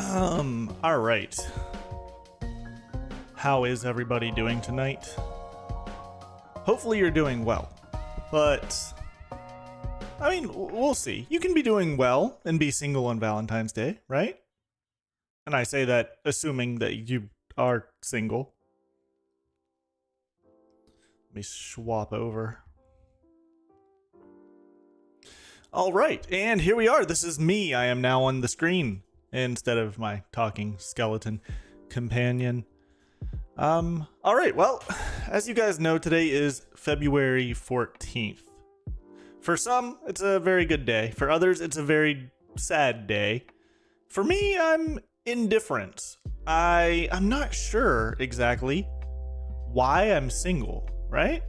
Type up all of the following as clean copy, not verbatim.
All right. How is everybody doing tonight? Hopefully you're doing well, but I mean, we'll see. You can be doing well and be single on Valentine's Day, right? And I say that assuming that you are single. Let me swap over. All right, and here we are. This is me. I am now on the screen instead of my talking skeleton companion. All right, well, as you guys know, today is February 14th. For some, it's a very good day. For others, it's a very sad day. For me, I'm indifferent. I'm not sure exactly why I'm single, right?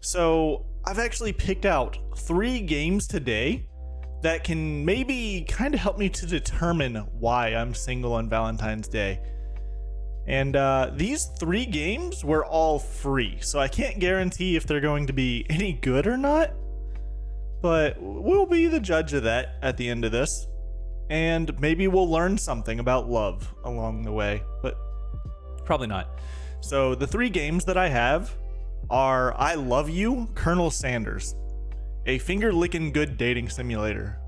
So I've actually picked out 3 games today that can maybe kind of help me to determine why I'm single on Valentine's Day. And these 3 games were all free, so I can't guarantee if they're going to be any good or not, but we'll be the judge of that at the end of this. And maybe we'll learn something about love along the way, but probably not. So the 3 games that I have are I Love You, Colonel Sanders, a finger-licking good dating simulator.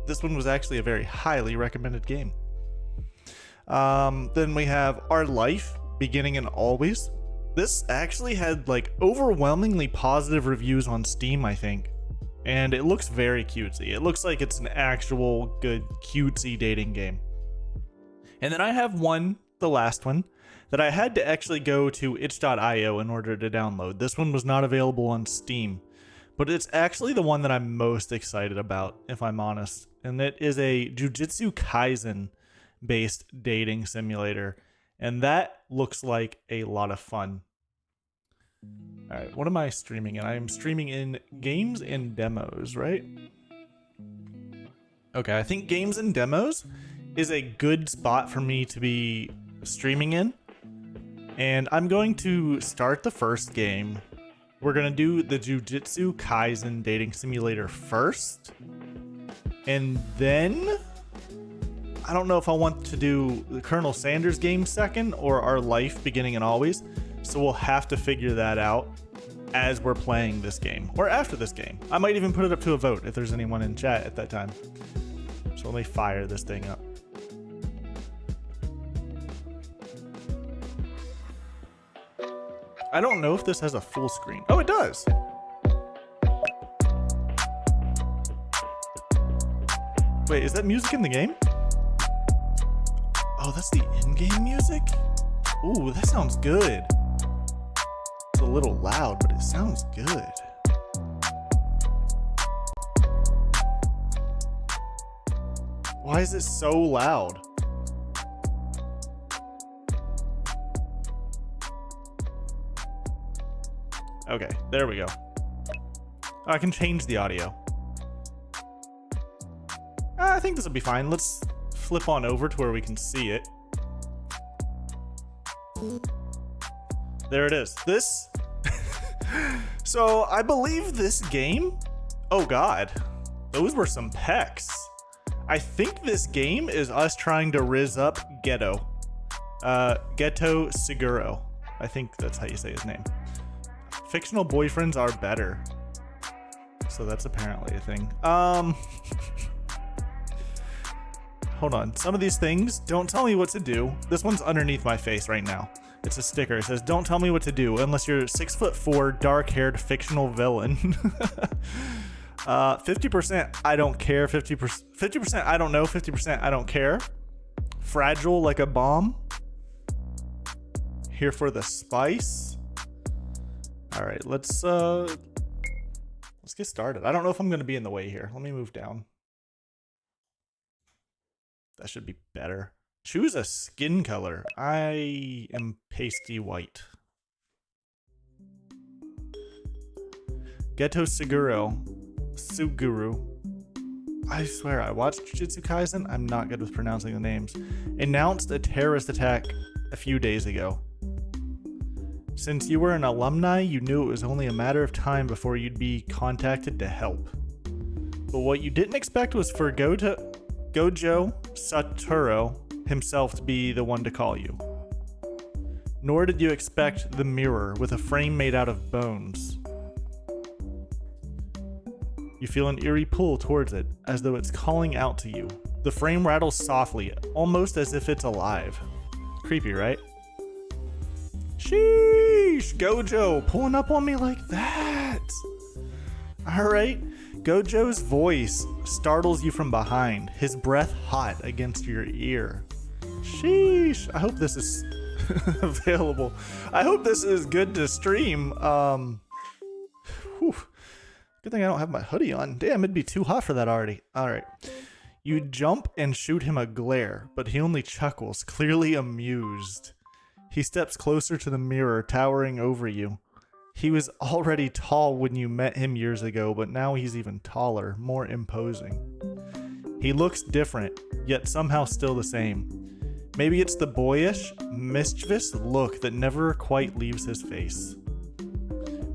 This one was actually a very highly recommended game. Then we have Our Life, Beginning and Always. This actually had like overwhelmingly positive reviews on Steam, I think. And it looks very cutesy. It looks like it's an actual good cutesy dating game. And then I have one, the last one, that I had to actually go to itch.io in order to download. This one was not available on Steam, but it's actually the one that I'm most excited about, if I'm honest. And it is a Jujutsu Kaisen based dating simulator. And that looks like a lot of fun. All right, what am I streaming in? I am streaming in games and demos, right? Okay, I think games and demos is a good spot for me to be streaming in. And I'm going to start the first game. We're going to do the Jujutsu Kaisen dating simulator first. And then I don't know if I want to do the Colonel Sanders game second or Our Life, Beginning and Always. So we'll have to figure that out as we're playing this game or after this game. I might even put it up to a vote if there's anyone in chat at that time. So let me fire this thing up. I don't know if this has a full screen. Oh, it does. Wait, is that music in the game? Oh, that's the in-game music? Ooh, that sounds good. It's a little loud, but it sounds good. Why is it so loud? Okay, there we go. Oh, I can change the audio. I think this will be fine. Let's flip on over to where we can see it. There it is. This. So I believe this game. Oh God, those were some pecs. I think this game is us trying to rizz up Geto. Geto Seguro. I think that's how you say his name. Fictional boyfriends are better. So that's apparently a thing. Hold on. Some of these things, don't tell me what to do. This one's underneath my face right now. It's a sticker. It says, don't tell me what to do unless you're 6'4", dark-haired fictional villain. 50% I don't care. 50% I don't know. 50% I don't care. Fragile like a bomb. Here for the spice. All right, let's get started. I don't know if I'm going to be in the way here. Let me move down. That should be better. Choose a skin color. I am pasty white. Geto Suguru. I swear, I watched Jujutsu Kaisen. I'm not good with pronouncing the names. Announced a terrorist attack a few days ago. Since you were an alumni, you knew it was only a matter of time before you'd be contacted to help. But what you didn't expect was for Gojo Satoru himself to be the one to call you. Nor did you expect the mirror with a frame made out of bones. You feel an eerie pull towards it, as though it's calling out to you. The frame rattles softly, almost as if it's alive. Creepy, right? Sheesh! Gojo, pulling up on me like that! Alright, Gojo's voice startles you from behind, his breath hot against your ear. Sheesh! I hope this is available. I hope this is good to stream. Whew. Good thing I don't have my hoodie on. Damn, it'd be too hot for that already. Alright. You jump and shoot him a glare, but he only chuckles, clearly amused. He steps closer to the mirror, towering over you. He was already tall when you met him years ago, but now he's even taller, more imposing. He looks different, yet somehow still the same. Maybe it's the boyish, mischievous look that never quite leaves his face.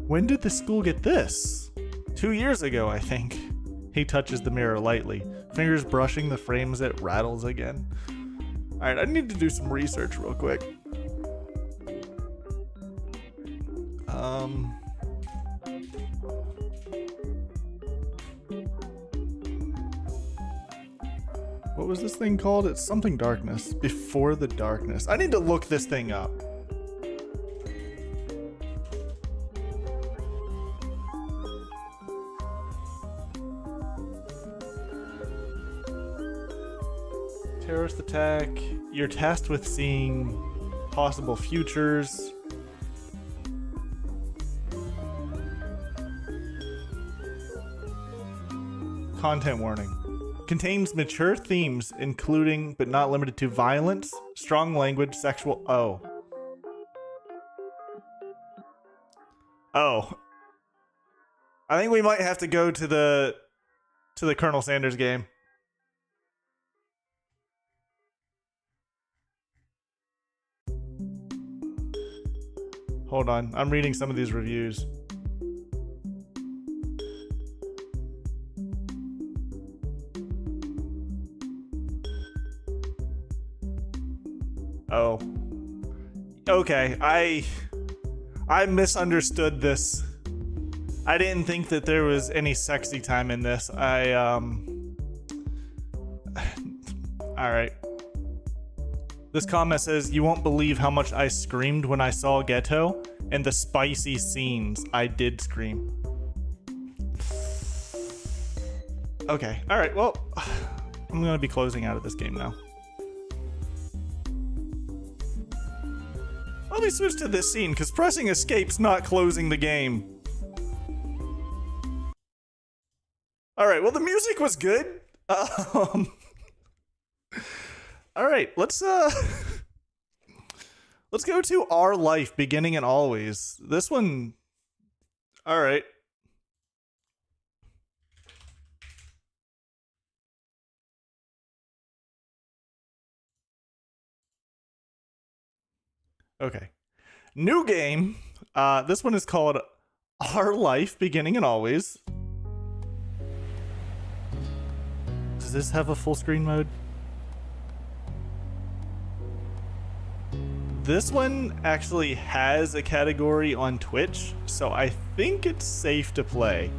When did the school get this? 2 years ago, I think. He touches the mirror lightly, fingers brushing the frame as it rattles again. Alright, I need to do some research real quick. What was this thing called? It's something darkness. Before the darkness. I need to look this thing up. Terrorist attack. You're tasked with seeing possible futures. Content warning. Contains mature themes, including but not limited to violence, strong language, sexual. Oh. I think we might have to go to the Colonel Sanders game. Hold on, I'm reading some of these reviews. Oh. Okay, I misunderstood this. I didn't think that there was any sexy time in this. Alright. This comment says, "You won't believe how much I screamed when I saw Ghetto and the spicy scenes. I did scream." Okay, alright, well, I'm gonna be closing out of this game now. Let me switch to this scene, because pressing escape's not closing the game. Alright, well the music was good. Alright, let's go to Our Life, Beginning and Always. This one... Alright. Okay. New game. This one is called Our Life, Beginning and Always. Does this have a full screen mode? This one actually has a category on Twitch, so I think it's safe to play.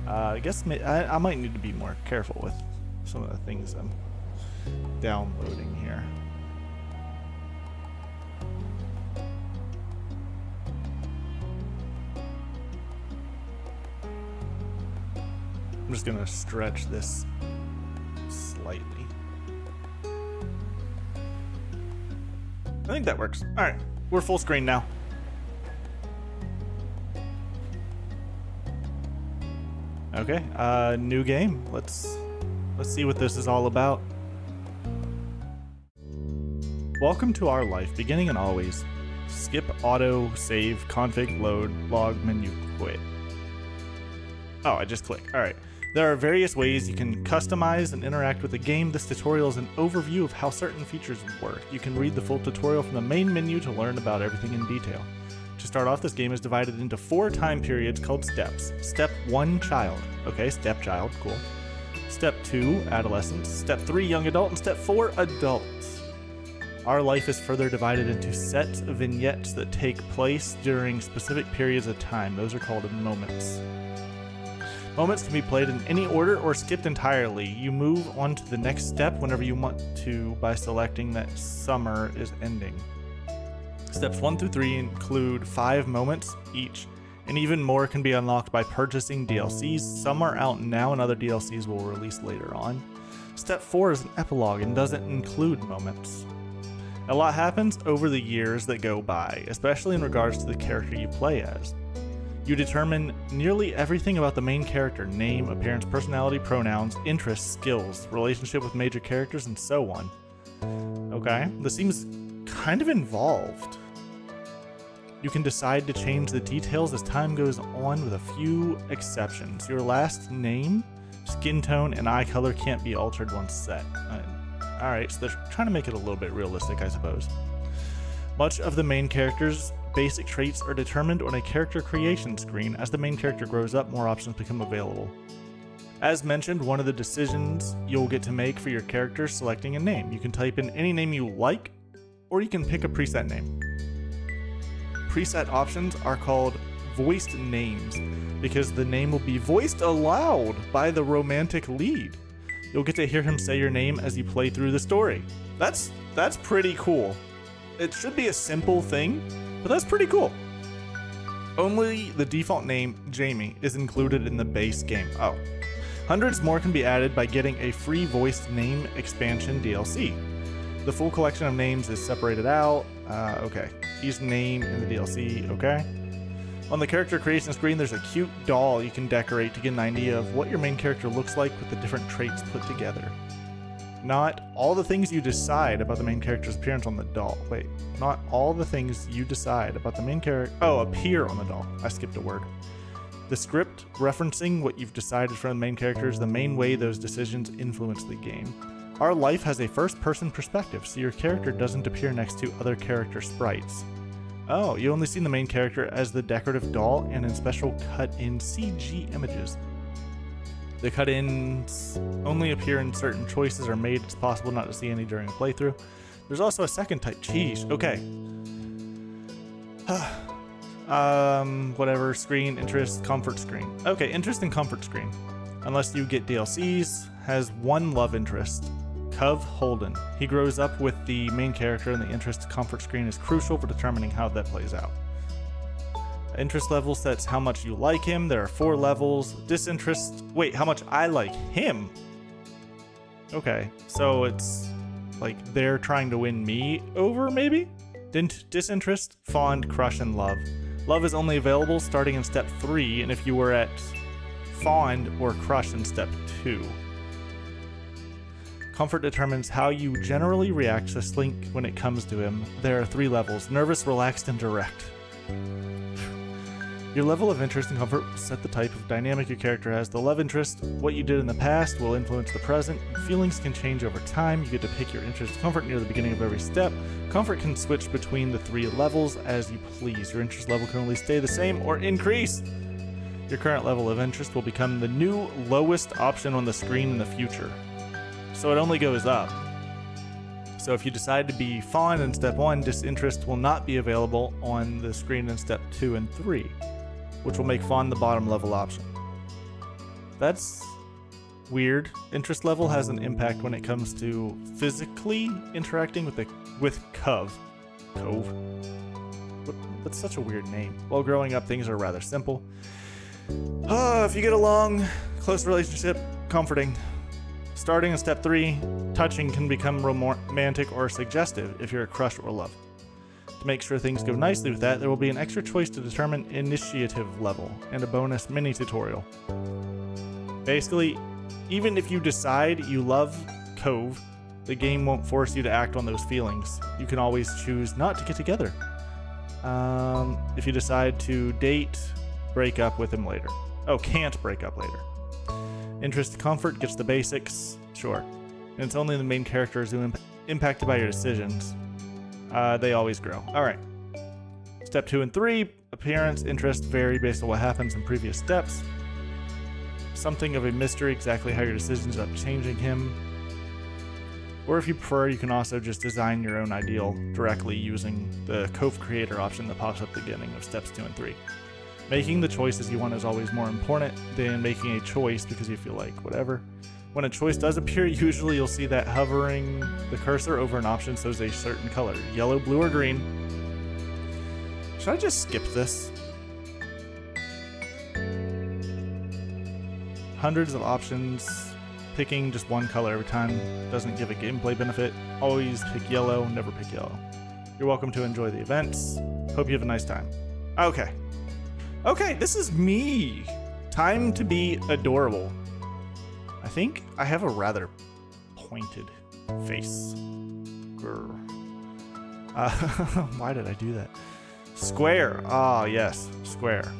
I guess I might need to be more careful with some of the things I'm downloading here. I'm just gonna stretch this slightly. I think that works. All right, we're full screen now. Okay, new game. Let's see what this is all about. Welcome to Our Life, Beginning and Always. Skip auto save config load log menu quit. Oh, I just clicked. All right. There are various ways you can customize and interact with the game. This tutorial is an overview of how certain features work. You can read the full tutorial from the main menu to learn about everything in detail. To start off, this game is divided into 4 time periods called steps. Step 1, child. Okay, stepchild, cool. Step 2, adolescence. Step 3, young adult. And step 4, adult. Our life is further divided into set vignettes that take place during specific periods of time. Those are called moments. Moments can be played in any order or skipped entirely. You move on to the next step whenever you want to by selecting that summer is ending. Steps 1 through 3 include 5 moments each, and even more can be unlocked by purchasing DLCs. Some are out now and other DLCs will release later on. Step 4 is an epilogue and doesn't include moments. A lot happens over the years that go by, especially in regards to the character you play as. You determine nearly everything about the main character: name, appearance, personality, pronouns, interests, skills, relationship with major characters, and so on. Okay, this seems kind of involved. You can decide to change the details as time goes on, with a few exceptions. Your last name, skin tone, and eye color can't be altered once set. Alright, so they're trying to make it a little bit realistic, I suppose. Much of the main character's basic traits are determined on a character creation screen. As the main character grows up, more options become available. As mentioned, one of the decisions you'll get to make for your character is selecting a name. You can type in any name you like, or you can pick a preset name. Preset options are called voiced names because the name will be voiced aloud by the romantic lead. You'll get to hear him say your name as you play through the story. That's pretty cool. It should be a simple thing, but that's pretty cool. Only the default name, Jamie, is included in the base game. Oh. Hundreds more can be added by getting a free voiced name expansion DLC. The full collection of names is separated out. Okay. Each name in the DLC, okay. On the character creation screen, there's a cute doll you can decorate to get an idea of what your main character looks like with the different traits put together. Not all the things you decide about the main character's appearance on the doll. Wait, not all the things you decide about the main character. Oh, appear on the doll. I skipped a word. The script referencing what you've decided for the main character is the main way those decisions influence the game. Our life has a first-person perspective, so your character doesn't appear next to other character sprites. Oh, you only see the main character as the decorative doll and in special cut-in CG images. The cut-ins only appear in certain choices are made. It's possible not to see any during a playthrough. There's also a second type. Jeez, okay. Whatever, screen, interest, comfort screen. Okay, interest and comfort screen. Unless you get DLCs, has one love interest. Cove Holden. He grows up with the main character, and the interest comfort screen is crucial for determining how that plays out. Interest level sets how much you like him. There are 4 levels. Disinterest. Wait, how much I like him? Okay, so it's like they're trying to win me over, maybe? Disinterest, fond, crush, and love. Love is only available starting in step 3, and if you were at fond or crush in step 2. Comfort determines how you generally react to Slink when it comes to him. There are 3 levels: nervous, relaxed, and direct. Your level of interest and comfort will set the type of dynamic your character has. The love interest, what you did in the past, will influence the present. Feelings can change over time. You get to pick your interest and comfort near the beginning of every step. Comfort can switch between the 3 levels as you please. Your interest level can only stay the same or increase. Your current level of interest will become the new lowest option on the screen in the future. So it only goes up. So if you decide to be fond in step 1, disinterest will not be available on the screen in step 2 and 3, which will make fond the bottom level option. That's weird. Interest level has an impact when it comes to physically interacting with Cove. That's such a weird name. While growing up, things are rather simple. If you get along, close relationship, comforting. Starting in step 3, touching can become romantic or suggestive if you're a crush or love. To make sure things go nicely with that, there will be an extra choice to determine initiative level and a bonus mini tutorial. Basically, even if you decide you love Cove, the game won't force you to act on those feelings. You can always choose not to get together. If you decide to date, break up with him later. Oh, can't break up later. Interest comfort gets the basics, sure. And it's only the main characters who impacted by your decisions. They always grow. Alright. Step 2 and 3, appearance, interest vary based on what happens in previous steps. something of a mystery exactly how your decisions end up changing him. Or if you prefer, you can also just design your own ideal directly using the Cove Creator option that pops up at the beginning of steps 2 and 3. Making the choices you want is always more important than making a choice because you feel like whatever. When a choice does appear, usually you'll see that hovering the cursor over an option shows a certain color, yellow, blue, or green. Should I just skip this? Hundreds of options. Picking just one color every time doesn't give a gameplay benefit. Always pick yellow, never pick yellow. You're welcome to enjoy the events. Hope you have a nice time. Okay. Okay, this is me. Time to be adorable. I think I have a rather pointed face. Grr. Why did I do that? Square. Ah, yes. Square.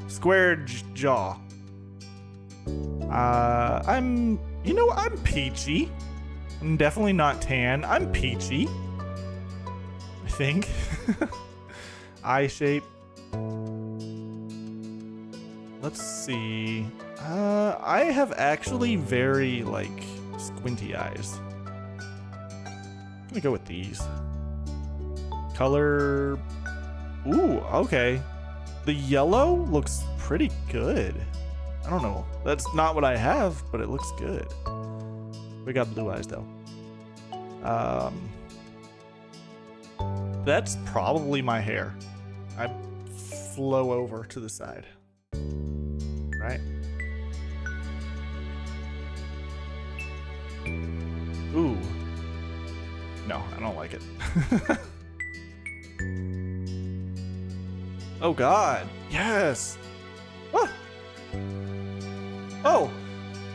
Square jaw. I'm peachy. I'm definitely not tan. I'm peachy. I think. Eye shape. Let's see. I have actually very, squinty eyes. I'm gonna go with these. Color. Ooh, okay. The yellow looks pretty good. I don't know. That's not what I have, but it looks good. We got blue eyes, though. That's probably my hair. I flow over to the side. Right? Ooh. No, I don't like it. Oh God, yes. Ah. Oh,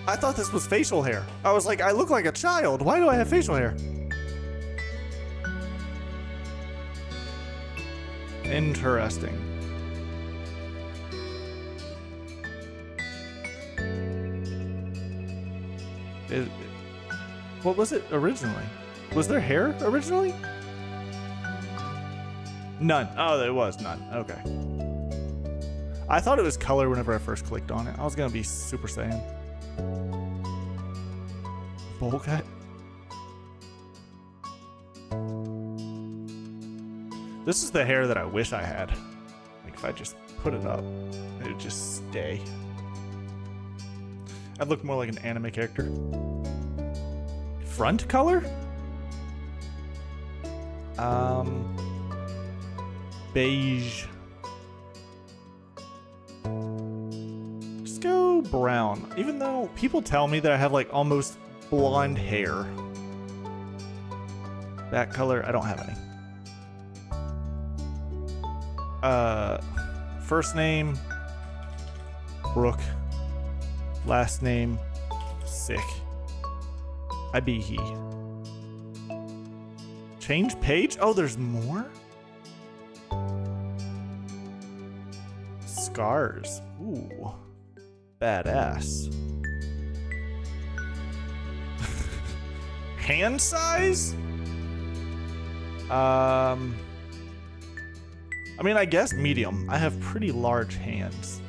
I thought this was facial hair. I was like, I look like a child. Why do I have facial hair? Interesting. What was it originally? Was there hair originally? None. Oh, there was none. Okay. I thought it was color whenever I first clicked on it. I was gonna be Super Saiyan. Bowl cut. This is the hair that I wish I had. Like if I just put it up, it would just stay. I'd look more like an anime character. Front color? Beige. Just go brown. Even though people tell me that I have like almost blonde hair. That color, I don't have any. First name, Brooke. Last name, Sick. I be he. Change page? Oh, there's more? Scars. Ooh. Badass. Hand size? I mean, I guess medium. I have pretty large hands.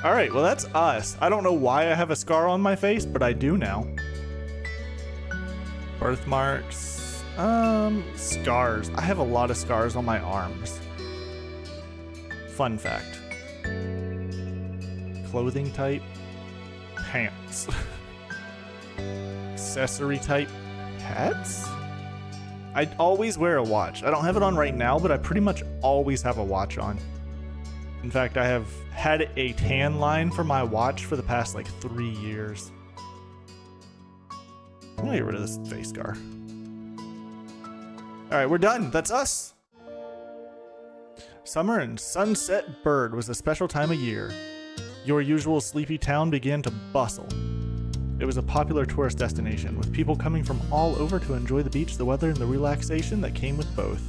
All right, well, that's us. I don't know why I have a scar on my face, but I do now. Birthmarks. Scars. I have a lot of scars on my arms. Fun fact. Clothing type. Pants. Accessory type. Hats? I always wear a watch. I don't have it on right now, but I pretty much always have a watch on. In fact, I have had a tan line for my watch for the past 3 years. I'm gonna get rid of this face scar. All right, we're done. That's us. Summer and Sunset Bird was a special time of year. Your usual sleepy town began to bustle. It was a popular tourist destination, with people coming from all over to enjoy the beach, the weather, and the relaxation that came with both.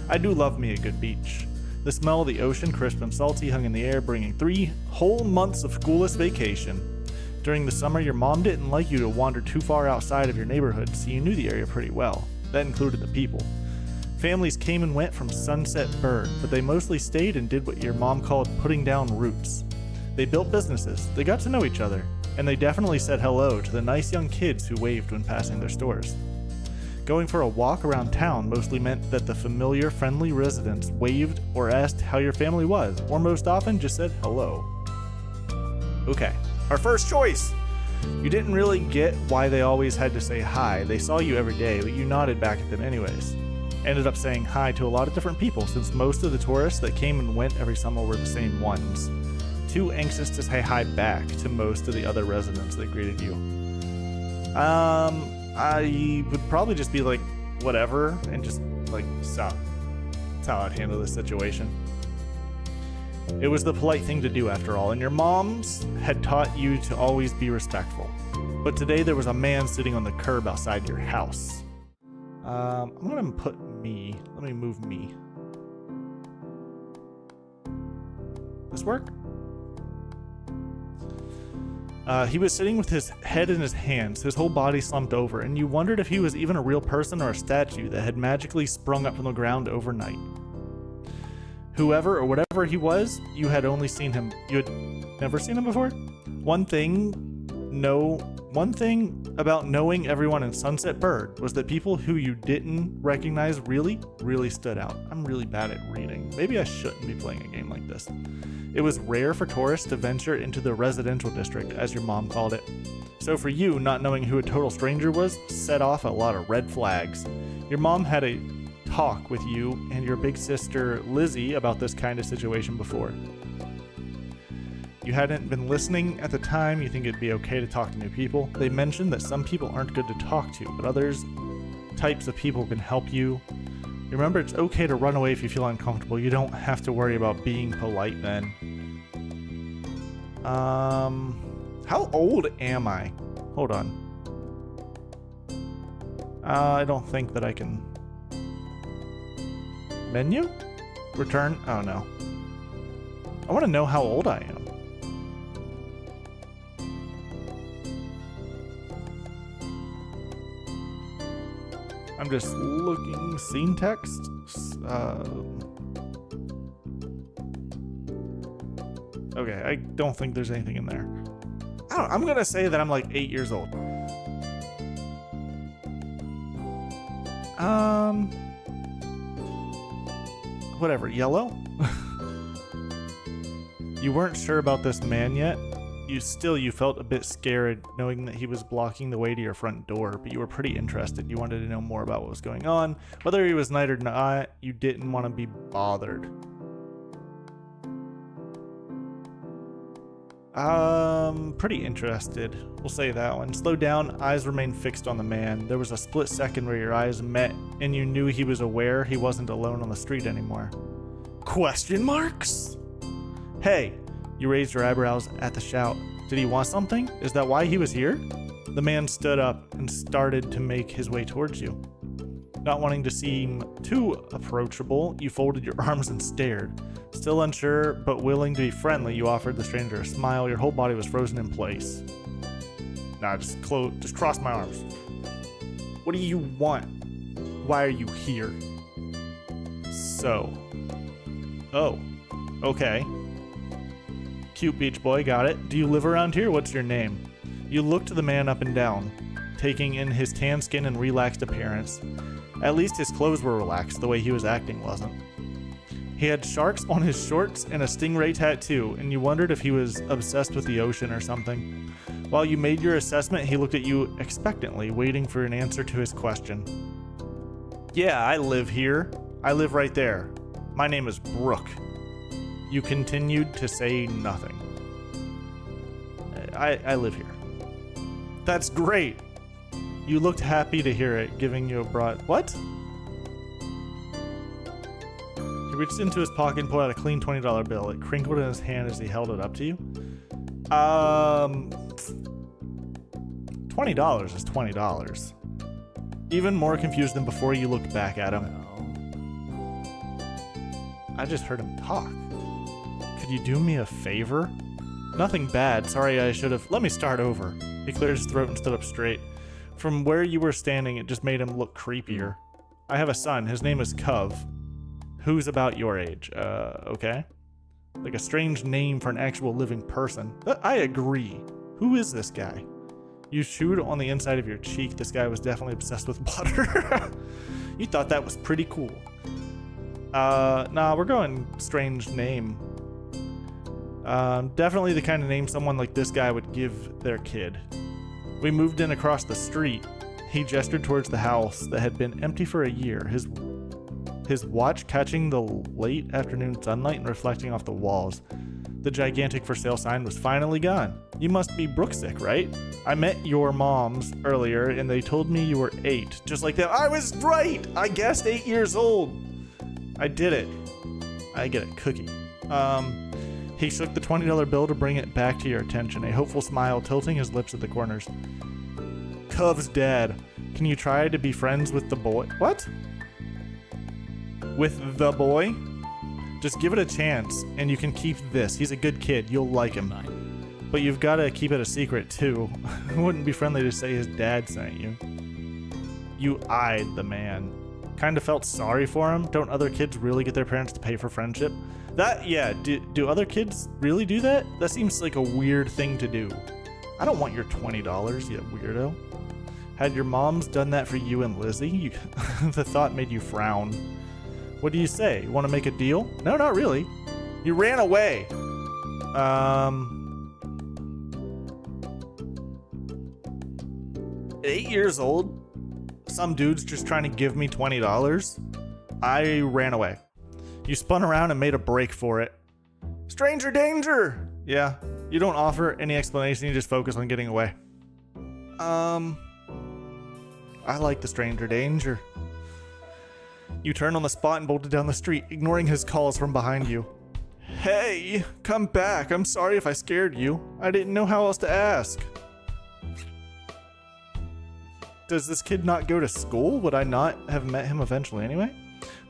I do love me a good beach. The smell of the ocean, crisp and salty, hung in the air, bringing 3 whole months of schoolless vacation. During the summer, your mom didn't like you to wander too far outside of your neighborhood, so you knew the area pretty well. That included the people. Families came and went from Sunset Bird, but they mostly stayed and did what your mom called putting down roots. They built businesses, they got to know each other, and they definitely said hello to the nice young kids who waved when passing their stores. Going for a walk around town mostly meant that the familiar, friendly residents waved or asked how your family was, or most often just said hello. Okay, our first choice! You didn't really get why they always had to say hi. They saw you every day, but you nodded back at them anyways. Ended up saying hi to a lot of different people since most of the tourists that came and went every summer were the same ones. Too anxious to say hi back to most of the other residents that greeted you. I would probably just be like, whatever, and just like, stop. That's how I'd handle this situation. It was the polite thing to do after all, and your moms had taught you to always be respectful. But today there was a man sitting on the curb outside your house. I'm gonna put me. Let me move me. This work? He was sitting with his head in his hands, his whole body slumped over, and you wondered if he was even a real person or a statue that had magically sprung up from the ground overnight. Whoever or whatever he was, you had only seen him. You had never seen him before? One thing about knowing everyone in Sunset Bird was that people who you didn't recognize really stood out. I'm really bad at reading. Maybe I shouldn't be playing a game like this. It was rare for tourists to venture into the residential district, as your mom called it. So for you, not knowing who a total stranger was set off a lot of red flags. Your mom had a talk with you and your big sister Lizzie about this kind of situation before. You hadn't been listening at the time. You think it'd be okay to talk to new people. They mentioned that some people aren't good to talk to, but others types of people can help you. Remember, it's okay to run away if you feel uncomfortable. You don't have to worry about being polite then. How old am I? Hold on. I don't think that I can... Menu? Return? Oh no. I want to know how old I am. I'm just looking. Scene text? Okay, I don't think there's anything in there. I'm gonna say that I'm like 8 years old. Whatever, yellow? You weren't sure about this man yet. You felt a bit scared knowing that he was blocking the way to your front door, but you were pretty interested. You wanted to know more about what was going on. Whether he was nice or not, you didn't want to be bothered. Pretty interested. We'll say that one. Slow down, eyes remained fixed on the man. There was a split second where your eyes met and you knew he was aware he wasn't alone on the street anymore. Question marks? Hey, you raised your eyebrows at the shout. Did he want something? Is that why he was here? The man stood up and started to make his way towards you. Not wanting to seem too approachable, you folded your arms and stared. Still unsure, but willing to be friendly, you offered the stranger a smile. Your whole body was frozen in place. Nah, just cross my arms. What do you want? Why are you here? So. Oh. Okay. Cute beach boy, got it. Do you live around here? What's your name? You looked the man up and down, taking in his tan skin and relaxed appearance. At least his clothes were relaxed, the way he was acting wasn't. He had sharks on his shorts and a stingray tattoo, and you wondered if he was obsessed with the ocean or something. While you made your assessment, he looked at you expectantly, waiting for an answer to his question. Yeah, I live here. I live right there. My name is Brooke. You continued to say nothing. I live here. That's great. You looked happy to hear it, giving you a broad... What? He reached into his pocket and pulled out a clean $20 bill. It crinkled in his hand as he held it up to you. $20 is $20. Even more confused than before, you looked back at him. I just heard him talk. Could you do me a favor? Nothing bad. Sorry, I should have... Let me start over. He cleared his throat and stood up straight. From where you were standing, it just made him look creepier. I have a son. His name is Cov. Who's about your age? Okay. Like a strange name for an actual living person. I agree. Who is this guy? You chewed on the inside of your cheek. This guy was definitely obsessed with butter. You thought that was pretty cool. Nah, we're going strange name. Definitely the kind of name someone like this guy would give their kid. We moved in across the street. He gestured towards the house that had been empty for a year. His watch catching the late afternoon sunlight and reflecting off the walls. The gigantic for sale sign was finally gone. You must be Brooksick, right? I met your moms earlier and they told me you were 8. Just like that. I was right! I guessed 8 years old. I did it. I get a cookie. He shook the $20 bill to bring it back to your attention, a hopeful smile tilting his lips at the corners. Cov's dad. Can you try to be friends with the boy? What? With the boy? Just give it a chance, and you can keep this. He's a good kid. You'll like him. But you've got to keep it a secret, too. It wouldn't be friendly to say his dad sent you. You eyed the man. Kind of felt sorry for him. Don't other kids really get their parents to pay for friendship? Yeah, do other kids really do that? That seems like a weird thing to do. I don't want your $20, you weirdo. Had your moms done that for you and Lizzie? The thought made you frown. What do you say? Want to make a deal? No, not really. You ran away. 8 years old? Some dude's just trying to give me $20? I ran away. You spun around and made a break for it. Stranger danger! Yeah, you don't offer any explanation, you just focus on getting away. I like the stranger danger. You turned on the spot and bolted down the street, ignoring his calls from behind you. Hey, come back. I'm sorry if I scared you. I didn't know how else to ask. Does this kid not go to school? Would I not have met him eventually anyway?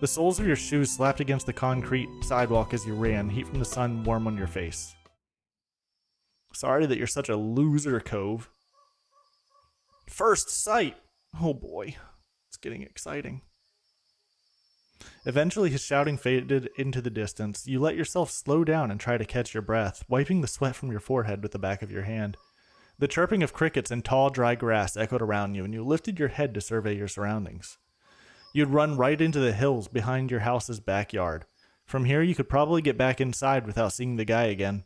The soles of your shoes slapped against the concrete sidewalk as you ran, heat from the sun warm on your face. Sorry that you're such a loser, Cove. First sight. Oh boy, it's getting exciting. Eventually his shouting faded into the distance. You let yourself slow down and try to catch your breath, wiping the sweat from your forehead with the back of your hand. The chirping of crickets in tall, dry grass echoed around you, and you lifted your head to survey your surroundings. You'd run right into the hills behind your house's backyard. From here, you could probably get back inside without seeing the guy again.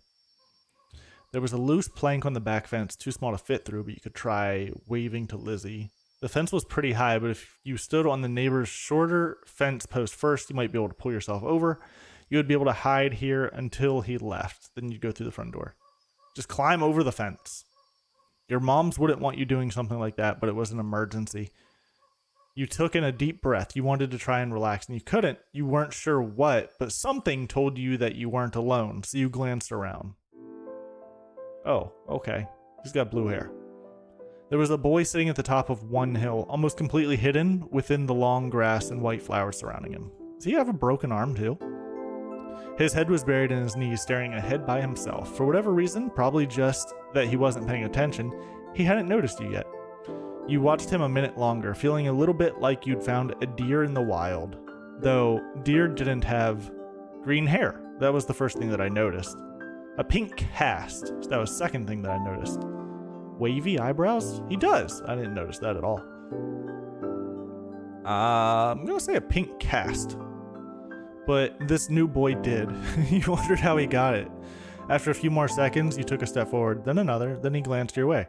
There was a loose plank on the back fence, too small to fit through, but you could try waving to Lizzie. The fence was pretty high, but if you stood on the neighbor's shorter fence post first, you might be able to pull yourself over. You would be able to hide here until he left. Then you'd go through the front door. Just climb over the fence. Your moms wouldn't want you doing something like that, but it was an emergency. You took in a deep breath. You wanted to try and relax, and you couldn't. You weren't sure what, but something told you that you weren't alone, so you glanced around. Oh, okay. He's got blue hair. There was a boy sitting at the top of one hill, almost completely hidden within the long grass and white flowers surrounding him. Does he have a broken arm too? His head was buried in his knees, staring ahead by himself. For whatever reason, probably just that he wasn't paying attention, he hadn't noticed you yet. You watched him a minute longer, feeling a little bit like you'd found a deer in the wild. Though, deer didn't have green hair. That was the first thing that I noticed. A pink cast. So that was the second thing that I noticed. Wavy eyebrows? He does. I didn't notice that at all. I'm gonna say a pink cast. But this new boy did. You wondered how he got it. After a few more seconds, you took a step forward, then another, then he glanced your way.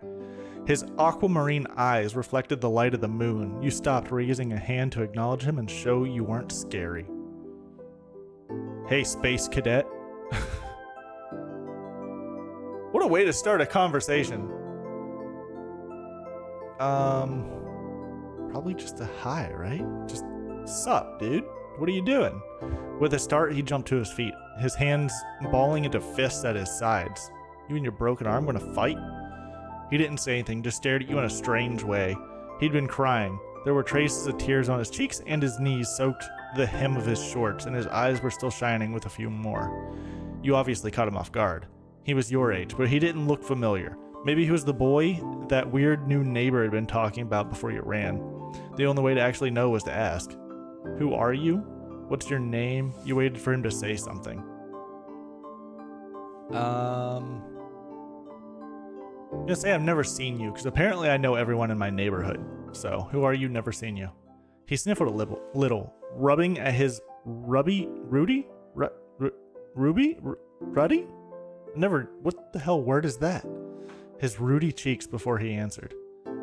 His aquamarine eyes reflected the light of the moon. You stopped, raising a hand to acknowledge him and show you weren't scary. Hey, space cadet. What a way to start a conversation. Probably just a hi, right? Just, sup, dude? What are you doing? With a start, he jumped to his feet, his hands balling into fists at his sides. You and your broken arm gonna fight? He didn't say anything, just stared at you in a strange way. He'd been crying. There were traces of tears on his cheeks, and his knees soaked the hem of his shorts, and his eyes were still shining with a few more. You obviously caught him off guard. He was your age, but he didn't look familiar. Maybe he was the boy that weird new neighbor had been talking about before you ran. The only way to actually know was to ask. Who are you? What's your name? You waited for him to say something. I'm gonna say I've never seen you, because apparently I know everyone in my neighborhood. So, who are you? Never seen you. He sniffled a little, rubbing at his Ruddy? What the hell word is that? His ruddy cheeks before he answered.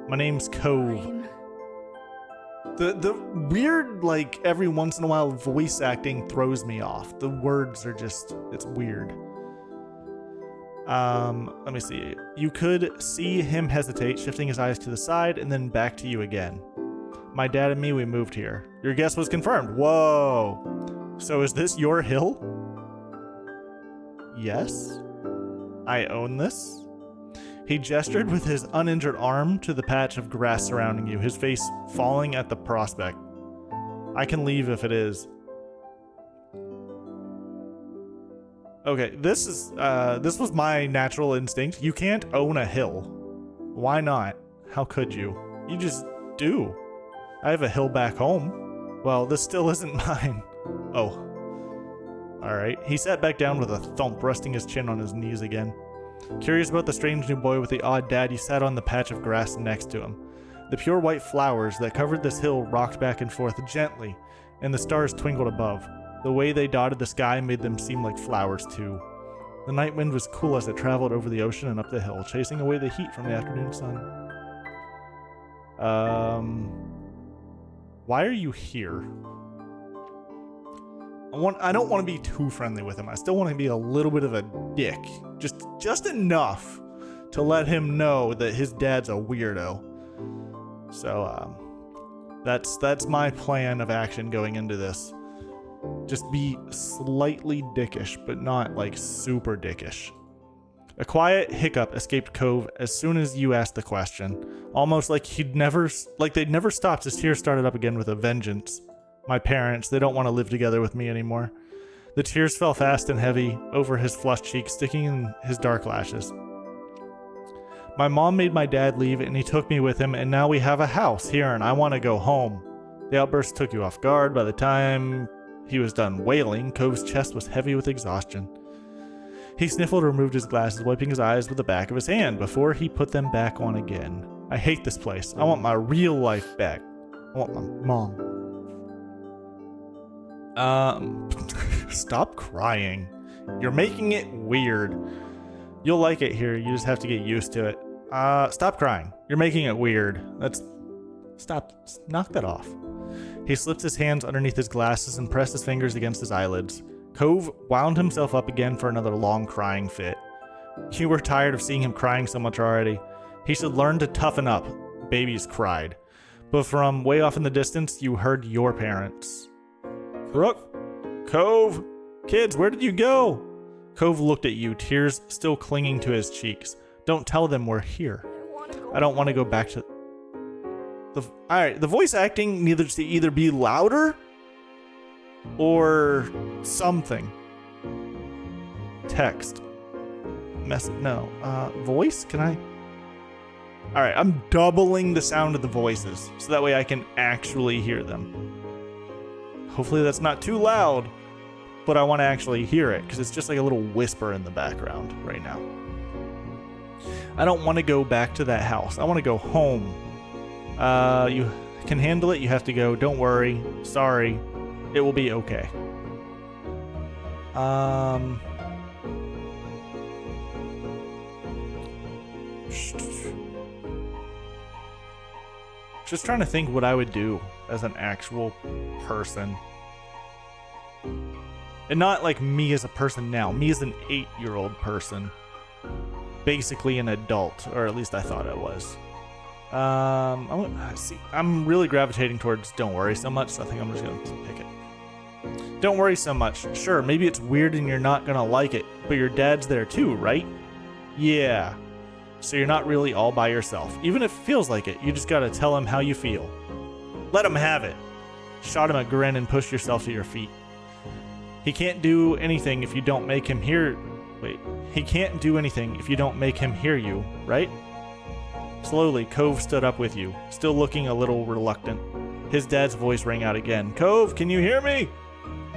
My name's Cove. The weird, like, every once in a while voice acting throws me off. The words are just, it's weird. Let me see. You could see him hesitate, shifting his eyes to the side and then back to you again. My dad and me, we moved here. Your guess was confirmed. Whoa. So is this your hill? Yes. I own this. He gestured with his uninjured arm to the patch of grass surrounding you, his face falling at the prospect. I can leave if it is. Okay, this was my natural instinct. You can't own a hill. Why not? How could you? You just do. I have a hill back home. Well, this still isn't mine. Oh. Alright. He sat back down with a thump, resting his chin on his knees again. Curious about the strange new boy with the odd dad, you sat on the patch of grass next to him. The pure white flowers that covered this hill rocked back and forth gently, and the stars twinkled above. The way they dotted the sky made them seem like flowers too. The night wind was cool as it traveled over the ocean and up the hill, chasing away the heat from the afternoon sun. Why are you here? I don't want to be too friendly with him. I still want to be a little bit of a dick. Just enough to let him know that his dad's a weirdo. So, that's my plan of action going into this. Just be slightly dickish, but not like super dickish. A quiet hiccup escaped Cove as soon as you asked the question. Almost like they'd never stopped. His tears started up again with a vengeance. My parents, they don't want to live together with me anymore. The tears fell fast and heavy over his flushed cheeks, sticking in his dark lashes. My mom made my dad leave and he took me with him, and now we have a house here and I want to go home. The outburst took you off guard. By the time he was done wailing, Cove's chest was heavy with exhaustion. He sniffled and removed his glasses, wiping his eyes with the back of his hand before he put them back on again. I hate this place. I want my real life back. I want my mom. Stop crying. You're making it weird. You'll like it here. You just have to get used to it. Stop crying. You're making it weird. Stop. Knock that off. He slipped his hands underneath his glasses and pressed his fingers against his eyelids. Cove wound himself up again for another long crying fit. You were tired of seeing him crying so much already. He should learn to toughen up. Babies cried. But from way off in the distance, you heard your parents. Brooke? Cove? Kids, where did you go? Cove looked at you, tears still clinging to his cheeks. Don't tell them we're here. I don't want to go back to... Alright, the voice acting needs to either be louder or something. Text. Voice? Can I... Alright, I'm doubling the sound of the voices, so that way I can actually hear them. Hopefully that's not too loud, but I want to actually hear it, because it's just like a little whisper in the background right now. I don't want to go back to that house. I want to go home. You can handle it. You have to go. Don't worry. Sorry. It will be okay. Just trying to think what I would do as an actual person. And not like me as a person now. Me as an 8-year-old person. Basically an adult, or at least I thought I was. I'm really gravitating towards don't worry so much, so I think I'm just going to pick it. Don't worry so much. Sure, maybe it's weird and you're not going to like it, but your dad's there too, right? Yeah. So you're not really all by yourself. Even if it feels like it, you just got to tell him how you feel. Let him have it. Shot him a grin and pushed yourself to your feet. He can't do anything if you don't make him hear... Wait. He can't do anything if you don't make him hear you, right? Slowly, Cove stood up with you, still looking a little reluctant. His dad's voice rang out again. Cove, can you hear me?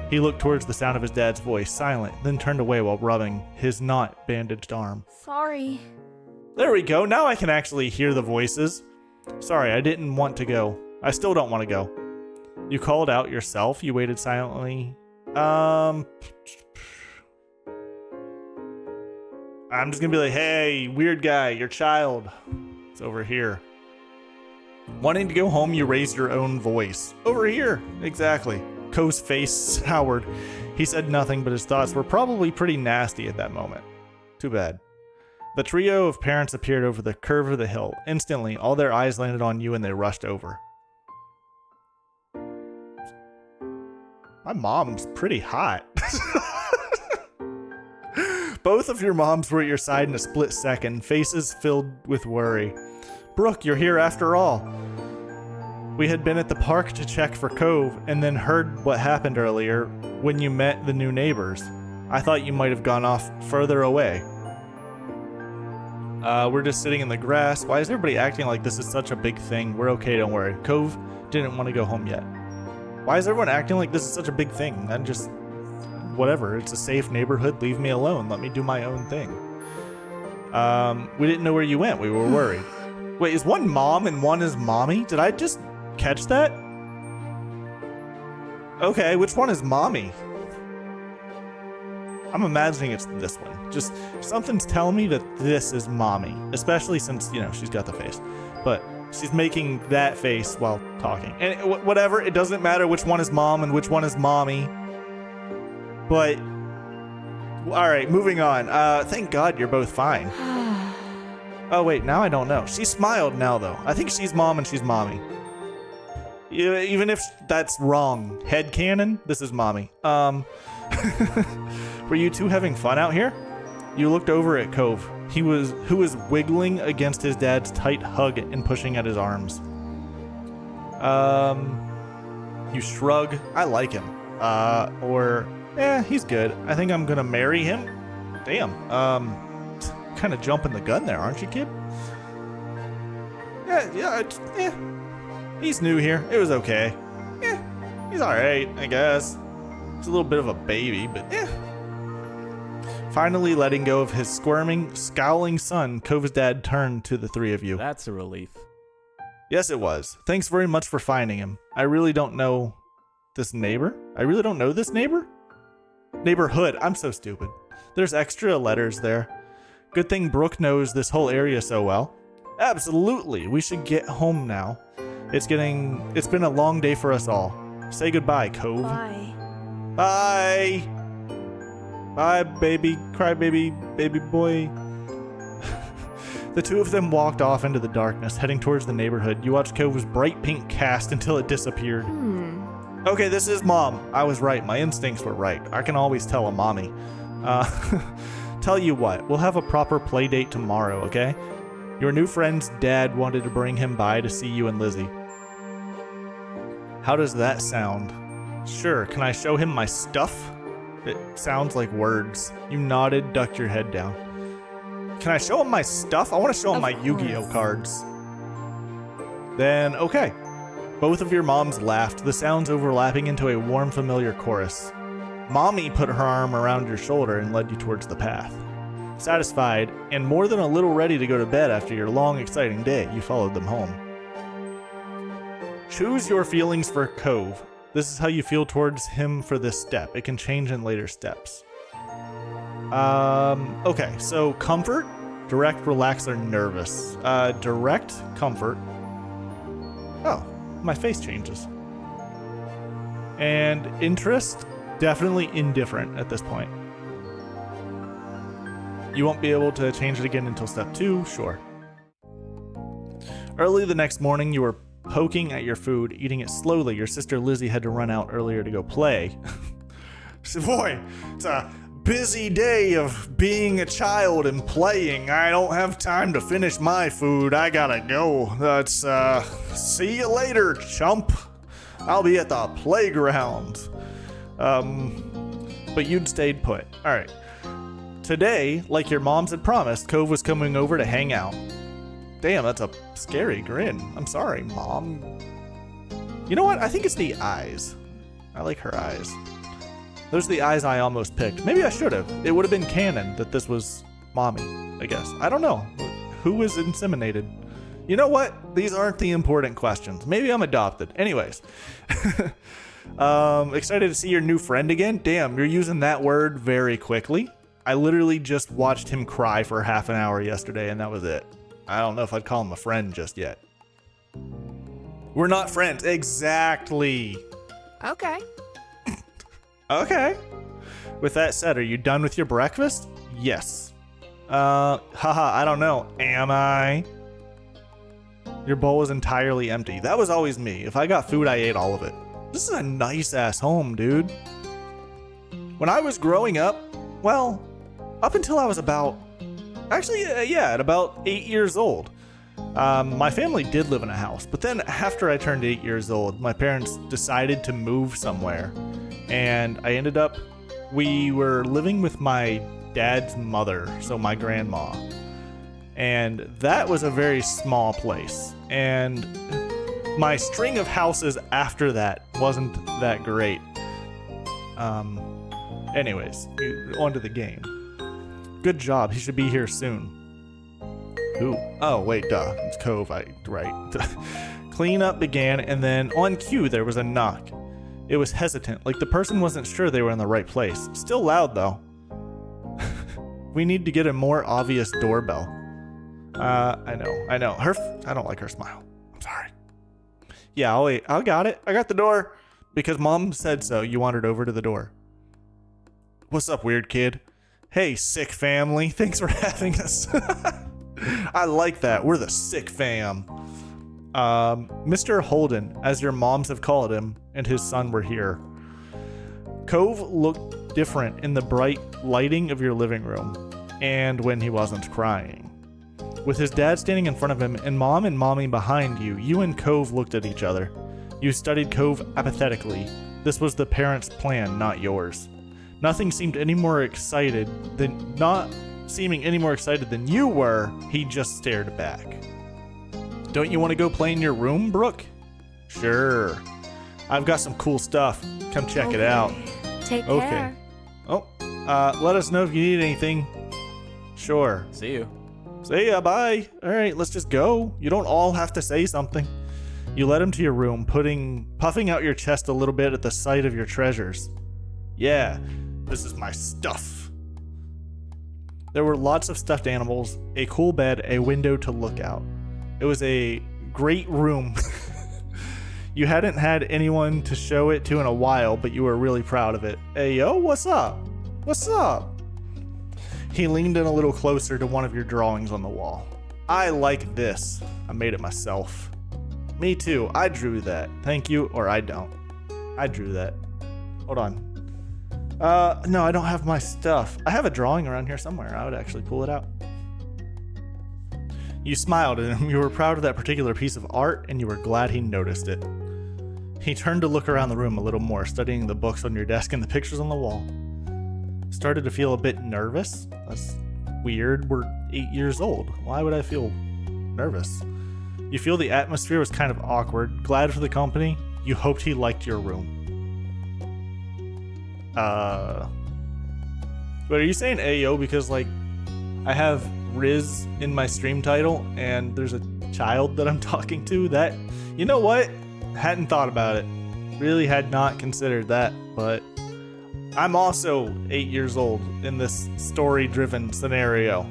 He looked towards the sound of his dad's voice, silent, then turned away while rubbing his not bandaged arm. Sorry. There we go. Now I can actually hear the voices. Sorry, I didn't want to go. I still don't want to go. You called out yourself. You waited silently. I'm just gonna be like, hey, weird guy, your child. It's over here. Wanting to go home, you raised your own voice. Over here. Exactly. Cove's face soured. He said nothing, but his thoughts were probably pretty nasty at that moment. Too bad. The trio of parents appeared over the curve of the hill. Instantly, all their eyes landed on you and they rushed over. My mom's pretty hot. Both of your moms were at your side in a split second, faces filled with worry. Brooke, you're here after all. We had been at the park to check for Cove and then heard what happened earlier when you met the new neighbors. I thought you might have gone off further away. We're just sitting in the grass. Why is everybody acting like this is such a big thing? We're okay, don't worry. Cove didn't want to go home yet. Why is everyone acting like this is such a big thing? I'm just... whatever. It's a safe neighborhood. Leave me alone. Let me do my own thing. We didn't know where you went. We were worried. Wait, is one mom and one is mommy? Did I just catch that? Okay, which one is mommy? I'm imagining it's this one. Just something's telling me that this is mommy, especially since, you know, she's got the face. But she's making that face while talking. And whatever, it doesn't matter which one is mom and which one is mommy. But, all right, moving on. Thank God you're both fine. Oh, wait, now I don't know. She smiled now, though. I think she's mom and she's mommy. Even if that's wrong. Headcanon, this is mommy. Were you two having fun out here? You looked over at Cove, who was wiggling against his dad's tight hug and pushing at his arms. You shrug. I like him. He's good. I think I'm gonna marry him. Damn. Kind of jumping the gun there, aren't you, kid? He's new here. It was okay. He's alright, I guess. He's a little bit of a baby, but Finally letting go of his squirming, scowling son, Cove's dad turned to the three of you. That's a relief. Yes, it was. Thanks very much for finding him. I really don't know this neighbor. Neighborhood. I'm so stupid. There's extra letters there. Good thing Brooke knows this whole area so well. Absolutely. We should get home now. It's been a long day for us all. Say goodbye, Cove. Bye. Bye. Bye, baby. Crybaby, baby boy. The two of them walked off into the darkness, heading towards the neighborhood. You watched Cove's bright pink cast until it disappeared. Okay, this is mom. I was right. My instincts were right. I can always tell a mommy. Tell you what, we'll have a proper play date tomorrow, okay? Your new friend's dad wanted to bring him by to see you and Lizzie. How does that sound? Sure, can I show him my stuff? It sounds like words. You nodded, ducked your head down. Can I show him my stuff? I want to show him my Yu-Gi-Oh cards. Then, okay. Both of your moms laughed, the sounds overlapping into a warm, familiar chorus. Mommy put her arm around your shoulder and led you towards the path. Satisfied, and more than a little ready to go to bed after your long, exciting day, you followed them home. Choose your feelings for Cove. This is how you feel towards him for this step. It can change in later steps. Okay, so comfort, direct, relax, or nervous. Direct, comfort. Oh, my face changes. And interest, definitely indifferent at this point. You won't be able to change it again until step 2, sure. Early the next morning, you were poking at your food, eating it slowly. Your sister Lizzie had to run out earlier to go play. She said, boy, it's a busy day of being a child and playing. I don't have time to finish my food. I gotta go. Let's, see you later, chump. I'll be at the playground. But you'd stayed put. All right. Today, like your moms had promised, Cove was coming over to hang out. Damn, that's a scary grin. I'm sorry, Mom. You know what? I think it's the eyes. I like her eyes. Those are the eyes I almost picked. Maybe I should have. It would have been canon that this was mommy, I guess. I don't know. Who was inseminated? You know what? These aren't the important questions. Maybe I'm adopted. Anyways. Excited to see your new friend again? Damn, you're using that word very quickly. I literally just watched him cry for half an hour yesterday, and that was it. I don't know if I'd call him a friend just yet. We're not friends. Exactly. Okay. Okay. With that said, are you done with your breakfast? Yes. Haha, I don't know. Am I? Your bowl was entirely empty. That was always me. If I got food, I ate all of it. This is a nice ass home, dude. When I was growing up, well, up until I was about, actually, at about 8 years old, my family did live in a house. But then after I turned 8 years old, my parents decided to move somewhere. And I ended up, we were living with my dad's mother, so my grandma. And that was a very small place. And my string of houses after that wasn't that great. Anyways, on to the game. Good job. He should be here soon. Who? Oh, wait, duh. It's Cove. Right. Cleanup began, and then on cue, there was a knock. It was hesitant, like the person wasn't sure they were in the right place. Still loud, though. We need to get a more obvious doorbell. I know. I don't like her smile. I'm sorry. Yeah, I'll wait. I got it. I got the door. Because Mom said so. You wandered over to the door. What's up, weird kid? Hey, sick family. Thanks for having us. I like that. We're the sick fam. Mr. Holden, as your moms have called him, and his son were here. Cove looked different in the bright lighting of your living room, and when he wasn't crying. With his dad standing in front of him and Mom and Mommy behind you, you and Cove looked at each other. You studied Cove apathetically. This was the parents' plan, not yours. Nothing seemed any more excited than you were, he just stared back. Don't you want to go play in your room, Brooke? Sure. I've got some cool stuff. Come check it out. Take care. Oh, let us know if you need anything. Sure. See you. See ya, bye. All right, let's just go. You don't all have to say something. You led him to your room, puffing out your chest a little bit at the sight of your treasures. Yeah, this is my stuff. There were lots of stuffed animals, a cool bed, a window to look out. It was a great room. You hadn't had anyone to show it to in a while, but you were really proud of it. Hey, yo, what's up? What's up? He leaned in a little closer to one of your drawings on the wall. I like this. I made it myself. Me too. I drew that. Thank you, or I don't. I drew that. Hold on. No, I don't have my stuff. I have a drawing around here somewhere. I would actually pull it out. You smiled at him. You were proud of that particular piece of art, and you were glad he noticed it. He turned to look around the room a little more, studying the books on your desk and the pictures on the wall. Started to feel a bit nervous. That's weird. We're 8 years old. Why would I feel nervous? You feel the atmosphere was kind of awkward. Glad for the company. You hoped he liked your room. But are you saying Ayo because, like, I have RIZZ in my stream title and there's a child that I'm talking to? That, you know what? Hadn't thought about it. Really had not considered that, but I'm also 8 years old in this story-driven scenario.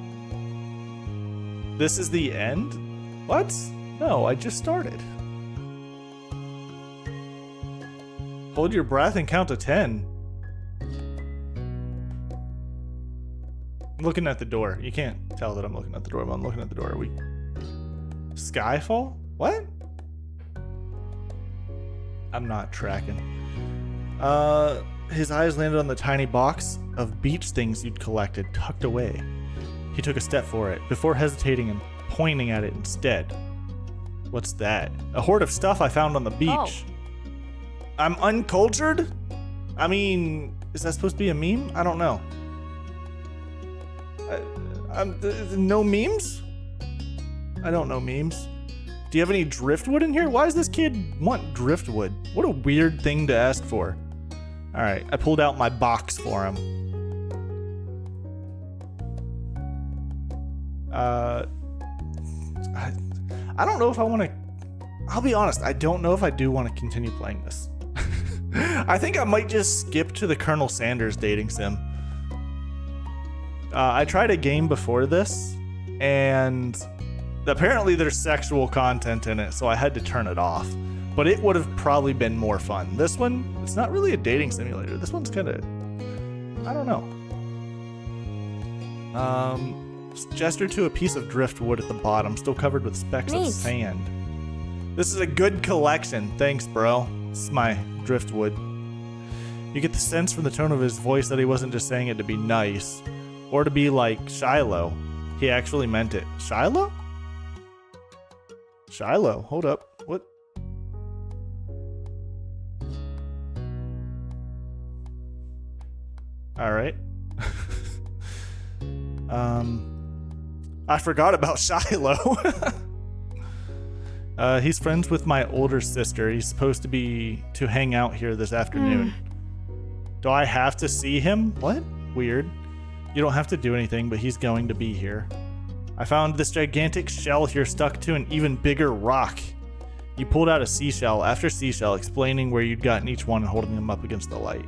This is the end? What? No, I just started. Hold your breath and count to 10. I'm looking at the door. You can't tell that I'm looking at the door, but I'm looking at the door. Are we... Skyfall? What? I'm not tracking. His eyes landed on the tiny box of beach things you'd collected, tucked away. He took a step for it, before hesitating and pointing at it instead. What's that? A hoard of stuff I found on the beach. Oh. I'm uncultured? I mean, is that supposed to be a meme? I don't know. No memes? I don't know memes. Do you have any driftwood in here? Why does this kid want driftwood? What a weird thing to ask for. All right, I pulled out my box for him. I don't know if I want to... I'll be honest, I don't know if I do want to continue playing this. I think I might just skip to the Colonel Sanders dating sim. I tried a game before this, and apparently there's sexual content in it, so I had to turn it off. But it would have probably been more fun. This one, it's not really a dating simulator. This one's kind of... I don't know. Gesture to a piece of driftwood at the bottom, still covered with specks of sand. This is a good collection. Thanks, bro. This is my driftwood. You get the sense from the tone of his voice that he wasn't just saying it to be nice, or to be like Shiloh. He actually meant it. Shiloh? Shiloh, hold up. What? All right. I forgot about Shiloh. He's friends with my older sister. He's supposed to hang out here this afternoon. Do I have to see him? What? Weird. You don't have to do anything, but he's going to be here. I found this gigantic shell here stuck to an even bigger rock. You pulled out a seashell after seashell, explaining where you'd gotten each one and holding them up against the light.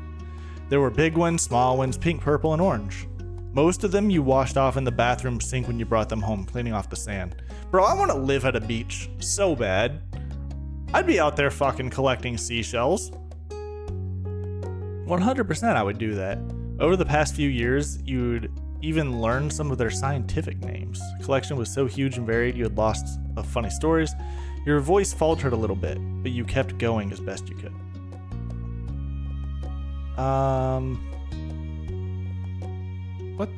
There were big ones, small ones, pink, purple, and orange. Most of them you washed off in the bathroom sink when you brought them home, cleaning off the sand. Bro, I want to live at a beach so bad. I'd be out there fucking collecting seashells. 100% I would do that. Over the past few years, you'd even learn some of their scientific names. The collection was so huge and varied, you had lost of funny stories. Your voice faltered a little bit, but you kept going as best you could. What?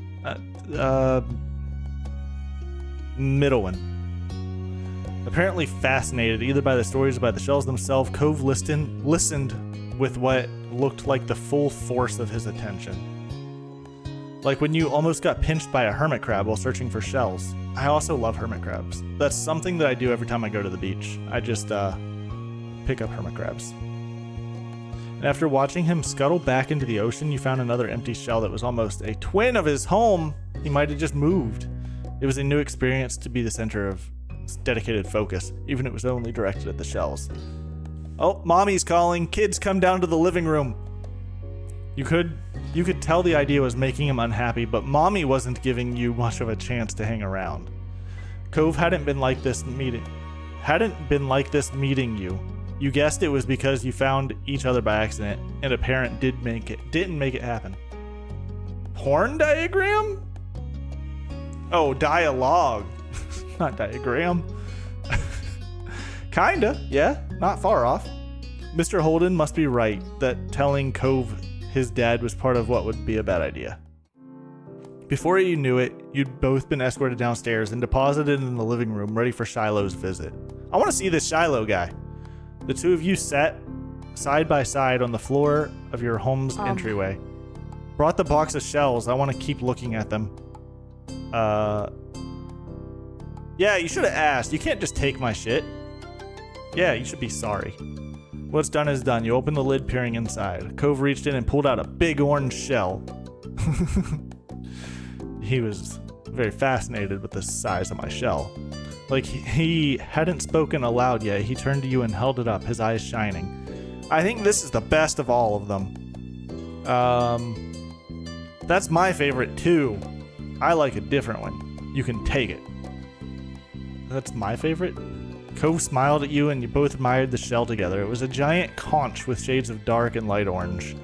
Middle one. Apparently fascinated either by the stories or by the shells themselves, Cove listened with what looked like the full force of his attention. Like when you almost got pinched by a hermit crab while searching for shells. I also love hermit crabs. That's something that I do every time I go to the beach. I just pick up hermit crabs. And after watching him scuttle back into the ocean, you found another empty shell that was almost a twin of his home. He might have just moved. It was a new experience to be the center of dedicated focus, even if it was only directed at the shells. Oh, mommy's calling. Kids, come down to the living room. You could tell the idea was making him unhappy, but mommy wasn't giving you much of a chance to hang around. Cove hadn't been like this meeting you. You guessed it was because you found each other by accident, and a parent didn't make it happen. Porn diagram? Oh, dialogue. Not diagram. Kinda, yeah, not far off. Mr. Holden must be right that telling Cove his dad was part of what would be a bad idea. Before you knew it, you'd both been escorted downstairs and deposited in the living room ready for Shiloh's visit. I want to see this Shiloh guy. The two of you sat side by side on the floor of your home's entryway. Brought the box of shells. I want to keep looking at them. Yeah, you should have asked. You can't just take my shit. Yeah, you should be sorry. What's done is done. You open the lid, peering inside. Cove reached in and pulled out a big orange shell. He was very fascinated with the size of my shell. Like he hadn't spoken aloud yet. He turned to you and held it up, his eyes shining. I think this is the best of all of them. That's my favorite too. I like a different one. You can take it. That's my favorite? Cove smiled at you and you both admired the shell together. It was a giant conch with shades of dark and light orange.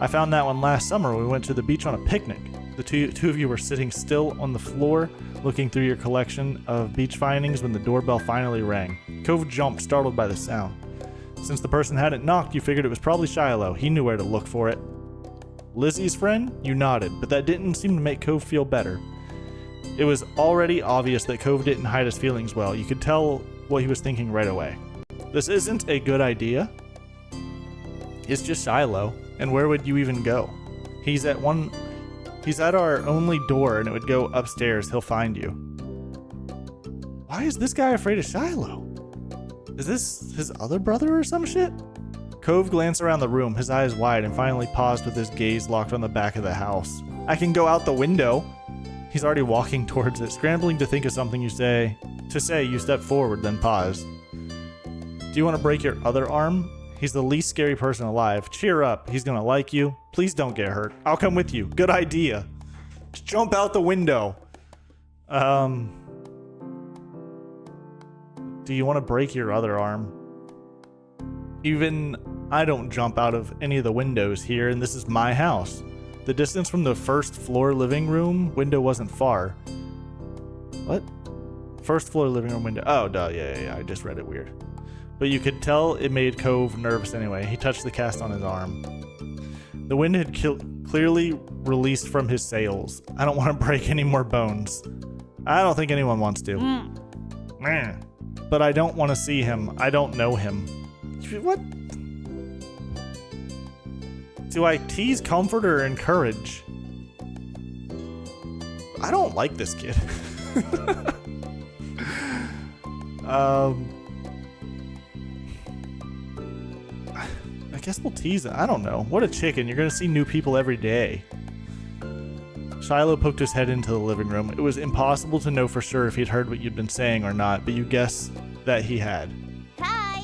I found that one last summer when we went to the beach on a picnic. The two of you were sitting still on the floor, looking through your collection of beach findings when the doorbell finally rang. Cove jumped, startled by the sound. Since the person hadn't knocked, you figured it was probably Shiloh. He knew where to look for it. Lizzie's friend? You nodded, but that didn't seem to make Cove feel better. It was already obvious that Cove didn't hide his feelings well. You could tell what he was thinking right away. This isn't a good idea. It's just Shiloh, and where would you even go? He's at our only door, and it would go upstairs. He'll find you. Why is this guy afraid of Shiloh? Is this his other brother or some shit? Cove glanced around the room, his eyes wide, and finally paused with his gaze locked on the back of the house. I can go out the window. He's already walking towards it, scrambling to think of something you step forward, then pause. Do you want to break your other arm? He's the least scary person alive. Cheer up. He's gonna like you. Please don't get hurt. I'll come with you. Good idea. Just jump out the window. Do you want to break your other arm? Even I don't jump out of any of the windows here, and this is my house. The distance from the first floor living room window wasn't far. What? First floor living room window. Oh, duh. Yeah. I just read it weird. But you could tell it made Cove nervous anyway. He touched the cast on his arm. The wind had clearly released from his sails. I don't want to break any more bones. I don't think anyone wants to. But I don't want to see him. I don't know him. What? Do I tease, comfort, or encourage? I don't like this kid. I guess we'll tease it. I don't know. What a chicken. You're going to see new people every day. Shiloh poked his head into the living room. It was impossible to know for sure if he'd heard what you'd been saying or not, but you guessed that he had. Hi.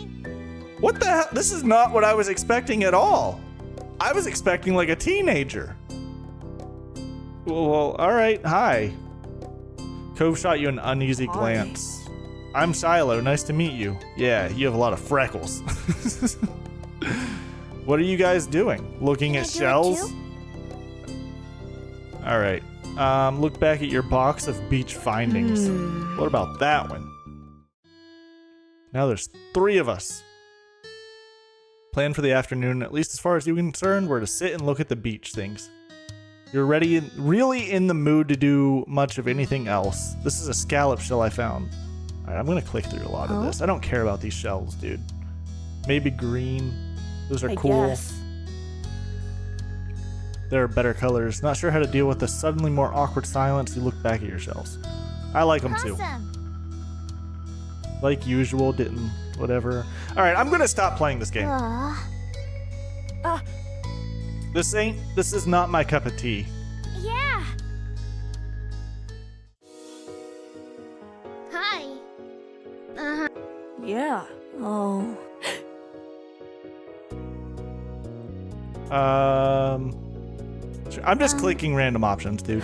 What the hell? This is not what I was expecting at all. I was expecting like a teenager. Well, all right. Hi. Cove shot you an uneasy glance. I'm Shiloh. Nice to meet you. Yeah, you have a lot of freckles. What are you guys doing? Looking at shells? All right. Look back at your box of beach findings. What about that one? Now there's 3 of us. Plan for the afternoon, at least as far as you're concerned, we're to sit and look at the beach things. You're really in the mood to do much of anything else. This is a scallop shell I found. All right, I'm gonna click through a lot of this. I don't care about these shells, dude. Maybe green. Those are cool. Guess. There are better colors. Not sure how to deal with the suddenly more awkward silence. You look back at your shells. I like them too. Like usual, didn't whatever. All right, I'm gonna stop playing this game. This is not my cup of tea. Yeah. Hi. Yeah. Oh. I'm just clicking random options, dude.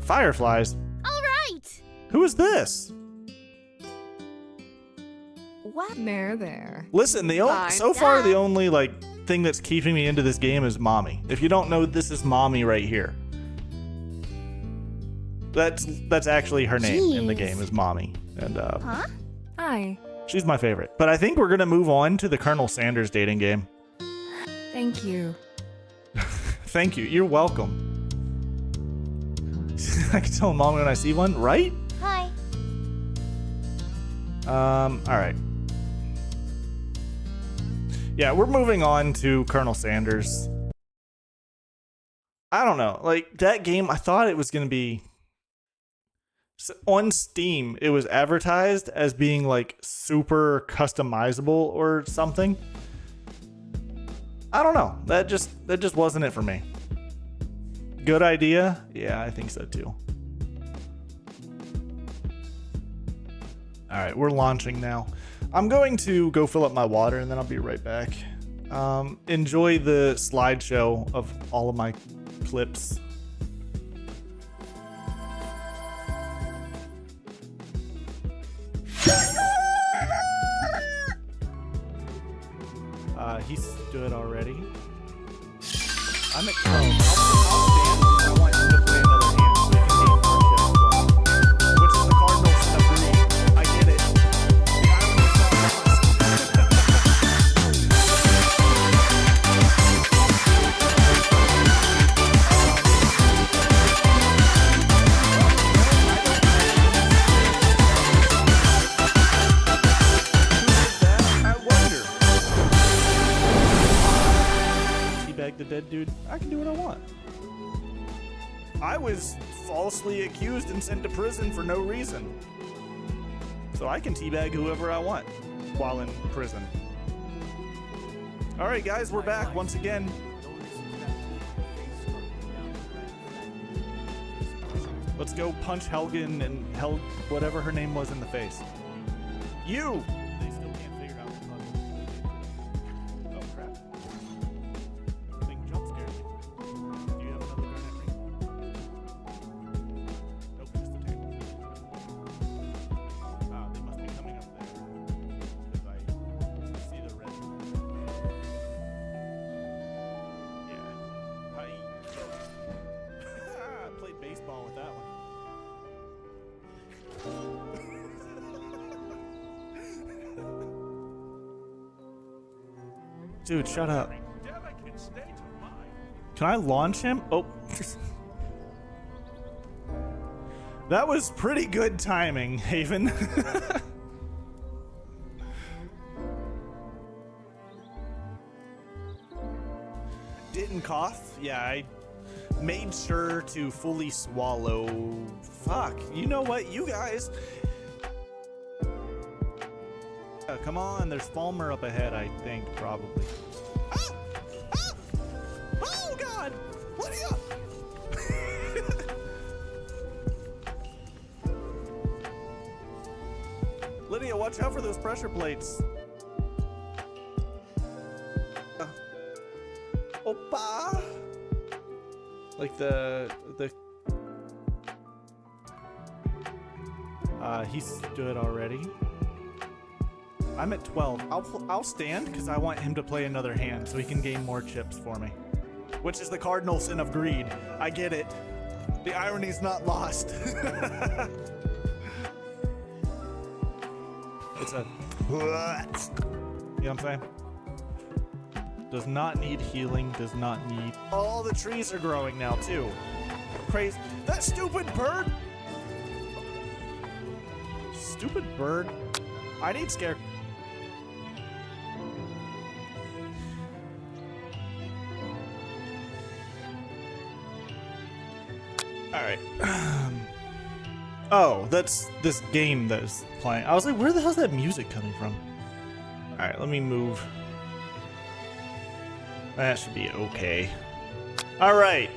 Fireflies. All right. Who is this? What? There. Listen, so far the only thing that's keeping me into this game is Mommy. If you don't know, this is Mommy right here. That's actually her name in the game is Mommy, and Hi. she's my favorite. But I think we're gonna move on to the Colonel Sanders dating game. Thank you. Thank you. You're welcome. I can tell Mommy when I see one, right? Hi. All right. Yeah, we're moving on to Colonel Sanders. I don't know. That game, I thought it was going to be... On Steam, it was advertised as being, super customizable or something. I don't know. That just wasn't it for me. Good idea? Yeah, I think so too. All right, we're launching now. I'm going to go fill up my water and then I'll be right back. Enjoy the slideshow of all of my clips. He stood already. I'm at 12. I'll stand because I want him to play another hand so he can hate Marquez as well. Which is the Cardinals in a green. I get it. I wonder. Teabag the dead dude. I can do what I want. I was falsely accused and sent to prison for no reason. So I can teabag whoever I want while in prison. All right, guys, we're back once again. Let's go punch Helgen and whatever her name was in the face. You! They still can't figure out the puzzle. Oh, crap. Big jump scare. Do you have another granite ring? Nope, just the table. Ah, they must be coming up there. Because I see the red. Yeah. Hi. I played baseball with that one. Dude, shut up. Can I launch him? Oh. That was pretty good timing, Haven. Didn't cough? Yeah, I made sure to fully swallow. Fuck. You know what, you guys? Come on, there's Falmer up ahead, I think, probably. Ah! Ah! Oh, God! Lydia! Lydia, watch out for those pressure plates. Oppa! Like he stood already. I'm at 12. I'll stand because I want him to play another hand so he can gain more chips for me. Which is the cardinal sin of greed. I get it. The irony's not lost. It's a... You know what I'm saying? Does not need healing, does not need... All the trees are growing now too. Crazy. That stupid bird! Stupid bird. I need scare... Alright. Oh, that's this game that is playing. I was like, where the hell's that music coming from? Alright, let me move. That should be okay. Alright.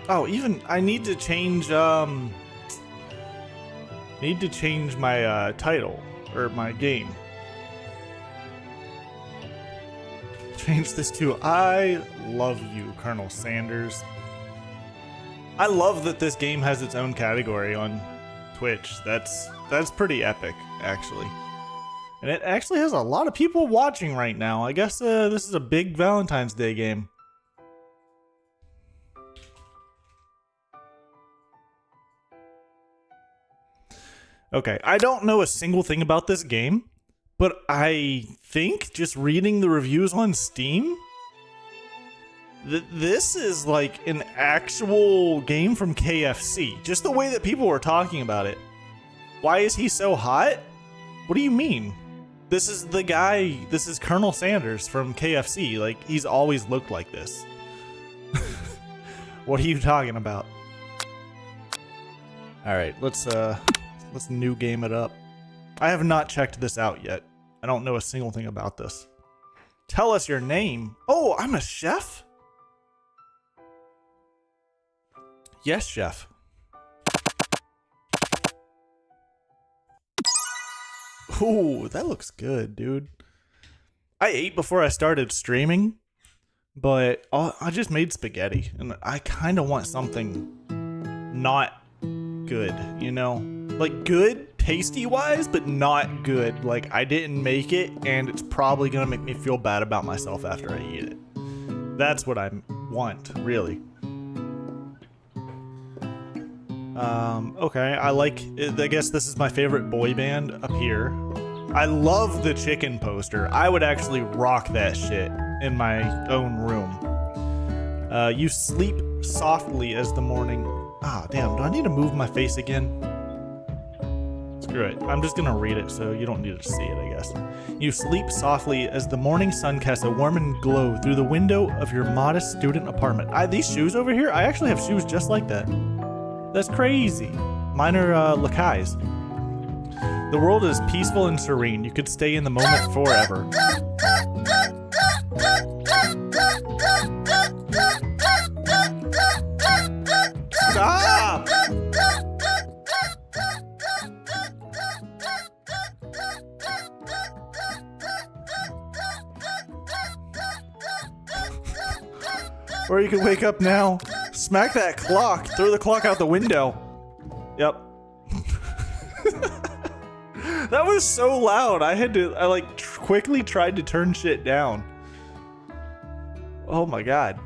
Oh, even I need to change my title or my game. Change this to I Love You, Colonel Sanders. I love that this game has its own category on Twitch. That's pretty epic, actually. And it actually has a lot of people watching right now. I guess this is a big Valentine's Day game. Okay, I don't know a single thing about this game, but I think just reading the reviews on Steam, this is like an actual game from KFC. Just the way that people were talking about it. Why is he so hot? What do you mean? This is the guy, this is Colonel Sanders from KFC. Like, he's always looked like this. What are you talking about? Alright, let's new game it up. I have not checked this out yet. I don't know a single thing about this. Tell us your name. Oh, I'm a chef? Yes, chef. Ooh, that looks good, dude. I ate before I started streaming, but I just made spaghetti, and I kind of want something not good, you know? Like, good, tasty-wise, but not good. Like, I didn't make it, and it's probably gonna make me feel bad about myself after I eat it. That's what I want, really. Okay, I guess this is my favorite boy band up here. I love the chicken poster. I would actually rock that shit in my own room. You sleep softly as the morning... Ah, damn, do I need to move my face again? It's Screw it. I'm just gonna read it so you don't need to see it, I guess. You sleep softly as the morning sun casts a warm and glow through the window of your modest student apartment. These shoes over here, I actually have shoes just like that. That's crazy. Mine are Lakai's. The world is peaceful and serene. You could stay in the moment forever. Stop! Or you could wake up now, smack that clock, throw the clock out the window. Yep. That was so loud. I quickly tried to turn shit down. Oh my god.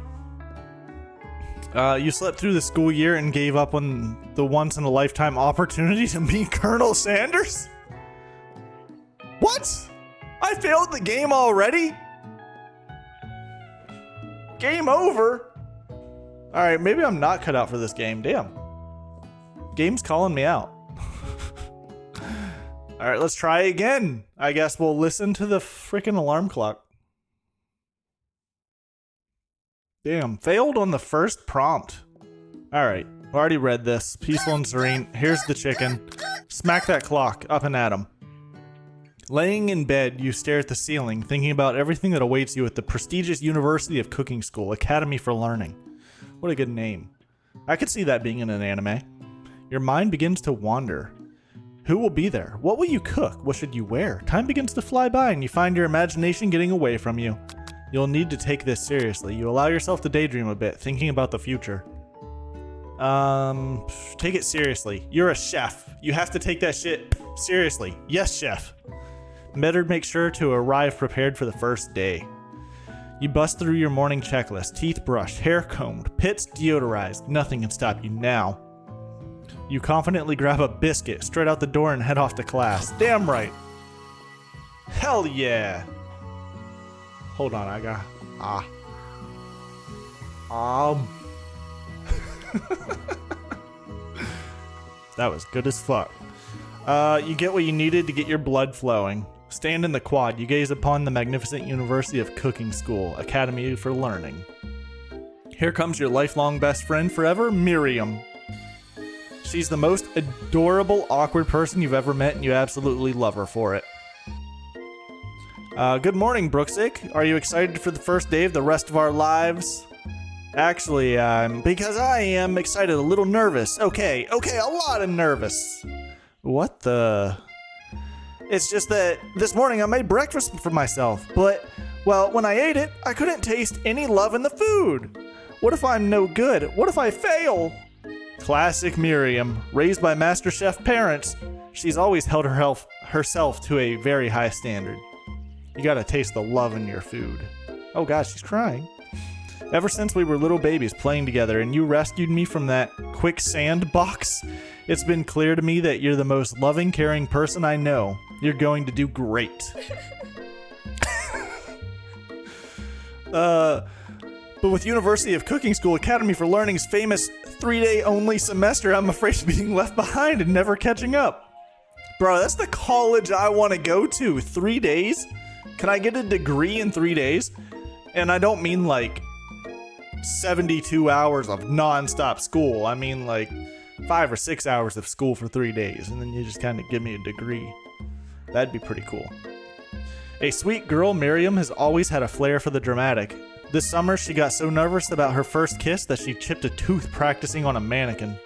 You slept through the school year and gave up on the once-in-a-lifetime opportunity to meet Colonel Sanders? What? I failed the game already? Game over? Alright, maybe I'm not cut out for this game. Damn. Game's calling me out. Alright, let's try again. I guess we'll listen to the freaking alarm clock. Damn, failed on the first prompt. Alright, already read this. Peaceful and serene. Here's the chicken. Smack that clock, up and at 'em. Laying in bed, you stare at the ceiling, thinking about everything that awaits you at the prestigious University of Cooking School, Academy for Learning. What a good name. I could see that being in an anime. Your mind begins to wander. Who will be there? What will you cook? What should you wear? Time begins to fly by and you find your imagination getting away from you. You'll need to take this seriously. You allow yourself to daydream a bit, thinking about the future. Take it seriously. You're a chef. You have to take that shit seriously. Yes, chef. Better make sure to arrive prepared for the first day. You bust through your morning checklist. Teeth brushed, hair combed, pits deodorized. Nothing can stop you now. You confidently grab a biscuit, straight out the door and head off to class. Damn right. Hell yeah. Hold on, I got... That was good as fuck. You get what you needed to get your blood flowing. Stand in the quad. You gaze upon the magnificent University of Cooking School, Academy for Learning. Here comes your lifelong best friend forever, Miriam. She's the most adorable, awkward person you've ever met, and you absolutely love her for it. Good morning, Brooksick. Are you excited for the first day of the rest of our lives? Actually, because I am excited, a little nervous. Okay, a lot of nervous. What the... It's just that this morning I made breakfast for myself, but, well, when I ate it, I couldn't taste any love in the food. What if I'm no good? What if I fail? Classic Miriam, raised by Master Chef parents. She's always held herself to a very high standard. You gotta taste the love in your food. Oh gosh, she's crying. Ever since we were little babies playing together and you rescued me from that quicksand box, it's been clear to me that you're the most loving, caring person I know. You're going to do great. But with University of Cooking School Academy for Learning's famous 3-day only semester, I'm afraid of being left behind and never catching up. Bro, that's the college I want to go to. 3 days? Can I get a degree in 3 days? And I don't mean like 72 hours of non-stop school. I mean like 5 or 6 hours of school for 3 days, and then you just kind of give me a degree. That'd be pretty cool. A sweet girl, Miriam has always had a flair for the dramatic. This summer, she got so nervous about her first kiss that she chipped a tooth practicing on a mannequin.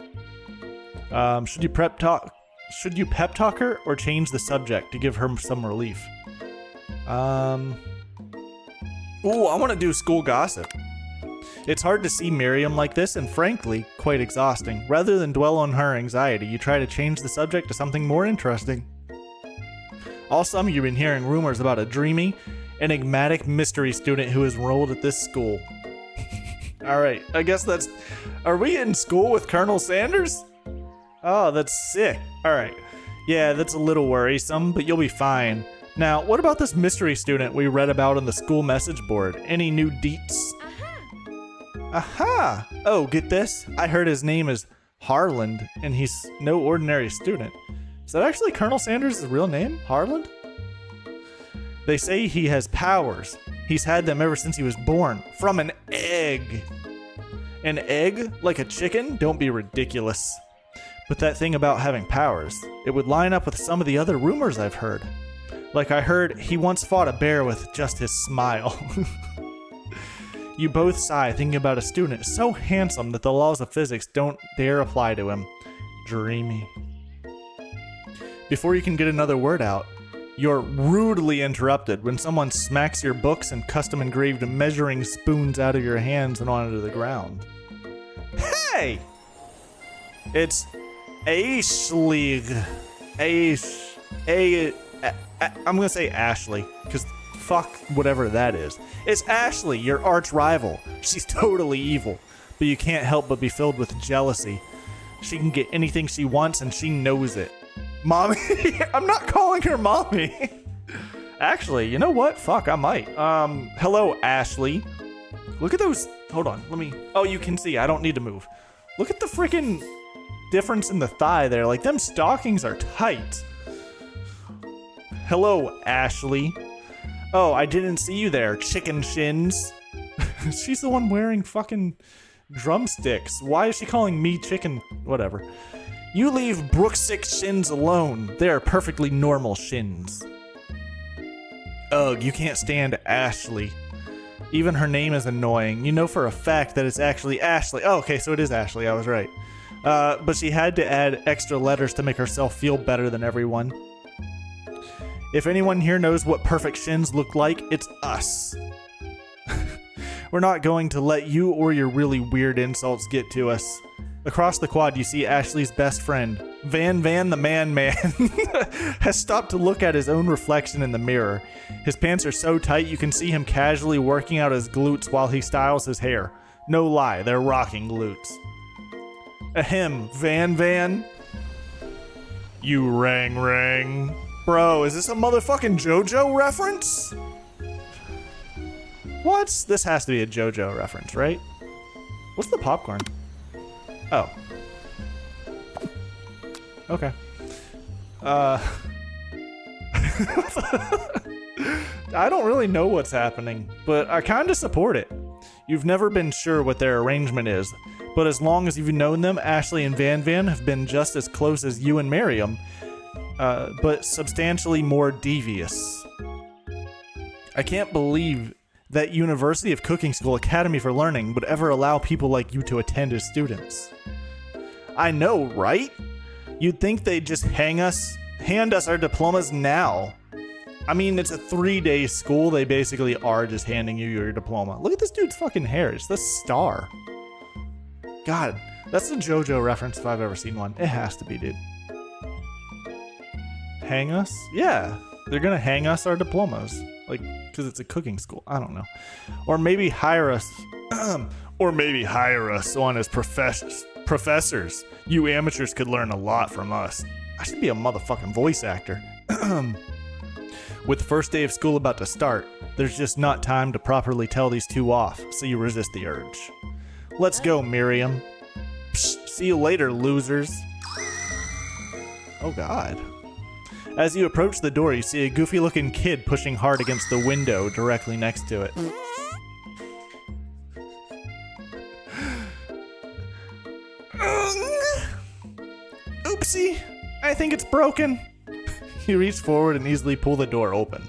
Should you pep talk her or change the subject to give her some relief? Ooh, I want to do school gossip. It's hard to see Miriam like this and frankly, quite exhausting. Rather than dwell on her anxiety, you try to change the subject to something more interesting. All summer you've been hearing rumors about a dreamy, enigmatic mystery student who is enrolled at this school. Alright, I guess that's... Are we in school with Colonel Sanders? Oh, that's sick. Alright. Yeah, that's a little worrisome, but you'll be fine. Now, what about this mystery student we read about on the school message board? Any new deets? Aha! Oh, get this? I heard his name is Harland, and he's no ordinary student. Is that actually Colonel Sanders' real name? Harland? They say he has powers. He's had them ever since he was born. From an egg. An egg? Like a chicken? Don't be ridiculous. But that thing about having powers, it would line up with some of the other rumors I've heard. Like I heard he once fought a bear with just his smile. You both sigh thinking about a student so handsome that the laws of physics don't dare apply to him. Dreamy. Before you can get another word out, you're rudely interrupted when someone smacks your books and custom engraved measuring spoons out of your hands and onto the ground. Hey! It's Ashley. I'm gonna say Ashley, because fuck whatever that is. It's Ashley, your arch rival. She's totally evil, but you can't help but be filled with jealousy. She can get anything she wants and she knows it. Mommy? I'm not calling her mommy. Actually, you know what? Fuck, I might. Hello, Ashley. Look at those. Hold on, let me. Oh, you can see. I don't need to move. Look at the freaking difference in the thigh there. Like, them stockings are tight. Hello, Ashley. Oh, I didn't see you there, chicken shins. She's the one wearing fucking drumsticks. Why is she calling me chicken? Whatever. You leave Brooksix shins alone. They are perfectly normal shins. Ugh, you can't stand Ashley. Even her name is annoying. You know for a fact that it's actually Ashley. Oh, okay, so it is Ashley. I was right. But she had to add extra letters to make herself feel better than everyone. If anyone here knows what perfect shins look like, it's us. We're not going to let you or your really weird insults get to us. Across the quad, you see Ashley's best friend, Van the Man, has stopped to look at his own reflection in the mirror. His pants are so tight you can see him casually working out his glutes while he styles his hair. No lie, they're rocking glutes. Ahem, Van. You rang. Bro, is this a motherfucking JoJo reference? What? This has to be a JoJo reference, right? What's the popcorn? Oh. Okay. I don't really know what's happening, but I kind of support it. You've never been sure what their arrangement is, but as long as you've known them, Ashley and Van have been just as close as you and Miriam, but substantially more devious. I can't believe that University of Cooking School Academy for Learning would ever allow people like you to attend as students. I know, right? You'd think they'd just hand us our diplomas now. I mean, it's a 3-day school. They basically are just handing you your diploma. Look at this dude's fucking hair. It's the star. God, that's a JoJo reference if I've ever seen one. It has to be, dude. Hang us? Yeah, they're gonna hang us our diplomas. Like, because it's a cooking school. I don't know. Or maybe hire us. Or maybe hire us on as professors. You amateurs could learn a lot from us. I should be a motherfucking voice actor. With the first day of school about to start, there's just not time to properly tell these two off, so you resist the urge. Let's go, Miriam. Psst, see you later, losers. Oh, God. As you approach the door, you see a goofy-looking kid pushing hard against the window directly next to it. Oopsie! I think it's broken. You reach forward and easily pull the door open.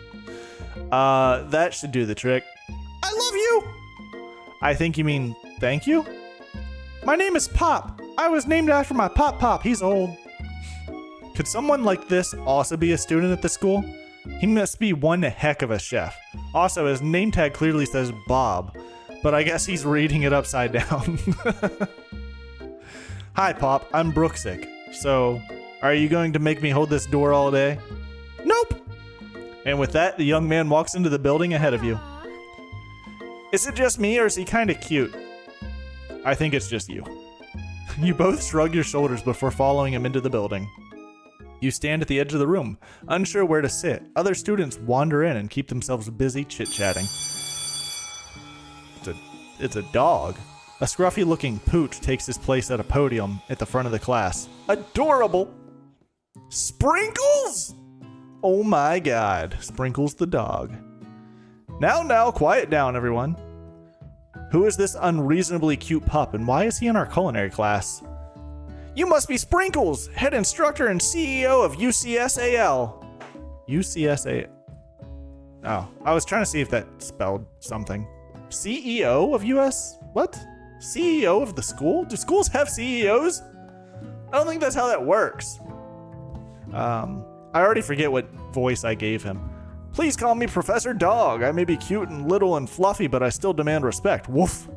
That should do the trick. I love you! I think you mean thank you? My name is Pop. I was named after my Pop. He's old. Could someone like this also be a student at the school? He must be one heck of a chef. Also, his name tag clearly says Bob, but I guess he's reading it upside down. Hi, Pop. I'm Brooksick. So, are you going to make me hold this door all day? Nope! And with that, the young man walks into the building ahead of you. Is it just me, or is he kind of cute? I think it's just you. You both shrug your shoulders before following him into the building. You stand at the edge of the room, unsure where to sit. Other students wander in and keep themselves busy chit-chatting. It's a dog. A scruffy-looking pooch takes his place at a podium at the front of the class. Adorable! Sprinkles! Oh my god. Sprinkles the dog. Now, quiet down, everyone. Who is this unreasonably cute pup, and why is he in our culinary class? You must be Sprinkles, head instructor and CEO of UCSAL. UCSA. Oh, I was trying to see if that spelled something. CEO of US? What? CEO of the school? Do schools have CEOs? I don't think that's how that works. I already forget what voice I gave him. Please call me Professor Dog. I may be cute and little and fluffy, but I still demand respect. Woof.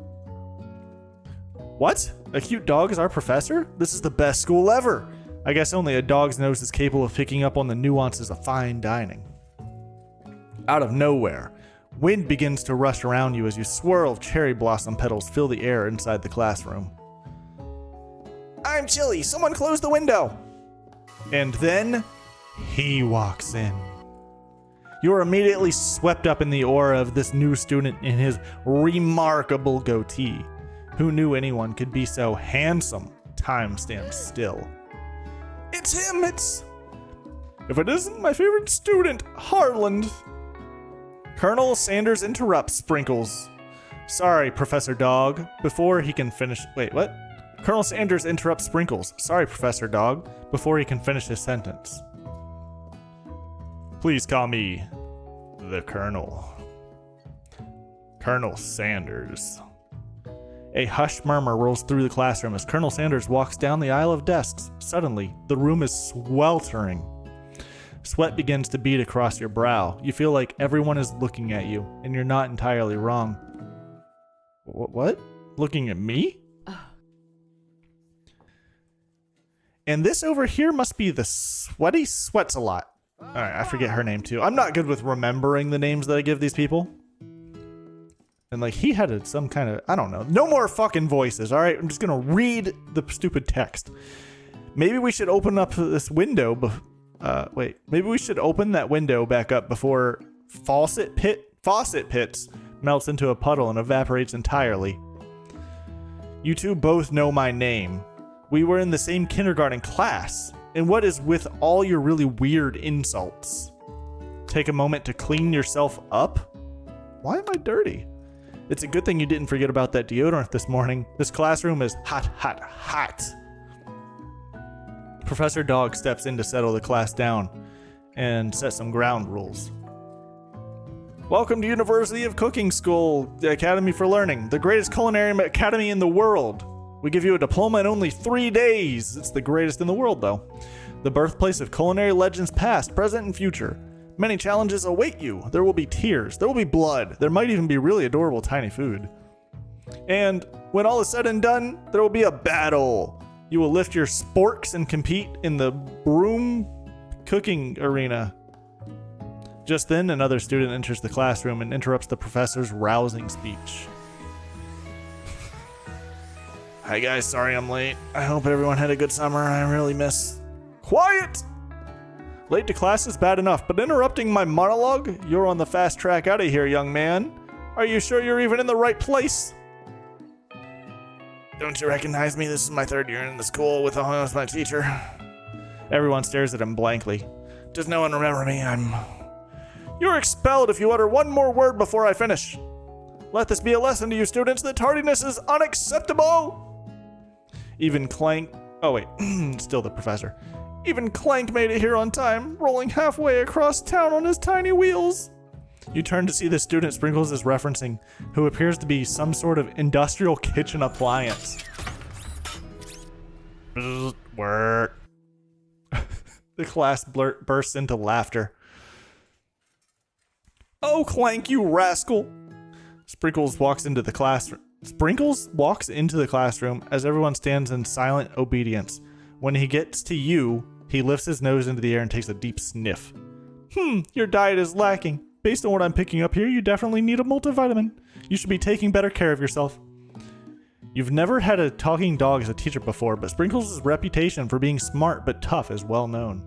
What? A cute dog is our professor? This is the best school ever. I guess only a dog's nose is capable of picking up on the nuances of fine dining. Out of nowhere, wind begins to rush around you as you swirl cherry blossom petals fill the air inside the classroom. I'm chilly. Someone close the window. And then he walks in. You are immediately swept up in the aura of this new student in his remarkable goatee. Who knew anyone could be so handsome? Time stands still. It's him, If it isn't my favorite student, Harland. Colonel Sanders interrupts Sprinkles. Sorry, Professor Dog. Before he can finish... Wait, what? Colonel Sanders interrupts Sprinkles. Sorry, Professor Dog. Before he can finish his sentence. Please call me the Colonel. Colonel Sanders. A hushed murmur rolls through the classroom as Colonel Sanders walks down the aisle of desks. Suddenly, the room is sweltering. Sweat begins to bead across your brow. You feel like everyone is looking at you, and you're not entirely wrong. What? Looking at me? And this over here must be the Sweaty Sweats a Lot. Alright, I forget her name too. I'm not good with remembering the names that I give these people. And like, he had some kind of, I don't know. No more fucking voices, alright? I'm just gonna read the stupid text. Maybe we should open up this window. Wait, maybe we should open that window back up before faucet pits melts into a puddle and evaporates entirely. You two both know my name. We were in the same kindergarten class. And what is with all your really weird insults? Take a moment to clean yourself up? Why am I dirty? It's a good thing you didn't forget about that deodorant this morning. This classroom is hot, hot, hot. Professor Dog steps in to settle the class down and set some ground rules. Welcome to University of Cooking School, the Academy for Learning, the greatest culinary academy in the world. We give you a diploma in only 3 days. It's the greatest in the world, though. The birthplace of culinary legends past, present, and future. Many challenges await you. There will be tears. There will be blood. There might even be really adorable tiny food. And when all is said and done, there will be a battle. You will lift your sporks and compete in the broom cooking arena. Just then, another student enters the classroom and interrupts the professor's rousing speech. Hi guys, sorry I'm late. I hope everyone had a good summer. I really miss... Quiet! Late to class is bad enough, but interrupting my monologue? You're on the fast track out of here, young man. Are you sure you're even in the right place? Don't you recognize me? This is my 3rd year in the school with my teacher. Everyone stares at him blankly. Does no one remember me? You're expelled if you utter one more word before I finish. Let this be a lesson to you students that tardiness is unacceptable. Even Clank... Oh wait, still the professor. Even Clank made it here on time, rolling halfway across town on his tiny wheels. You turn to see the student Sprinkles is referencing, who appears to be some sort of industrial kitchen appliance. Work. The class bursts into laughter. Oh, Clank, you rascal! Sprinkles walks into the classroom as everyone stands in silent obedience. When he gets to you, he lifts his nose into the air and takes a deep sniff. Your diet is lacking. Based on what I'm picking up here, you definitely need a multivitamin. You should be taking better care of yourself. You've never had a talking dog as a teacher before, but Sprinkles' reputation for being smart but tough is well known.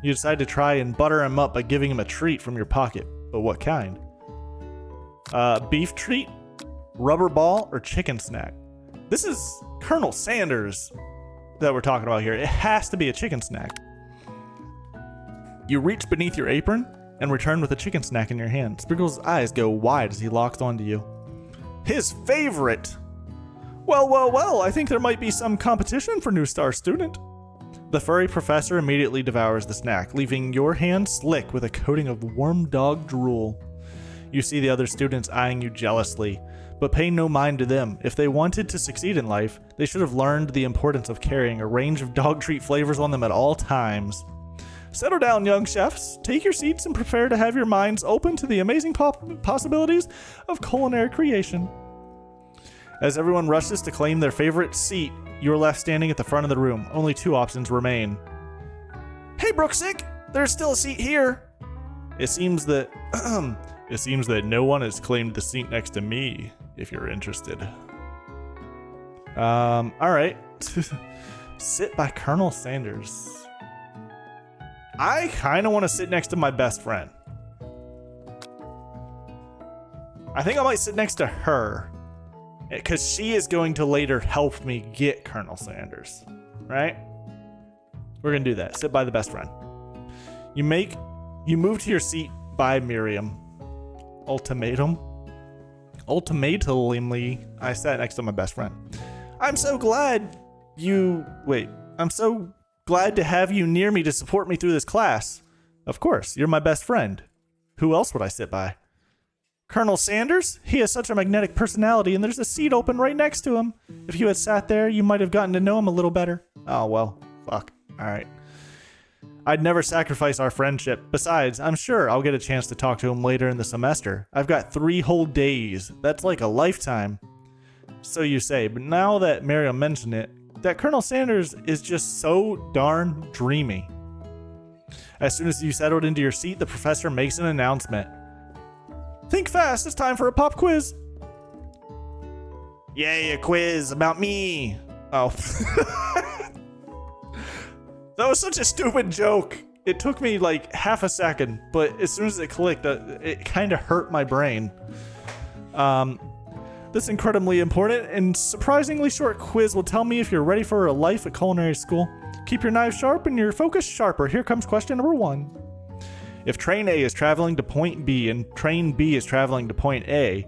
You decide to try and butter him up by giving him a treat from your pocket. But what kind? Beef treat, rubber ball, or chicken snack? This is Colonel Sanders that we're talking about here. It has to be a chicken snack. You reach beneath your apron and return with a chicken snack in your hand. Sprinkles' eyes go wide as he locks onto you. His favorite! Well, well, well, I think there might be some competition for new star student. The furry professor immediately devours the snack, leaving your hand slick with a coating of warm dog drool. You see the other students eyeing you jealously, but pay no mind to them. If they wanted to succeed in life, they should have learned the importance of carrying a range of dog treat flavors on them at all times. Settle down, young chefs. Take your seats and prepare to have your minds open to the amazing possibilities of culinary creation. As everyone rushes to claim their favorite seat, you're left standing at the front of the room. Only 2 options remain. Hey, Brooksick, there's still a seat here. It seems that no one has claimed the seat next to me, if you're interested. All right. Sit by Colonel Sanders. I kind of want to sit next to my best friend. I think I might sit next to her, because she is going to later help me get Colonel Sanders, right? We're going to do that. Sit by the best friend. You move to your seat by Miriam. Ultimately, I sat next to my best friend. I'm so glad to have you near me to support me through this class. Of course, you're my best friend. Who else would I sit by? Colonel Sanders? He has such a magnetic personality, and there's a seat open right next to him. If you had sat there, you might have gotten to know him a little better. Oh, well, fuck. All right. I'd never sacrifice our friendship. Besides, I'm sure I'll get a chance to talk to him later in the semester. I've got 3 whole days. That's like a lifetime. So you say, but now that Miriam mentioned it, that Colonel Sanders is just so darn dreamy. As soon as you settled into your seat, the professor makes an announcement. Think fast, it's time for a pop quiz. Yay, a quiz about me. Oh. That was such a stupid joke. It took me like half a second, but as soon as it clicked, it kind of hurt my brain. This incredibly important and surprisingly short quiz will tell me if you're ready for a life at culinary school. Keep your knives sharp and your focus sharper. Here comes question number 1. If train A is traveling to point B and train B is traveling to point A,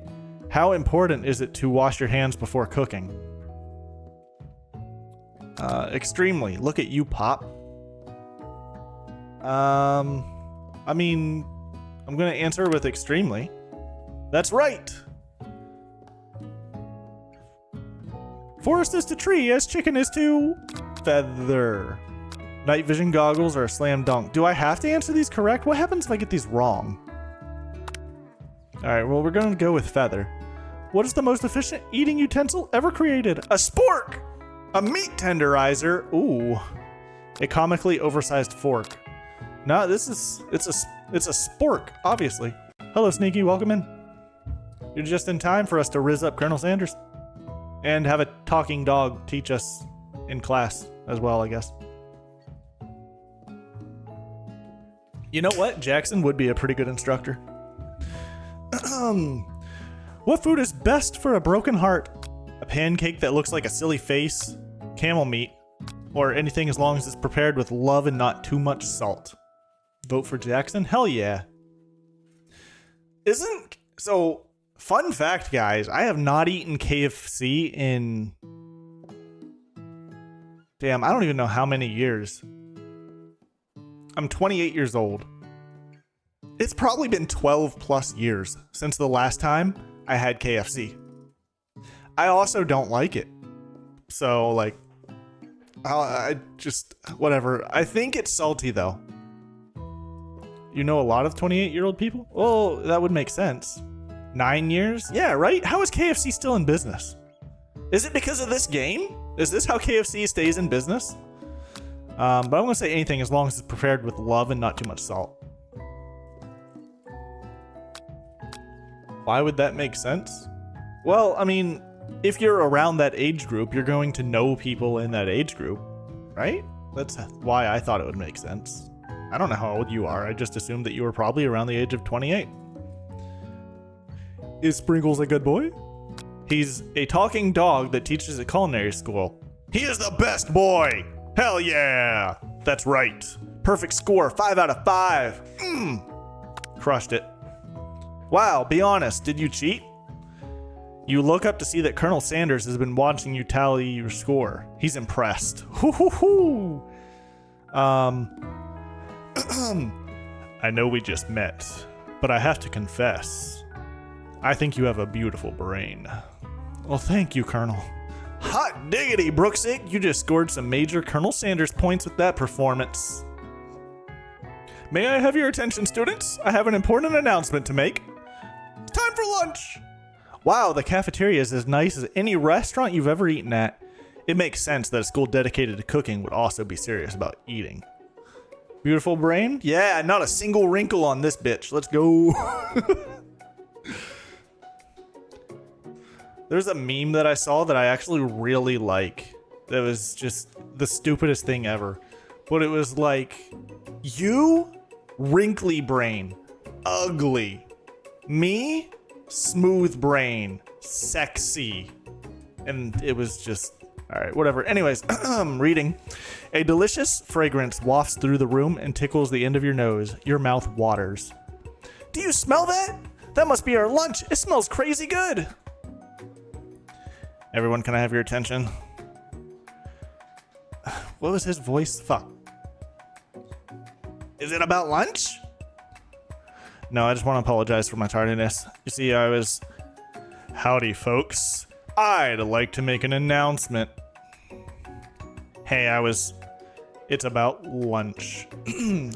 how important is it to wash your hands before cooking? Extremely. Look at you, Pop. I mean, I'm gonna answer with extremely. That's right. Forest is to tree as chicken is to feather. Night vision goggles are a slam dunk. Do I have to answer these correct? What happens if I get these wrong? Alright, well, we're going to go with feather. What is the most efficient eating utensil ever created? A spork! A meat tenderizer. Ooh. A comically oversized fork. No, it's a spork, obviously. Hello, Sneaky. Welcome in. You're just in time for us to rizz up Colonel Sanders. And have a talking dog teach us in class as well, I guess. You know what? Jackson would be a pretty good instructor. What food is best for a broken heart? A pancake that looks like a silly face, camel meat, or anything as long as it's prepared with love and not too much salt. Vote for Jackson? Hell yeah. So, fun fact, guys, I have not eaten KFC in... Damn, I don't even know how many years. I'm 28 years old. It's probably been 12 plus years since the last time I had KFC. I also don't like it. So, like, I just, whatever. I think it's salty, though. You know a lot of 28-year-old people? Well, that would make sense. 9 years? Yeah, right? How is KFC still in business? Is it because of this game? Is this how KFC stays in business? But I'm going to say anything as long as it's prepared with love and not too much salt. Why would that make sense? Well, I mean, if you're around that age group, you're going to know people in that age group, right? That's why I thought it would make sense. I don't know how old you are. I just assumed that you were probably around the age of 28. Is Sprinkles a good boy? He's a talking dog that teaches at culinary school. He is the best boy! Hell yeah! That's right. Perfect score, 5 out of 5. Crushed it. Wow, be honest, did you cheat? You look up to see that Colonel Sanders has been watching you tally your score. He's impressed. Hoo-hoo-hoo. I know we just met, but I have to confess, I think you have a beautiful brain. Well, thank you, Colonel. Hot diggity, Brooksick! You just scored some major Colonel Sanders points with that performance. May I have your attention, students? I have an important announcement to make. Time for lunch! Wow, the cafeteria is as nice as any restaurant you've ever eaten at. It makes sense that a school dedicated to cooking would also be serious about eating. Beautiful brain? Yeah, not a single wrinkle on this bitch. Let's go. There's a meme that I saw that I actually really like. That was just the stupidest thing ever. But it was like, you, wrinkly brain, ugly. Me, smooth brain, sexy. And it was just, all right, whatever. Anyways, reading. A delicious fragrance wafts through the room and tickles the end of your nose. Your mouth waters. Do you smell that? That must be our lunch. It smells crazy good. Everyone, can I have your attention? What was his voice? Fuck. Is it about lunch? No, I just want to apologize for my tardiness. You see, I was... Howdy, folks. I'd like to make an announcement. Hey, It's about lunch. I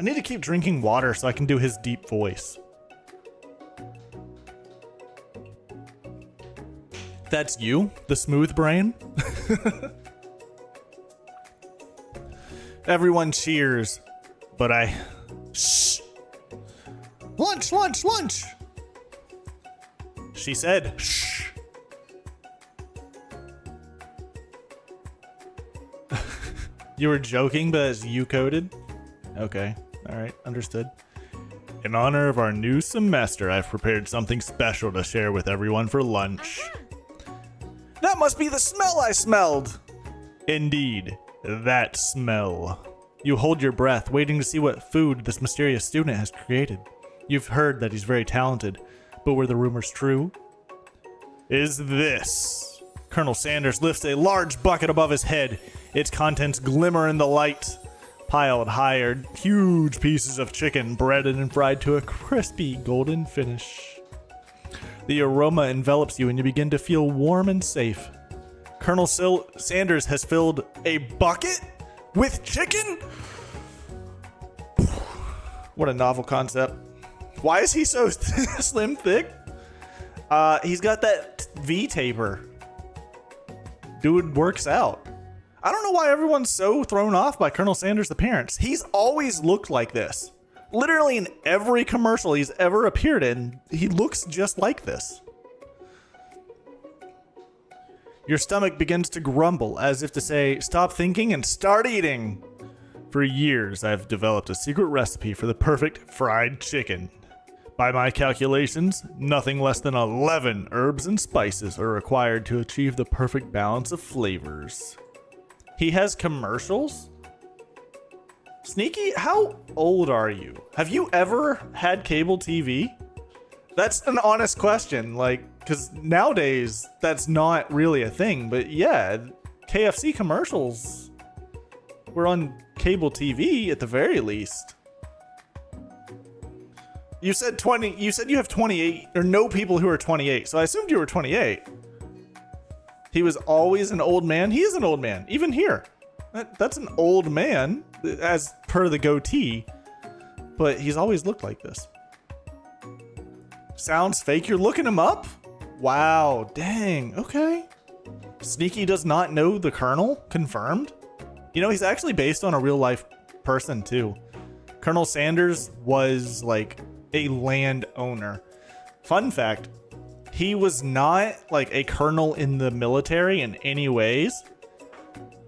need to keep drinking water so I can do his deep voice. That's you, the smooth brain? Everyone cheers, but Shh! Lunch, lunch, lunch! She said, shh. You were joking, but it's you coded? Okay, alright, understood. In honor of our new semester, I've prepared something special to share with everyone for lunch. That must be the smell I smelled! Indeed, that smell. You hold your breath, waiting to see what food this mysterious student has created. You've heard that he's very talented, but were the rumors true? Is this? Colonel Sanders lifts a large bucket above his head. Its contents glimmer in the light. Piled high are huge pieces of chicken, breaded and fried to a crispy golden finish. The aroma envelops you and you begin to feel warm and safe. Colonel Sanders has filled a bucket with chicken? What a novel concept. Why is he so slim thick? He's got that V-taper. Dude works out. I don't know why everyone's so thrown off by Colonel Sanders' appearance. He's always looked like this. Literally in every commercial he's ever appeared in, he looks just like this. Your stomach begins to grumble as if to say, stop thinking and start eating. For years, I've developed a secret recipe for the perfect fried chicken. By my calculations, nothing less than 11 herbs and spices are required to achieve the perfect balance of flavors. He has commercials? Sneaky, how old are you? Have you ever had cable TV? That's an honest question, because nowadays that's not really a thing, but yeah, KFC commercials were on cable TV at the very least. You said you have 28, or know people who are 28, so I assumed you were 28. He was always an old man. He is an old man, even here. That's an old man, as per the goatee, but he's always looked like this. Sounds fake. You're looking him up? Wow, dang, okay. Sneaky does not know the Colonel, confirmed. You know, he's actually based on a real life person too. Colonel Sanders was like a landowner. Fun fact, he was not like a colonel in the military in any ways,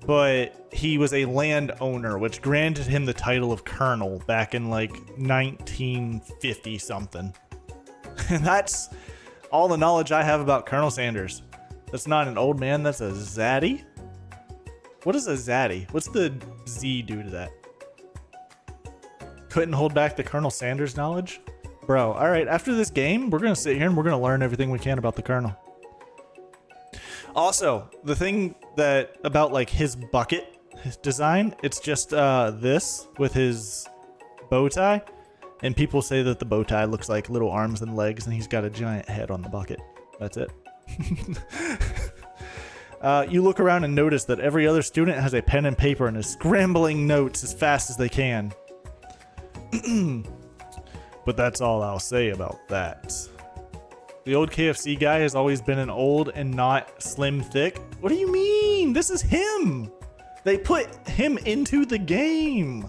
but he was a landowner, which granted him the title of colonel back in like 1950 something. And that's all the knowledge I have about Colonel Sanders. That's not an old man, that's a zaddy. What is a zaddy? What's the Z do to that? Couldn't hold back the Colonel Sanders knowledge? Bro, alright, after this game, we're gonna sit here and we're gonna learn everything we can about the Colonel. Also, the thing that about like his bucket, his design, it's just this with his bow tie, and people say that the bow tie looks like little arms and legs, and he's got a giant head on the bucket. That's it. You look around and notice that every other student has a pen and paper and is scrambling notes as fast as they can. But that's all I'll say about that. The old KFC guy has always been an old and not slim thick. What do you mean? This is him. They put him into the game.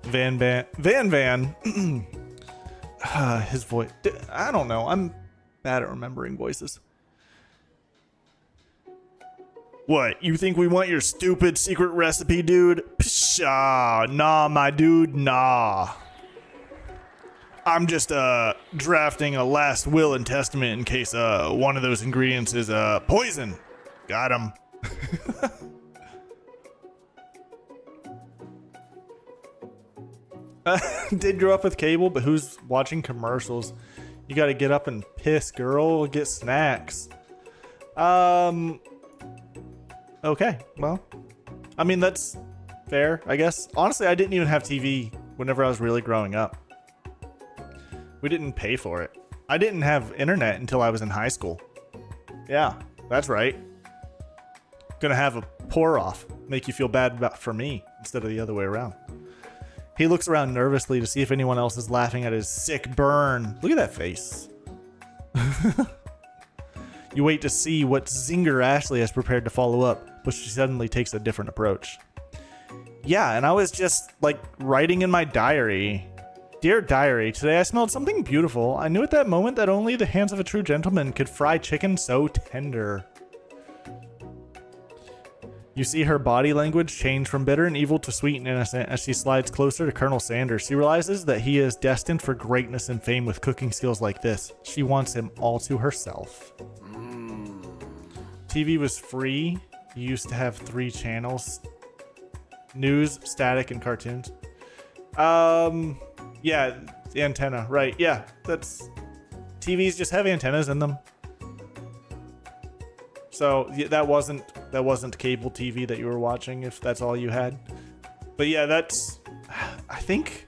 Van. His voice. I don't know. I'm bad at remembering voices. What? You think we want your stupid secret recipe, dude? Pshaw. Nah, my dude. Nah. I'm just drafting a last will and testament in case one of those ingredients is poison. Got him. Did grow up with cable, but who's watching commercials? You gotta get up and piss, girl. Get snacks. Okay, well, I mean, that's fair, I guess. Honestly, I didn't even have TV whenever I was really growing up. We didn't pay for it. I didn't have internet until I was in high school. Yeah, that's right. Gonna have a pour off, make you feel bad for me instead of the other way around. He looks around nervously to see if anyone else is laughing at his sick burn. Look at that face. You wait to see what zinger Ashley has prepared to follow up, but she suddenly takes a different approach. Yeah, and I was just like writing in my diary. Dear diary, today I smelled something beautiful. I knew at that moment that only the hands of a true gentleman could fry chicken so tender. You see her body language change from bitter and evil to sweet and innocent as she slides closer to Colonel Sanders. She realizes that he is destined for greatness and fame with cooking skills like this. She wants him all to herself. TV was free. You used to have 3 channels. News, static, and cartoons. Yeah, the antenna, right. Yeah, that's... TVs just have antennas in them. So yeah, that wasn't cable TV that you were watching, if that's all you had. But yeah, that's... I think...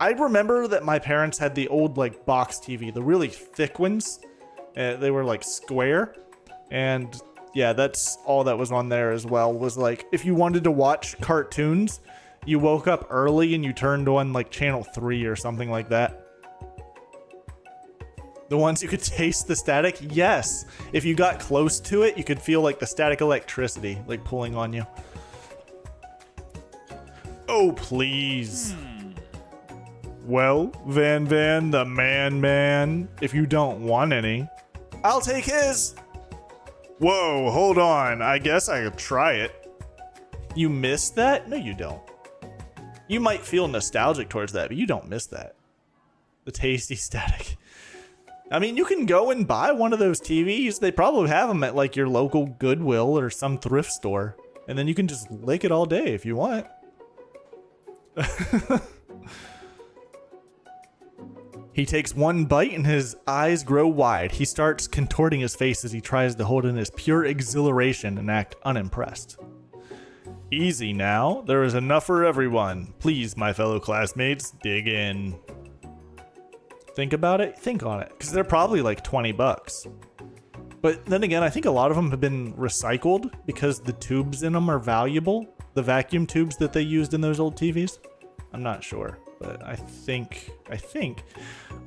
I remember that my parents had the old, like, box TV, the really thick ones. They were, like, square. And yeah, that's all that was on there as well, was, like, if you wanted to watch cartoons, you woke up early and you turned on, like, channel 3 or something like that. The ones you could taste the static? Yes. If you got close to it, you could feel, like, the static electricity, like, pulling on you. Oh, please. Well, Van the man, if you don't want any, I'll take his. Whoa, hold on. I guess I could try it. You missed that? No, you don't. You might feel nostalgic towards that, but you don't miss that. The tasty static. I mean, you can go and buy one of those TVs. They probably have them at like your local Goodwill or some thrift store. And then you can just lick it all day if you want. He takes one bite and his eyes grow wide. He starts contorting his face as he tries to hold in his pure exhilaration and act unimpressed. Easy now. There is enough for everyone. Please, my fellow classmates, dig in. Think about it. Think on it. Because they're probably like 20 bucks. But then again, I think a lot of them have been recycled because the tubes in them are valuable. The vacuum tubes that they used in those old TVs. I'm not sure, but I think.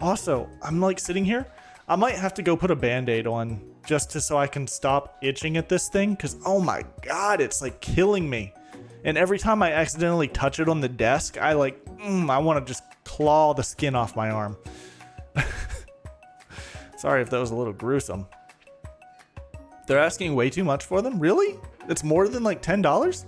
Also, I'm like sitting here. I might have to go put a Band-Aid on just so I can stop itching at this thing. Because, oh my God, it's like killing me. And every time I accidentally touch it on the desk, I like, I want to just claw the skin off my arm. Sorry if that was a little gruesome. They're asking way too much for them? Really? It's more than like $10?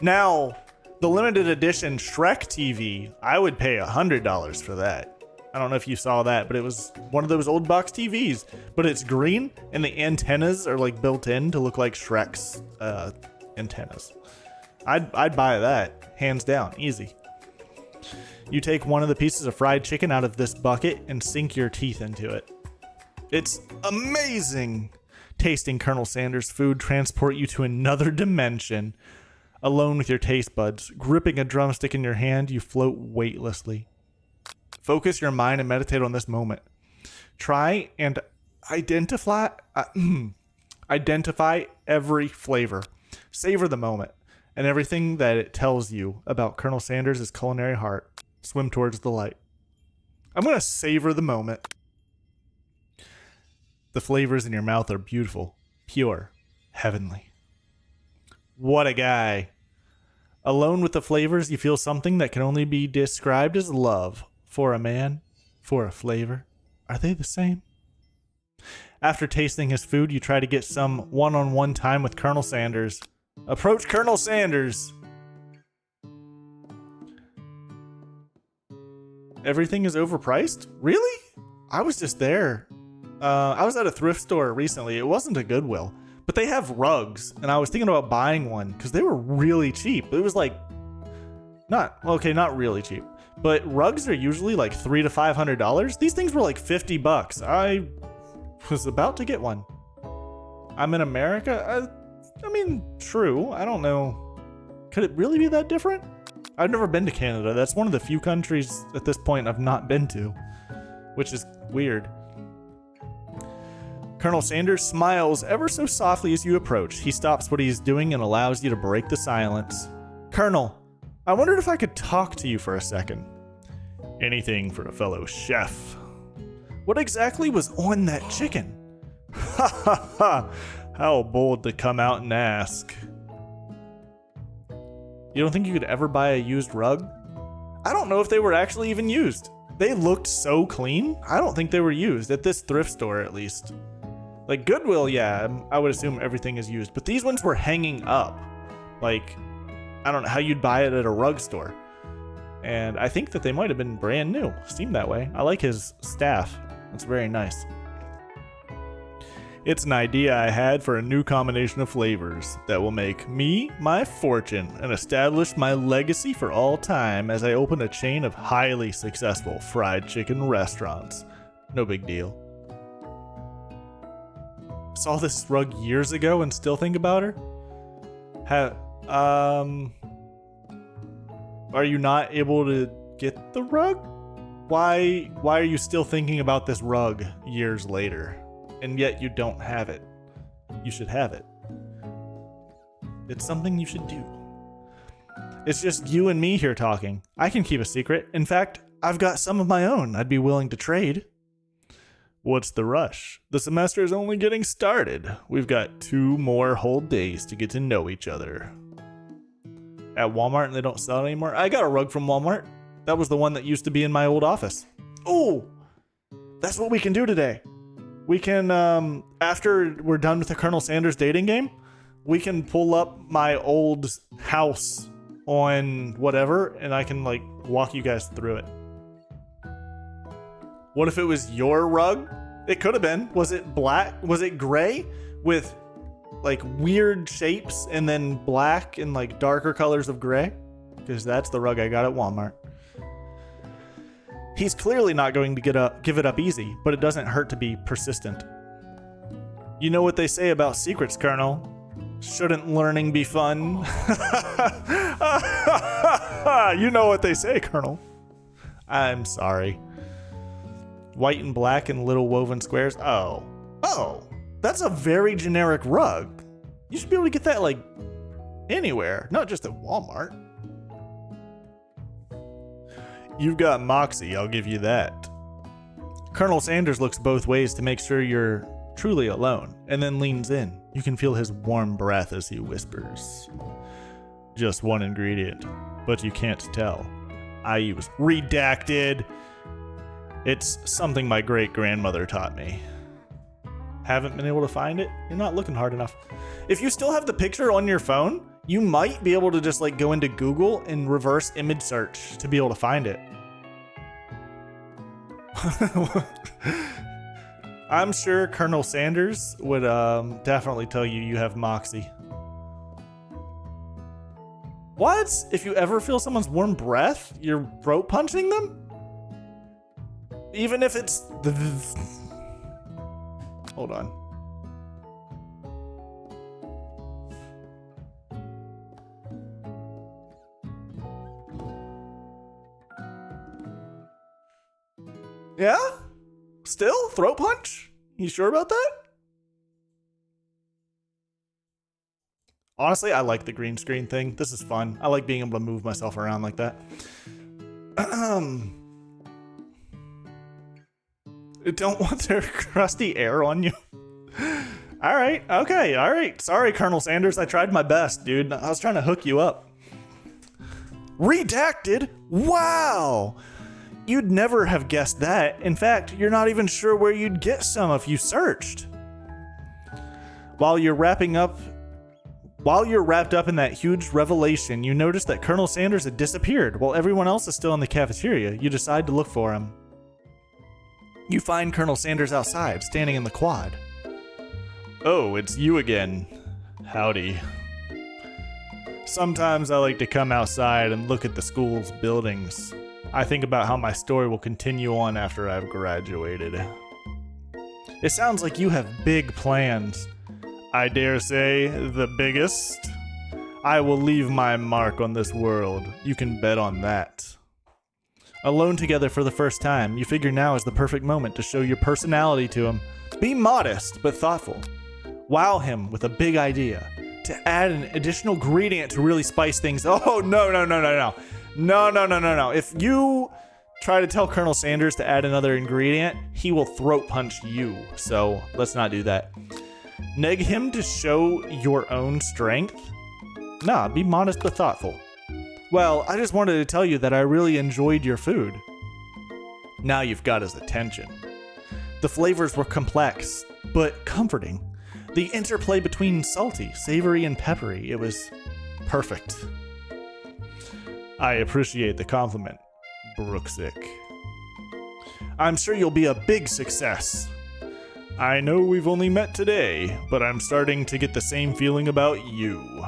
Now, the limited edition Shrek TV, I would pay $100 for that. I don't know if you saw that, but it was one of those old box TVs, but it's green and the antennas are like built in to look like Shrek's antennas. I'd buy that, hands down, easy. You take one of the pieces of fried chicken out of this bucket and sink your teeth into it. It's amazing! Tasting Colonel Sanders' food transport you to another dimension. Alone with your taste buds, gripping a drumstick in your hand, you float weightlessly. Focus your mind and meditate on this moment. Try and identify every flavor. Savor the moment and everything that it tells you about Colonel Sanders' culinary heart. Swim towards the light. I'm going to savor the moment. The flavors in your mouth are beautiful, pure, heavenly. What a guy. Alone with the flavors, you feel something that can only be described as love. For a man, for a flavor. Are they the same? After tasting his food, you try to get some one-on-one time with Colonel Sanders. Approach Colonel Sanders. Everything is overpriced? Really? I was just there. I was at a thrift store recently. It wasn't a Goodwill, but they have rugs, and I was thinking about buying one because they were really cheap. It was like, not really cheap, but rugs are usually like $300 to $500. These things were like $50. I was about to get one. I'm in America. I mean, true. I don't know. Could it really be that different? I've never been to Canada. That's one of the few countries at this point I've not been to, which is weird. Colonel Sanders smiles ever so softly as you approach. He stops what he's doing and allows you to break the silence. Colonel, I wondered if I could talk to you for a second. Anything for a fellow chef. What exactly was on that chicken? Ha ha ha! How bold to come out and ask. You don't think you could ever buy a used rug? I don't know if they were actually even used. They looked so clean. I don't think they were used, at this thrift store at least. Like Goodwill, yeah, I would assume everything is used, but these ones were hanging up. Like, I don't know how you'd buy it at a rug store. And I think that they might have been brand new. Seemed that way. I like his staff. It's very nice. It's an idea I had for a new combination of flavors that will make me my fortune and establish my legacy for all time as I open a chain of highly successful fried chicken restaurants. No big deal. Saw this rug years ago and still think about her? Are you not able to get the rug? Why are you still thinking about this rug years later? And yet you don't have it. You should have it. It's something you should do. It's just you and me here talking. I can keep a secret. In fact, I've got some of my own I'd be willing to trade. What's the rush? The semester is only getting started. We've got 2 more whole days to get to know each other. At Walmart and they don't sell it anymore? I got a rug from Walmart. That was the one that used to be in my old office. Oh, that's what we can do today. We can, after we're done with the Colonel Sanders dating game, we can pull up my old house on whatever, and I can, like, walk you guys through it. What if it was your rug? It could have been. Was it black? Was it gray with, like, weird shapes and then black and, like, darker colors of gray? Because that's the rug I got at Walmart. He's clearly not going to give it up easy, but it doesn't hurt to be persistent. You know what they say about secrets, Colonel? Shouldn't learning be fun? You know what they say, Colonel. I'm sorry. White and black and little woven squares. Oh, that's a very generic rug. You should be able to get that, like, anywhere, not just at Walmart. You've got moxie, I'll give you that. Colonel Sanders looks both ways to make sure you're truly alone, and then leans in. You can feel his warm breath as he whispers. Just one ingredient, but you can't tell. I use redacted. It's something my great-grandmother taught me. Haven't been able to find it? You're not looking hard enough. If you still have the picture on your phone, you might be able to just, like, go into Google and reverse image search to be able to find it. I'm sure Colonel Sanders would definitely tell you have moxie. What? If you ever feel someone's warm breath, you're throat punching them? Even if it's the... Hold on. Yeah? Still? Throat punch? You sure about that? Honestly, I like the green screen thing. This is fun. I like being able to move myself around like that. Don't want their crusty air on you. All right. Okay. All right. Sorry, Colonel Sanders. I tried my best, dude. I was trying to hook you up. Redacted? Wow. You'd never have guessed that. In fact, you're not even sure where you'd get some if you searched. While you're wrapped up in that huge revelation, you notice that Colonel Sanders had disappeared while everyone else is still in the cafeteria. You decide to look for him. You find Colonel Sanders outside, standing in the quad. Oh, it's you again. Howdy. Sometimes I like to come outside and look at the school's buildings. I think about how my story will continue on after I've graduated. It sounds like you have big plans. I dare say, the biggest. I will leave my mark on this world. You can bet on that. Alone together for the first time, you figure now is the perfect moment to show your personality to him. Be modest, but thoughtful. Wow him with a big idea. To add an additional ingredient to really spice things. Oh, no. No. If you try to tell Colonel Sanders to add another ingredient, he will throat punch you. So let's not do that. Neg him to show your own strength? Nah, be modest but thoughtful. Well, I just wanted to tell you that I really enjoyed your food. Now you've got his attention. The flavors were complex, but comforting. The interplay between salty, savory, and peppery, it was perfect. I appreciate the compliment, Brooksick. I'm sure you'll be a big success. I know we've only met today, but I'm starting to get the same feeling about you.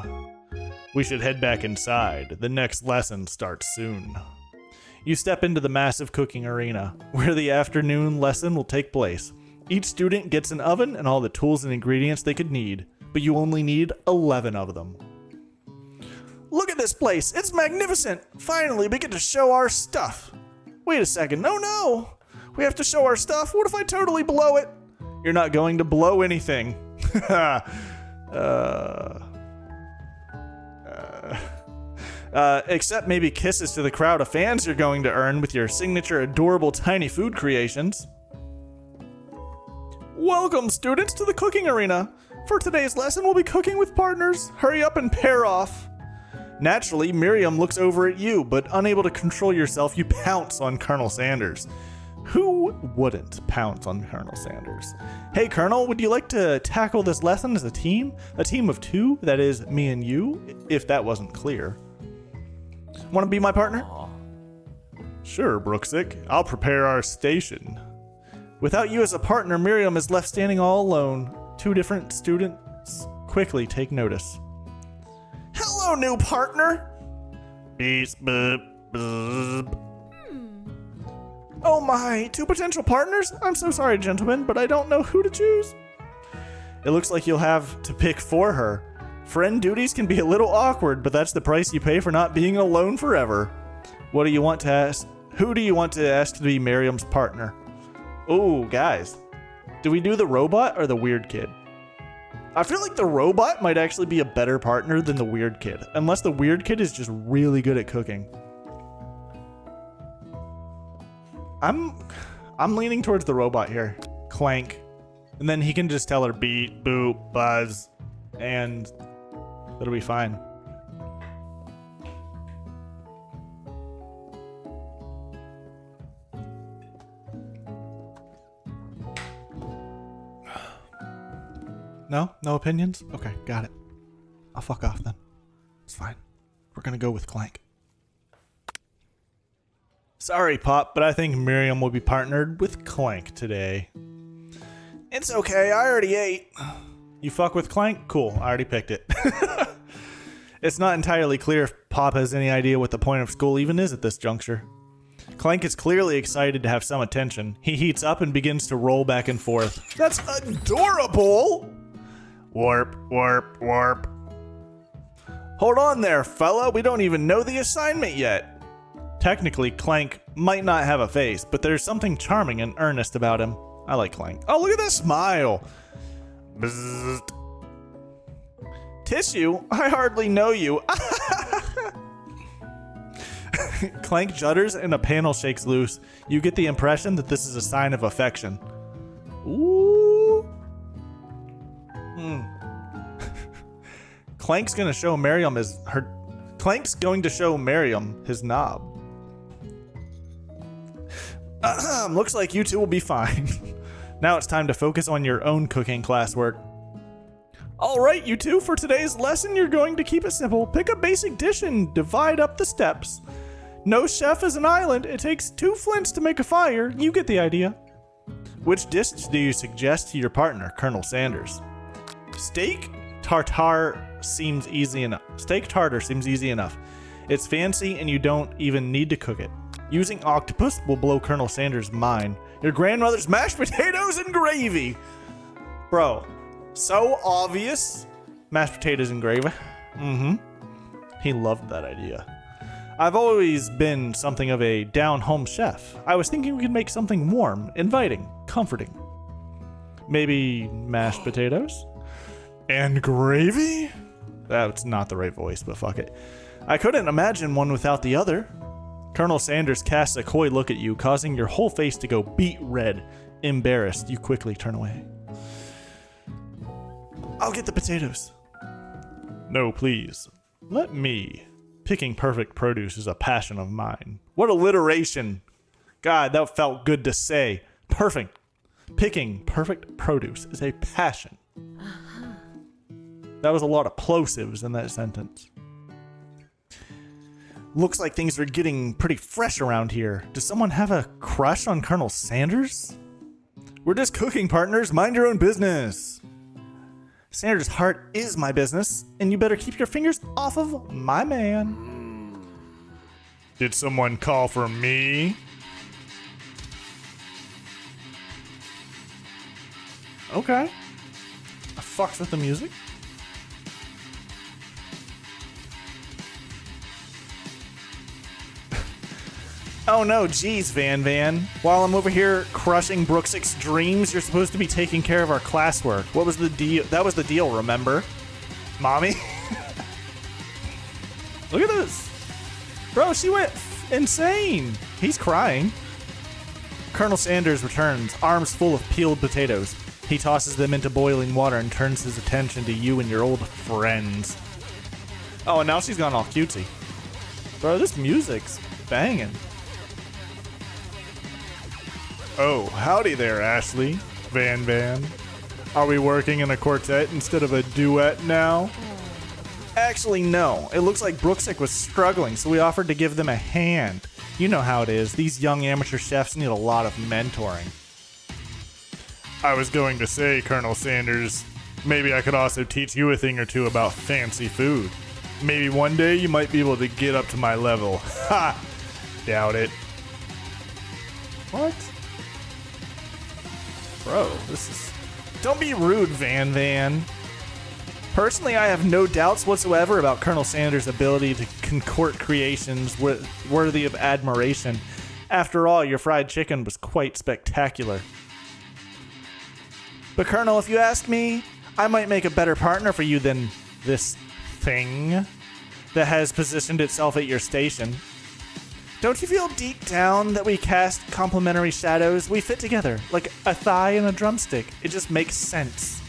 We should head back inside. The next lesson starts soon. You step into the massive cooking arena, where the afternoon lesson will take place. Each student gets an oven and all the tools and ingredients they could need, but you only need 11 of them. Look at this place! It's magnificent! Finally, we get to show our stuff! Wait a second, no! We have to show our stuff? What if I totally blow it? You're not going to blow anything. Except maybe kisses to the crowd of fans you're going to earn with your signature adorable tiny food creations. Welcome, students, to the cooking arena. For today's lesson, we'll be cooking with partners. Hurry up and pair off. Naturally, Miriam looks over at you, but unable to control yourself, you pounce on Colonel Sanders. Who wouldn't pounce on Colonel Sanders? Hey, Colonel, would you like to tackle this lesson as a team? A team of two, that is, me and you, if that wasn't clear. Want to be my partner? Sure, Brooksick. I'll prepare our station. Without you as a partner, Miriam is left standing all alone. Two different students quickly take notice. Hello, new partner! Beep, boop, boop. Oh my, two potential partners? I'm so sorry, gentlemen, but I don't know who to choose. It looks like you'll have to pick for her. Friend duties can be a little awkward, but that's the price you pay for not being alone forever. What do you want to ask? Who do you want to ask to be Miriam's partner? Oh, guys, do we do the robot or the weird kid? I feel like the robot might actually be a better partner than the weird kid, unless the weird kid is just really good at cooking. I'm leaning towards the robot here. Clank. And then he can just tell her beep, boop, buzz, and it'll be fine. No? No opinions? Okay, got it. I'll fuck off then. It's fine. We're gonna go with Clank. Sorry, Pop, but I think Miriam will be partnered with Clank today. It's okay, I already ate. You fuck with Clank? Cool, I already picked it. It's not entirely clear if Pop has any idea what the point of school even is at this juncture. Clank is clearly excited to have some attention. He heats up and begins to roll back and forth. That's adorable! Warp, warp, warp. Hold on there, fella. We don't even know the assignment yet. Technically, Clank might not have a face, but there's something charming and earnest about him. I like Clank. Oh, look at that smile. Bzzzt. Tissue? I hardly know you. Clank judders and a panel shakes loose. You get the impression that this is a sign of affection. Ooh. Clank's going to show Miriam Clank's going to show Miriam his knob. Looks like you two will be fine. Now it's time to focus on your own cooking classwork. Alright, you two, for today's lesson, you're going to keep it simple. Pick a basic dish and divide up the steps. No chef is an island. It takes 2 flints to make a fire. You get the idea. Which dish do you suggest to your partner, Colonel Sanders? Steak tartare seems easy enough. Steak tartare seems easy enough. It's fancy and you don't even need to cook it. Using octopus will blow Colonel Sanders' mind. Your grandmother's mashed potatoes and gravy. Bro, so obvious. Mashed potatoes and gravy. He loved that idea. I've always been something of a down-home chef. I was thinking we could make something warm, inviting, comforting. Maybe mashed potatoes? And gravy? That's not the right voice, but fuck it. I couldn't imagine one without the other. Colonel Sanders casts a coy look at you, causing your whole face to go beet red. Embarrassed, you quickly turn away. I'll get the potatoes. No, please. Let me. Picking perfect produce is a passion of mine. What alliteration. God, that felt good to say. Perfect. Picking perfect produce is a passion. That was a lot of plosives in that sentence. Looks like things are getting pretty fresh around here. Does someone have a crush on Colonel Sanders? We're just cooking partners. Mind your own business. Sanders' heart is my business, and you better keep your fingers off of my man. Did someone call for me? Okay. I fucks with the music. Oh no, geez, Van. While I'm over here crushing Brooksick's dreams, you're supposed to be taking care of our classwork. What was the deal? That was the deal, remember? Mommy? Look at this. Bro, she went insane. He's crying. Colonel Sanders returns, arms full of peeled potatoes. He tosses them into boiling water and turns his attention to you and your old friends. Oh, and now she's gone all cutesy. Bro, this music's banging. Oh, howdy there, Ashley. Van. Are we working in a quartet instead of a duet now? Actually, no. It looks like Brooksick was struggling, so we offered to give them a hand. You know how it is. These young amateur chefs need a lot of mentoring. I was going to say, Colonel Sanders, maybe I could also teach you a thing or two about fancy food. Maybe one day you might be able to get up to my level. Ha! Doubt it. What? Bro, this is... Don't be rude, Van. Personally, I have no doubts whatsoever about Colonel Sanders' ability to concoct creations worthy of admiration. After all, your fried chicken was quite spectacular. But Colonel, if you ask me, I might make a better partner for you than this thing that has positioned itself at your station. Don't you feel deep down that we cast complementary shadows? We fit together, like a thigh and a drumstick. It just makes sense.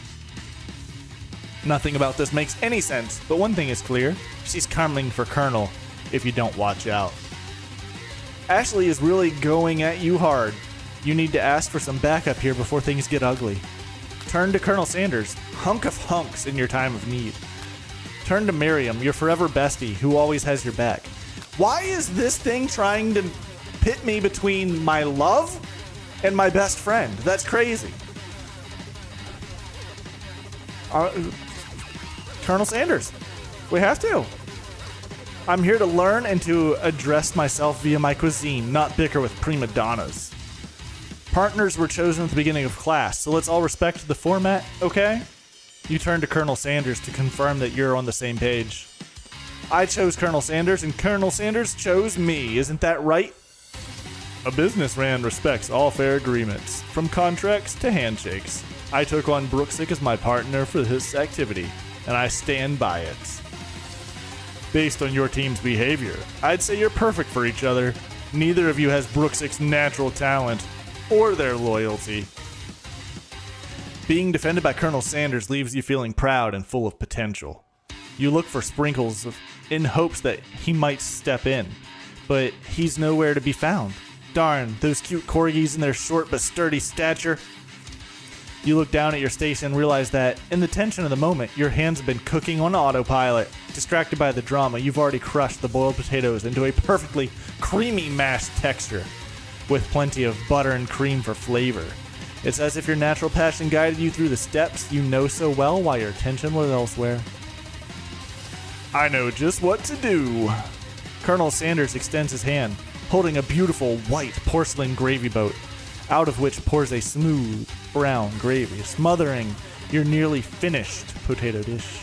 Nothing about this makes any sense, but one thing is clear. She's coming for Colonel if you don't watch out. Ashley is really going at you hard. You need to ask for some backup here before things get ugly. Turn to Colonel Sanders, hunk of hunks in your time of need. Turn to Miriam, your forever bestie, who always has your back. Why is this thing trying to pit me between my love and my best friend? That's crazy. Colonel Sanders, we have to. I'm here to learn and to address myself via my cuisine, not bicker with prima donnas. Partners were chosen at the beginning of class, so let's all respect the format, okay? You turn to Colonel Sanders to confirm that you're on the same page. I chose Colonel Sanders, and Colonel Sanders chose me. Isn't that right? A businessman respects all fair agreements, from contracts to handshakes. I took on Brooksick as my partner for this activity, and I stand by it. Based on your team's behavior, I'd say you're perfect for each other. Neither of you has Brooksick's natural talent or their loyalty. Being defended by Colonel Sanders leaves you feeling proud and full of potential. You look for sprinkles in hopes that he might step in, but he's nowhere to be found. Darn, those cute corgis and their short but sturdy stature. You look down at your station and realize that, in the tension of the moment, your hands have been cooking on autopilot. Distracted by the drama, you've already crushed the boiled potatoes into a perfectly creamy mashed texture, with plenty of butter and cream for flavor. It's as if your natural passion guided you through the steps you know so well while your attention was elsewhere. I know just what to do. Colonel Sanders extends his hand, holding a beautiful white porcelain gravy boat, out of which pours a smooth brown gravy, smothering your nearly finished potato dish.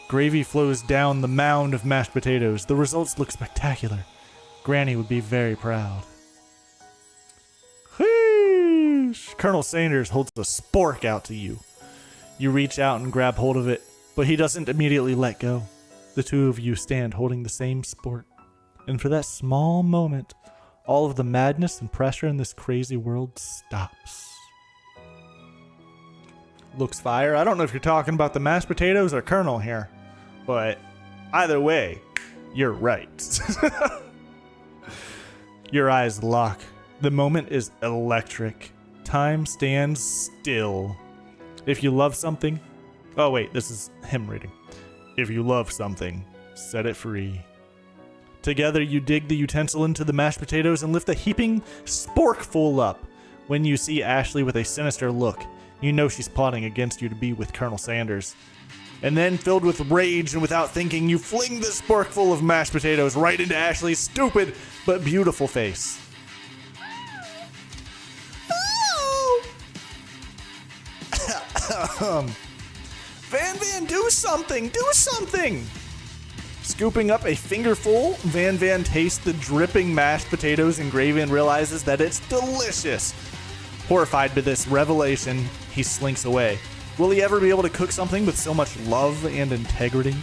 Gravy flows down the mound of mashed potatoes. The results look spectacular. Granny would be very proud. Whoosh! Colonel Sanders holds a spork out to you. You reach out and grab hold of it, but he doesn't immediately let go. The two of you stand holding the same sport. And for that small moment, all of the madness and pressure in this crazy world stops. Looks fire. I don't know if you're talking about the mashed potatoes or Colonel here, but either way, you're right. Your eyes lock. The moment is electric. Time stands still. If you love something... Oh wait, this is him reading. If you love something, set it free. Together you dig the utensil into the mashed potatoes and lift a heaping sporkful up. When you see Ashley with a sinister look, you know she's plotting against you to be with Colonel Sanders. And then, filled with rage and without thinking, you fling the sporkful of mashed potatoes right into Ashley's stupid but beautiful face. Van, do something! Do something! Scooping up a fingerful, Van tastes the dripping mashed potatoes and gravy and realizes that it's delicious. Horrified by this revelation, he slinks away. Will he ever be able to cook something with so much love and integrity?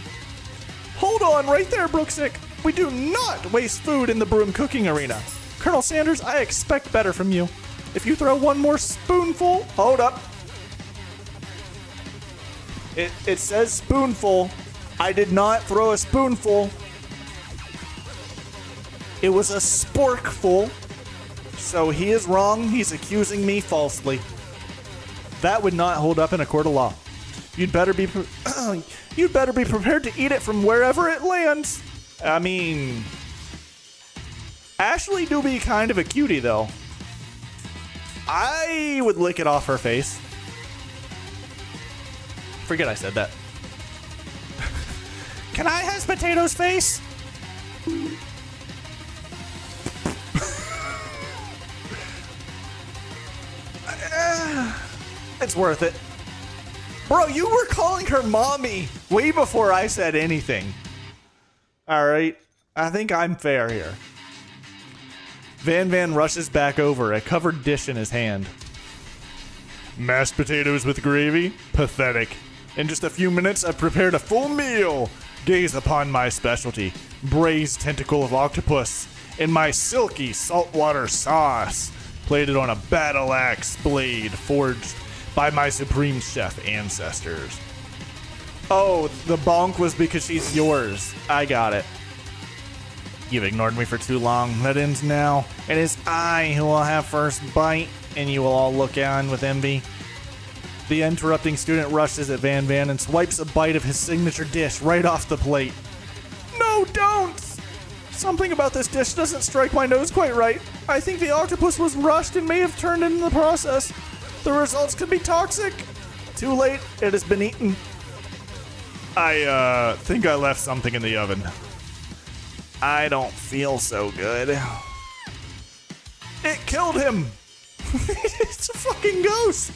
Hold on right there, Brooksick. We do not waste food in the broom cooking arena. Colonel Sanders, I expect better from you. If you throw one more spoonful... Hold up. It says spoonful. I did not throw a spoonful. It was a sporkful. So he is wrong. He's accusing me falsely. That would not hold up in a court of law. You'd better be prepared to eat it from wherever it lands. I mean, Ashley do be kind of a cutie though. I would lick it off her face. Forget I said that. Can I have potatoes face? It's worth it. Bro, you were calling her mommy way before I said anything. Alright, I think I'm fair here. Van rushes back over, a covered dish in his hand. Mashed potatoes with gravy? Pathetic. In just a few minutes, I've prepared a full meal. Gaze upon my specialty, braised tentacle of octopus, in my silky saltwater sauce, plated on a battle axe blade forged by my supreme chef ancestors. Oh, the bonk was because she's yours. I got it. You've ignored me for too long. That ends now. It is I who will have first bite, and you will all look on with envy. The interrupting student rushes at Van and swipes a bite of his signature dish right off the plate. No, don't! Something about this dish doesn't strike my nose quite right. I think the octopus was rushed and may have turned in the process. The results could be toxic. Too late, it has been eaten. I think I left something in the oven. I don't feel so good. It killed him! It's a fucking ghost!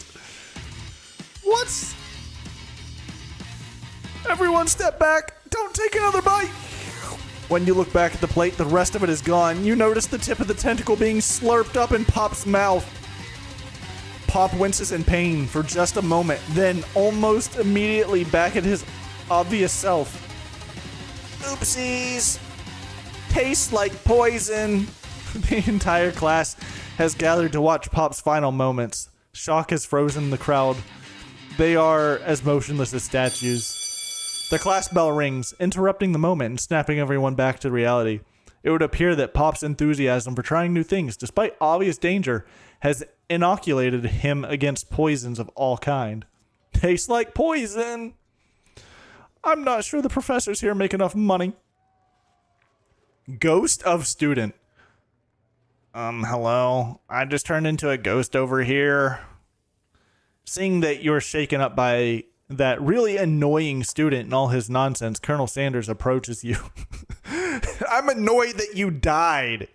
What? Everyone step back! Don't take another bite! When you look back at the plate, the rest of it is gone. You notice the tip of the tentacle being slurped up in Pop's mouth. Pop winces in pain for just a moment, then almost immediately back at his obvious self. Oopsies! Tastes like poison! The entire class has gathered to watch Pop's final moments. Shock has frozen the crowd. They are as motionless as statues. The class bell rings, interrupting the moment and snapping everyone back to reality. It would appear that Pop's enthusiasm for trying new things, despite obvious danger, has inoculated him against poisons of all kind. Tastes like poison! I'm not sure the professors here make enough money. Ghost of student. Hello? I just turned into a ghost over here. Seeing that you're shaken up by that really annoying student and all his nonsense, Colonel Sanders approaches you. I'm annoyed that you died.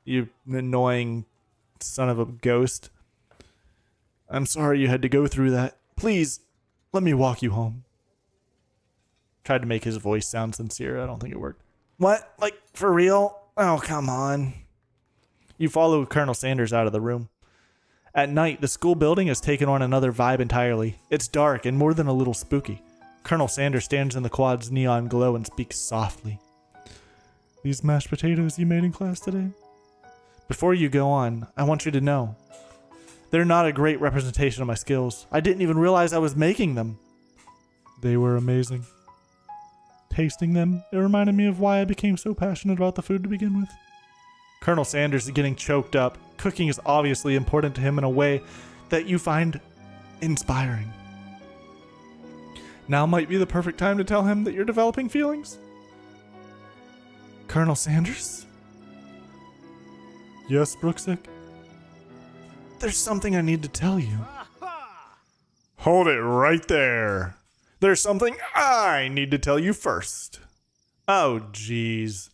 You annoying son of a ghost. I'm sorry you had to go through that. Please, let me walk you home. Tried to make his voice sound sincere. I don't think it worked. What? Like, for real? Oh, come on. You follow Colonel Sanders out of the room. At night, the school building has taken on another vibe entirely. It's dark and more than a little spooky. Colonel Sanders stands in the quad's neon glow and speaks softly. These mashed potatoes you made in class today? Before you go on, I want you to know. They're not a great representation of my skills. I didn't even realize I was making them. They were amazing. Tasting them, it reminded me of why I became so passionate about the food to begin with. Colonel Sanders is getting choked up. Cooking is obviously important to him in a way that you find inspiring. Now might be the perfect time to tell him that you're developing feelings. Colonel Sanders? Yes, Brooksick? There's something I need to tell you. Hold it right there. There's something I need to tell you first. Oh, jeez.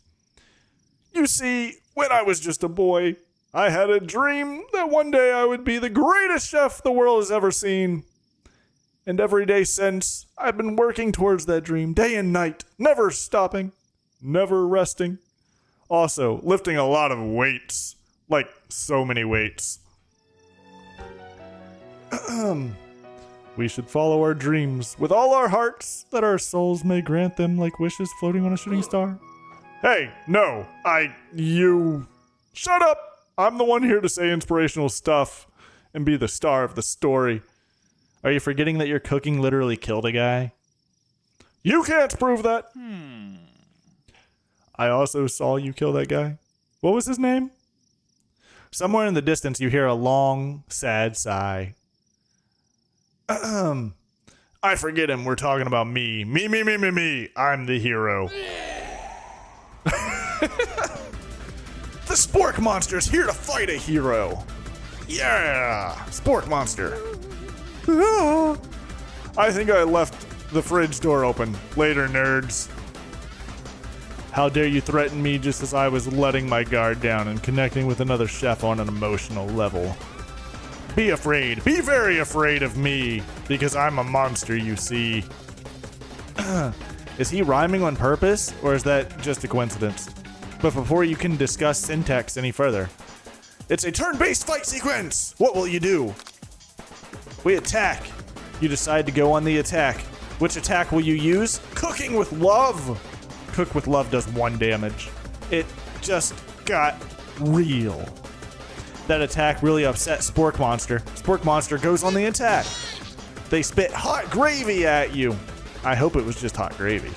You see, when I was just a boy, I had a dream that one day I would be the greatest chef the world has ever seen. And every day since, I've been working towards that dream, day and night, never stopping, never resting. Also, lifting a lot of weights. Like, so many weights. We should follow our dreams with all our hearts, that our souls may grant them like wishes floating on a shooting star. Hey, no, you... Shut up! I'm the one here to say inspirational stuff and be the star of the story. Are you forgetting that your cooking literally killed a guy? You can't prove that! I also saw you kill that guy. What was his name? Somewhere in the distance you hear a long, sad sigh. I forget him. We're talking about me. Me. I'm the hero. The Spork Monster's here to fight a hero. Yeah, Spork Monster. I think I left the fridge door open. Later, nerds. How dare you threaten me just as I was letting my guard down and connecting with another chef on an emotional level. Be afraid. Be very afraid of me, because I'm a monster, you see. Is he rhyming on purpose, or is that just a coincidence? But before you can discuss syntax any further, it's a turn-based fight sequence! What will you do? We attack. You decide to go on the attack. Which attack will you use? Cooking with love! Cook with love does 1 damage. It just got real. That attack really upset Spork Monster. Spork Monster goes on the attack. They spit hot gravy at you. I hope it was just hot gravy.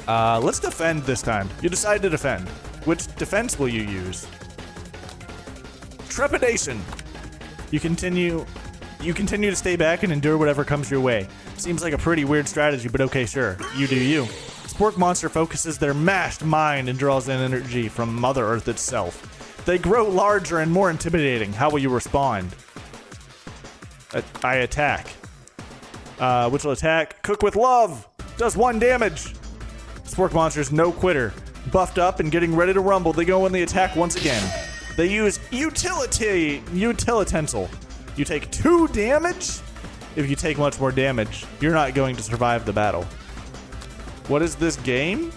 Let's defend this time. You decide to defend. Which defense will you use? Trepidation. You continue to stay back and endure whatever comes your way. Seems like a pretty weird strategy, but okay, sure. You do you. Spork Monster focuses their mashed mind and draws in energy from Mother Earth itself. They grow larger and more intimidating. How will you respond? I attack. Which will attack. Cook with love. Does 1 damage. Spork Monster's no quitter. Buffed up and getting ready to rumble. They go in the attack once again. They use utilitensile. You take 2 damage? If you take much more damage, you're not going to survive the battle. What is this game?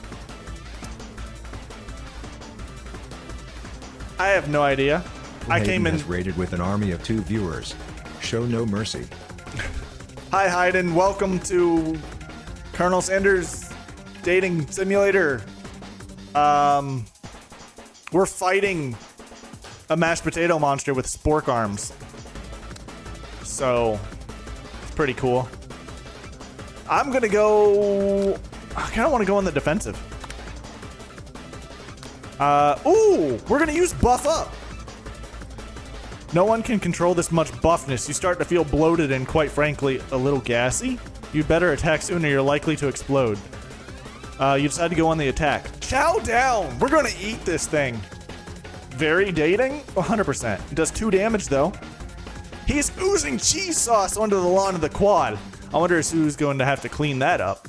I have no idea. I came in. Has rated with an army of 2 viewers. Show no mercy. Hi, Hayden. Welcome to Colonel Sanders Dating Simulator. We're fighting a mashed potato monster with spork arms. So, it's pretty cool. I'm gonna go. I kind of want to go on the defensive. Ooh, we're gonna use buff up. No one can control this much buffness. You start to feel bloated and, quite frankly, a little gassy. You'd better attack sooner. You're likely to explode. You decide to go on the attack. Chow down! We're gonna eat this thing. Very dating? 100%. It does 2 damage, though. He's oozing cheese sauce onto the lawn of the quad. I wonder who's going to have to clean that up.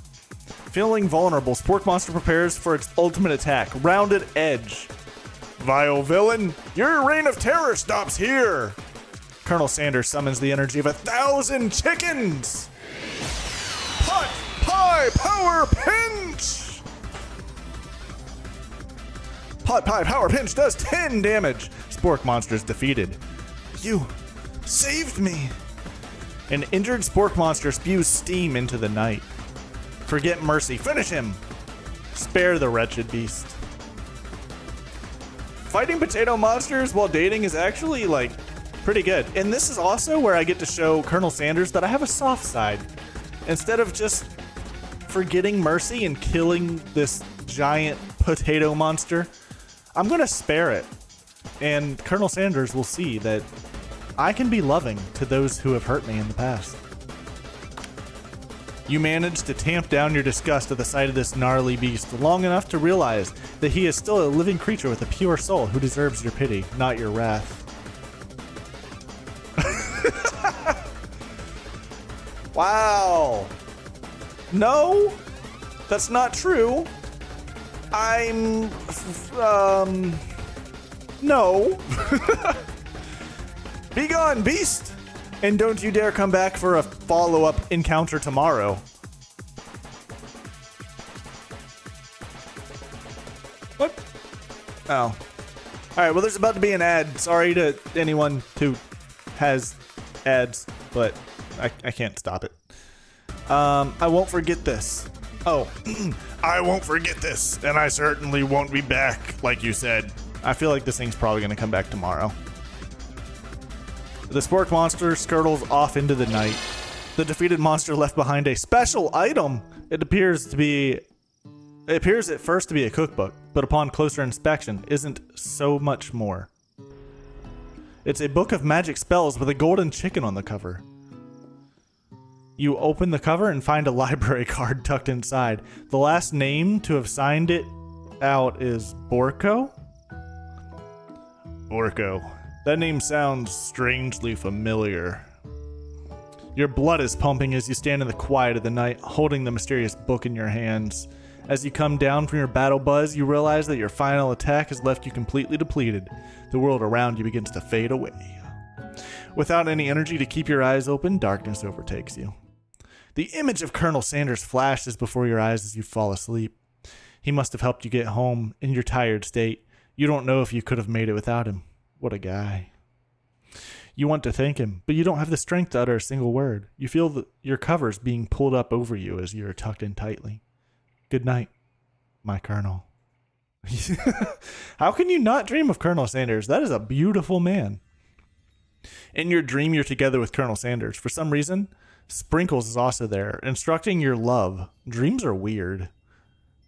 Feeling vulnerable, Spork Monster prepares for its ultimate attack. Rounded Edge. Vile villain, your reign of terror stops here. Colonel Sanders summons the energy of 1,000 chickens. Pot Pie Power Pinch. Pot Pie Power Pinch does 10 damage. Spork Monster's defeated. You saved me. An injured Spork Monster spews steam into the night. Forget mercy. Finish him. Spare the wretched beast. Fighting potato monsters while dating is actually, like, pretty good. And this is also where I get to show Colonel Sanders that I have a soft side. Instead of just forgetting mercy and killing this giant potato monster, I'm going to spare it. And Colonel Sanders will see that I can be loving to those who have hurt me in the past. You manage to tamp down your disgust at the sight of this gnarly beast long enough to realize that he is still a living creature with a pure soul who deserves your pity, not your wrath. Wow. No, that's not true. No. Be gone, beast! And don't you dare come back for a follow-up encounter tomorrow. What? Oh. Alright, well, there's about to be an ad. Sorry to anyone who has ads, but I can't stop it. I won't forget this. Oh. I won't forget this, and I certainly won't be back, like you said. I feel like this thing's probably going to come back tomorrow. The Spork Monster skirtles off into the night. The defeated monster left behind a special item. It appears at first to be a cookbook, but upon closer inspection, isn't so much more. It's a book of magic spells with a golden chicken on the cover. You open the cover and find a library card tucked inside. The last name to have signed it out is Borko? Borko. That name sounds strangely familiar. Your blood is pumping as you stand in the quiet of the night, holding the mysterious book in your hands. As you come down from your battle buzz, you realize that your final attack has left you completely depleted. The world around you begins to fade away. Without any energy to keep your eyes open, darkness overtakes you. The image of Colonel Sanders flashes before your eyes as you fall asleep. He must have helped you get home in your tired state. You don't know if you could have made it without him. What a guy. You want to thank him, but you don't have the strength to utter a single word. You feel your covers being pulled up over you as you are tucked in tightly. Good night, my Colonel. How can you not dream of Colonel Sanders? That is a beautiful man. In your dream, you're together with Colonel Sanders. For some reason, Sprinkles is also there, instructing your love. Dreams are weird.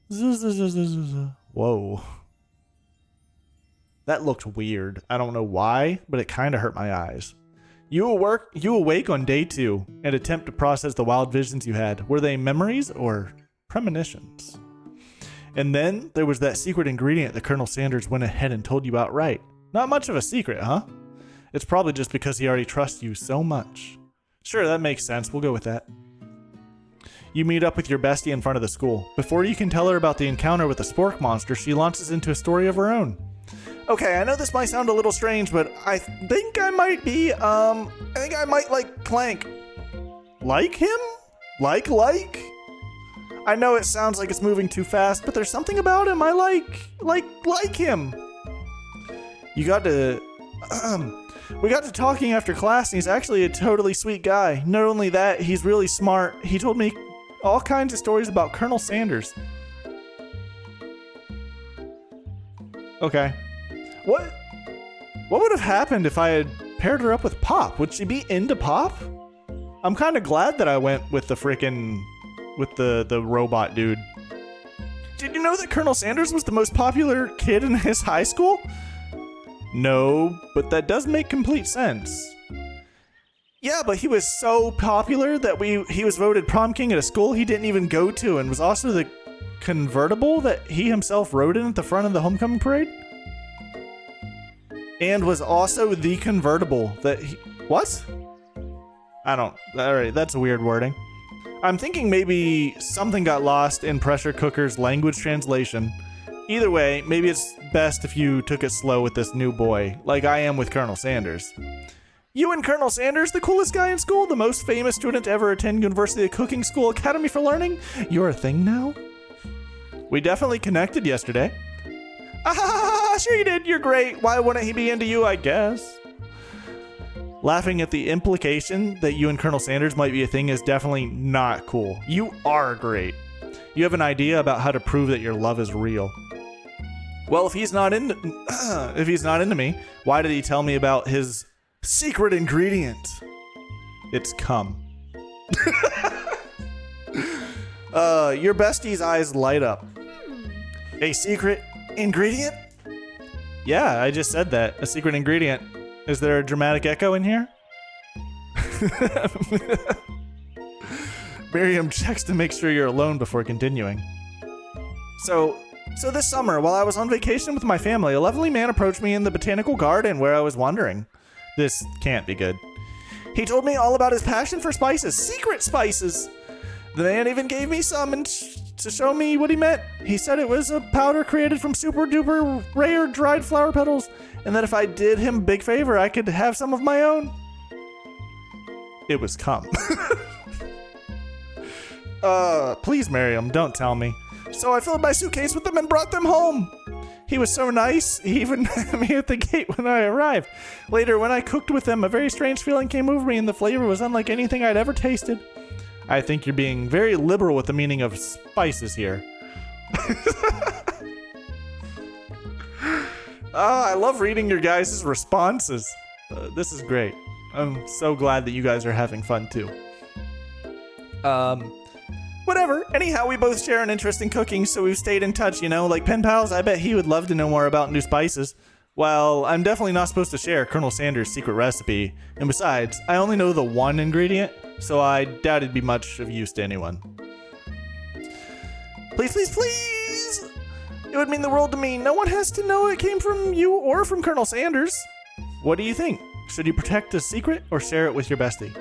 Whoa. That looked weird. I don't know why, but it kind of hurt my eyes. You awake on day 2 and attempt to process the wild visions you had. Were they memories or premonitions? And then there was that secret ingredient that Colonel Sanders went ahead and told you outright. Not much of a secret, huh? It's probably just because he already trusts you so much. Sure, that makes sense. We'll go with that. You meet up with your bestie in front of the school. Before you can tell her about the encounter with the spork monster, she launches into a story of her own. Okay, I know this might sound a little strange, but I think I might be, I think I might like Clank. Like him? Like? I know it sounds like it's moving too fast, but there's something about him I like him. We got to talking after class, and he's actually a totally sweet guy. Not only that, he's really smart. He told me all kinds of stories about Colonel Sanders. Okay. What would have happened if I had paired her up with Pop? Would she be into Pop? I'm kind of glad that I went with the the robot dude. Did you know that Colonel Sanders was the most popular kid in his high school? No, but that does make complete sense. Yeah, but he was so popular that he was voted prom king at a school he didn't even go to, and was also the convertible that he himself rode in at the front of the homecoming parade. And was also the convertible that he... What? Alright, that's weird wording. I'm thinking maybe something got lost in Pressure Cooker's language translation. Either way, maybe it's best if you took it slow with this new boy, like I am with Colonel Sanders. You and Colonel Sanders, the coolest guy in school, the most famous student to ever attend University of Cooking School Academy for Learning? You're a thing now? We definitely connected yesterday. Ah, sure you did. You're great. Why wouldn't he be into you, I guess? Laughing at the implication that you and Colonel Sanders might be a thing is definitely not cool. You are great. You have an idea about how to prove that your love is real. Well, if he's not into me, why did he tell me about his secret ingredient? It's cum. Your bestie's eyes light up. A secret ingredient? Yeah, I just said that. A secret ingredient. Is there a dramatic echo in here? Miriam checks to make sure you're alone before continuing. So this summer, while I was on vacation with my family, a lovely man approached me in the botanical garden where I was wandering. This can't be good. He told me all about his passion for spices, secret spices. The man even gave me some to show me what he meant. He said it was a powder created from super duper rare dried flower petals, and that if I did him a big favor, I could have some of my own. It was cum. Please, Miriam, don't tell me. So I filled my suitcase with them and brought them home. He was so nice, he even met me at the gate when I arrived. Later, when I cooked with them, a very strange feeling came over me, and the flavor was unlike anything I'd ever tasted. I think you're being very liberal with the meaning of spices here. I love reading your guys' responses. This is great. I'm so glad that you guys are having fun too. Whatever. Anyhow, we both share an interest in cooking, so we've stayed in touch, like pen pals. I bet he would love to know more about new spices. Well, I'm definitely not supposed to share Colonel Sanders' secret recipe. And besides, I only know the one ingredient, so I doubt it'd be much of use to anyone. Please, please, please! It would mean the world to me. No one has to know it came from you or from Colonel Sanders. What do you think? Should you protect a secret or share it with your bestie?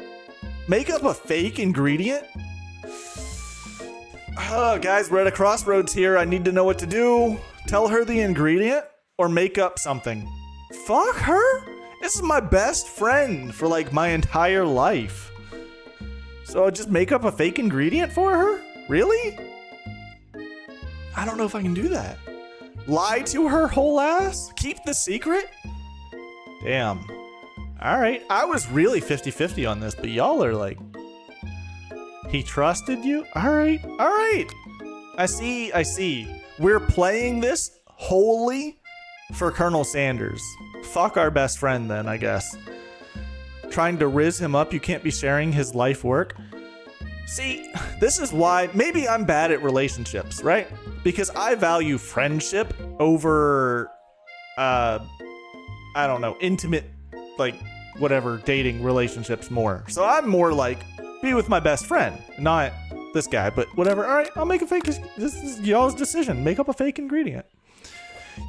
Make up a fake ingredient? Guys, we're at a crossroads here. I need to know what to do. Tell her the ingredient or make up something. Fuck her? This is my best friend for like my entire life. So I'll just make up a fake ingredient for her? Really? I don't know if I can do that. Lie to her whole ass? Keep the secret? Damn. Alright, I was really 50-50 on this, but y'all are like... He trusted you? Alright. I see. We're playing this wholly for Colonel Sanders. Fuck our best friend then, I guess. Trying to RIZZ him up, you can't be sharing his life work. See, this is why maybe I'm bad at relationships, right? Because I value friendship over, I don't know, intimate, like, whatever, dating relationships more. So I'm more like, be with my best friend, not this guy, but whatever. All right, I'll make a fake. This is y'all's decision. Make up a fake ingredient.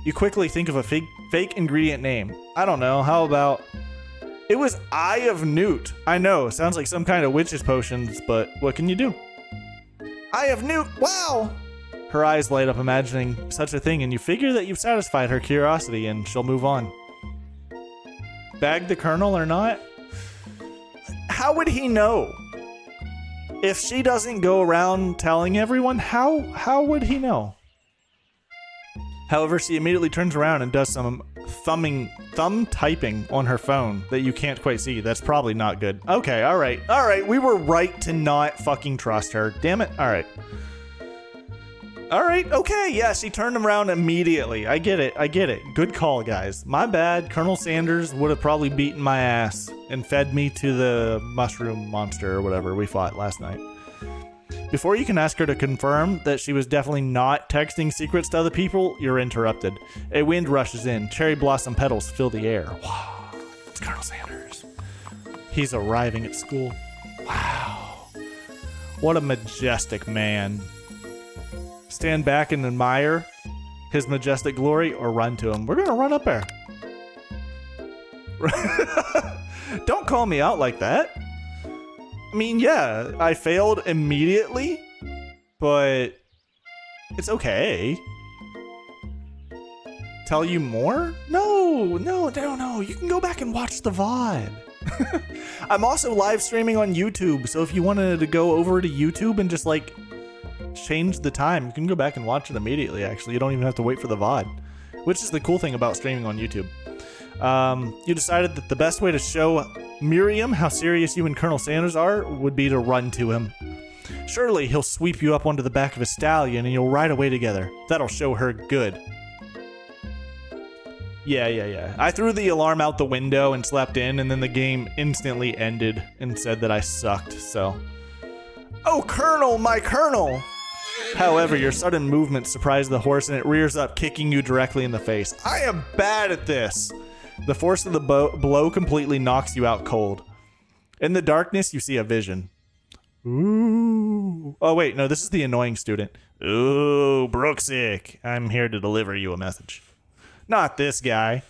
You quickly think of a fake ingredient name. I don't know. How about... It was Eye of Newt. I know, sounds like some kind of witch's potions, but what can you do? I have wow! Her eyes light up imagining such a thing, and you figure that you've satisfied her curiosity and she'll move on. Bag the colonel or not? How would he know? If she doesn't go around telling everyone, how would he know? However, she immediately turns around and does some thumb typing on her phone that you can't quite see. That's probably not good. Okay, all right. We were right to not fucking trust her. Damn it. All right. Okay, yeah, she turned around immediately. I get it. Good call, guys. My bad. Colonel Sanders would have probably beaten my ass and fed me to the mushroom monster or whatever we fought last night. Before you can ask her to confirm that she was definitely not texting secrets to other people, you're interrupted. A wind rushes in. Cherry blossom petals fill the air. Wow, it's Colonel Sanders. He's arriving at school. Wow. What a majestic man. Stand back and admire his majestic glory or run to him. We're going to run up there. Don't call me out like that. I mean, yeah, I failed immediately, but it's okay. Tell you more? No. You can go back and watch the VOD. I'm also live streaming on YouTube, so if you wanted to go over to YouTube and just like change the time, you can go back and watch it immediately. Actually, you don't even have to wait for the VOD, which is the cool thing about streaming on YouTube. You decided that the best way to show Miriam how serious you and Colonel Sanders are would be to run to him. Surely he'll sweep you up onto the back of a stallion and you'll ride away together. That'll show her good. Yeah. I threw the alarm out the window and slept in, and then the game instantly ended and said that I sucked, so. Oh, Colonel, my Colonel! However, your sudden movement surprised the horse and it rears up, kicking you directly in the face. I am bad at this! The force of the blow completely knocks you out cold. In the darkness, you see a vision. Ooh. Oh, wait, no, this is the annoying student. Ooh, Brooksick, I'm here to deliver you a message. Not this guy.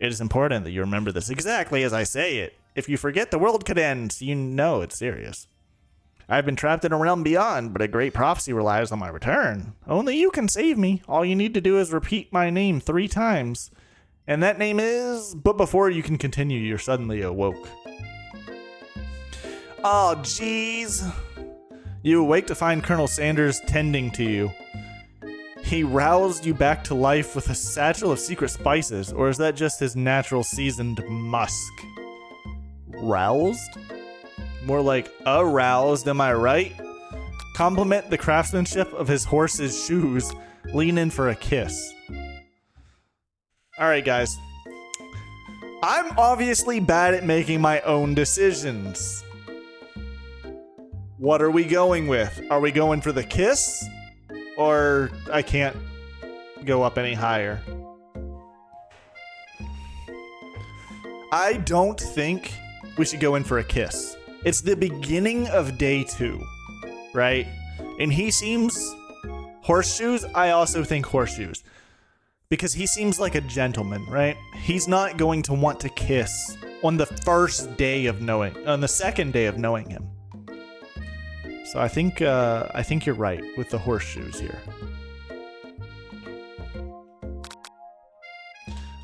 It is important that you remember this exactly as I say it. If you forget, the world could end, so you know it's serious. I've been trapped in a realm beyond, but a great prophecy relies on my return. Only you can save me. All you need to do is repeat my name 3 times. And that name is... But before you can continue, you're suddenly awoke. Oh, jeez. You awake to find Colonel Sanders tending to you. He roused you back to life with a satchel of secret spices, or is that just his natural seasoned musk? Roused? More like aroused, am I right? Compliment the craftsmanship of his horse's shoes. Lean in for a kiss. Alright, guys. I'm obviously bad at making my own decisions. What are we going with? Are we going for the kiss? Or I can't go up any higher? I don't think we should go in for a kiss. It's the beginning of day 2, right? And he seems horseshoes. I also think horseshoes. Because he seems like a gentleman, right? He's not going to want to kiss on the second day of knowing him. So I think you're right with the horseshoes here.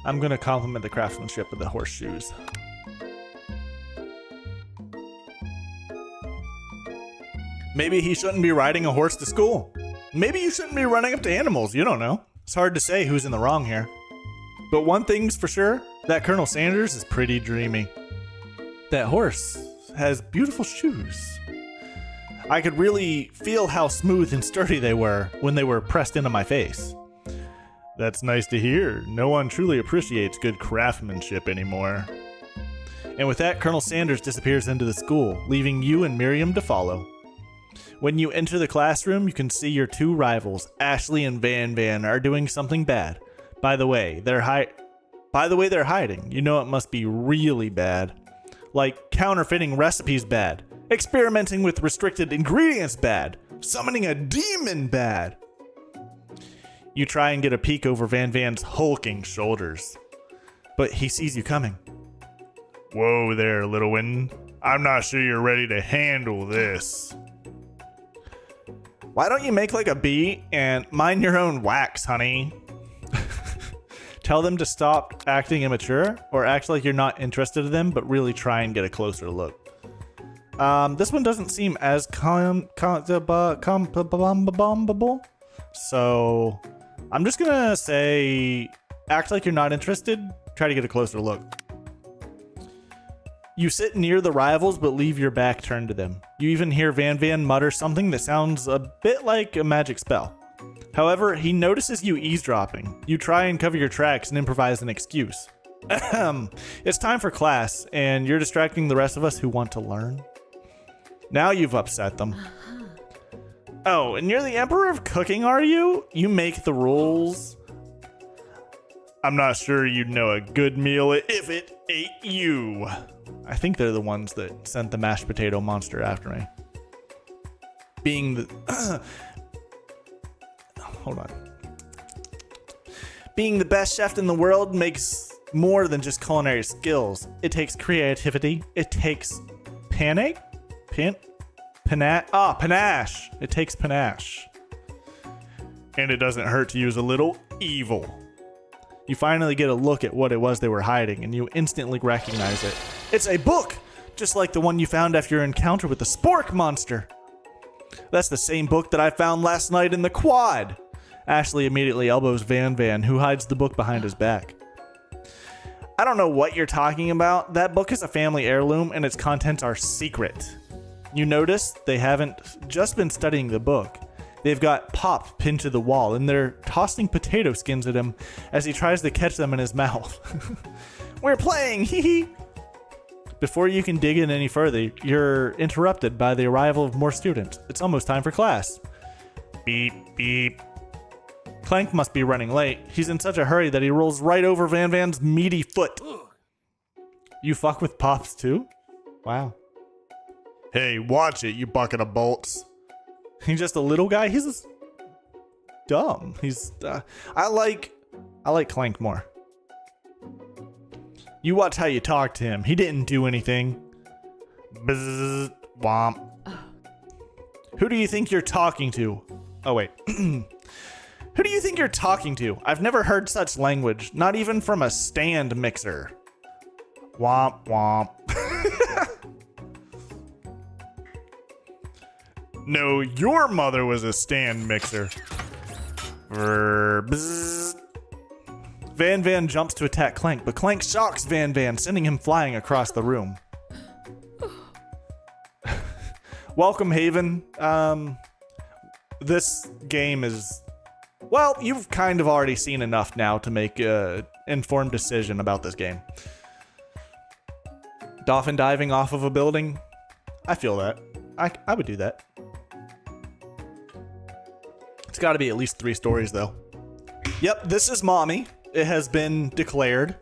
I'm gonna compliment the craftsmanship of the horseshoes. Maybe he shouldn't be riding a horse to school. Maybe you shouldn't be running up to animals. You don't know. It's hard to say who's in the wrong here. But one thing's for sure, that Colonel Sanders is pretty dreamy. That horse has beautiful shoes. I could really feel how smooth and sturdy they were when they were pressed into my face. That's nice to hear. No one truly appreciates good craftsmanship anymore. And with that, Colonel Sanders disappears into the school, leaving you and Miriam to follow. When you enter the classroom, you can see your 2 rivals, Ashley and Van Van, are doing something bad. By the way, they're hiding. You know it must be really bad. Like counterfeiting recipes bad. Experimenting with restricted ingredients bad. Summoning a demon bad. You try and get a peek over Van Van's hulking shoulders. But he sees you coming. Whoa there, little one. I'm not sure you're ready to handle this. Why don't you make like a bee and mind your own wax, honey? Tell them to stop acting immature or act like you're not interested in them, but really try and get a closer look. This one doesn't seem as compatible. So I'm just gonna say act like you're not interested, try to get a closer look. You sit near the rivals but leave your back turned to them. You even hear Van mutter something that sounds a bit like a magic spell. However, he notices you eavesdropping. You try and cover your tracks and improvise an excuse. It's time for class, and you're distracting the rest of us who want to learn. Now you've upset them. Oh, and you're the Emperor of Cooking, are you? You make the rules. I'm not sure you'd know a good meal if it ate you. I think they're the ones that sent the mashed potato monster after me. Being the... Hold on. Being the best chef in the world makes more than just culinary skills. It takes creativity. It takes panache? Panache. It takes panache. And it doesn't hurt to use a little evil. You finally get a look at what it was they were hiding, and you instantly recognize it. It's a book! Just like the one you found after your encounter with the spork monster. That's the same book that I found last night in the quad. Ashley immediately elbows Van, who hides the book behind his back. I don't know what you're talking about. That book is a family heirloom, and its contents are secret. You notice they haven't just been studying the book. They've got Pop pinned to the wall, and they're tossing potato skins at him as he tries to catch them in his mouth. We're playing, hee hee. Before you can dig in any further, you're interrupted by the arrival of more students. It's almost time for class. Beep, beep. Clank must be running late. He's in such a hurry that he rolls right over Van's meaty foot. You fuck with Pops too? Wow. Hey, watch it, you bucket of bolts. He's just a little guy. He's just dumb. He's I like Clank more. You watch how you talk to him. He didn't do anything. Bzzz, womp. Who do you think you're talking to? Oh wait. Who do you think you're talking to? I've never heard such language, not even from a stand mixer. Womp womp. No, your mother was a stand mixer. Bzzz. Van jumps to attack Clank, but Clank shocks Van, sending him flying across the room. Welcome, Haven. This game is... Well, you've kind of already seen enough now to make an informed decision about this game. Dolphin diving off of a building? I feel that. I would do that. It's got to be at least 3 stories, though. Yep, this is Mommy. It has been declared.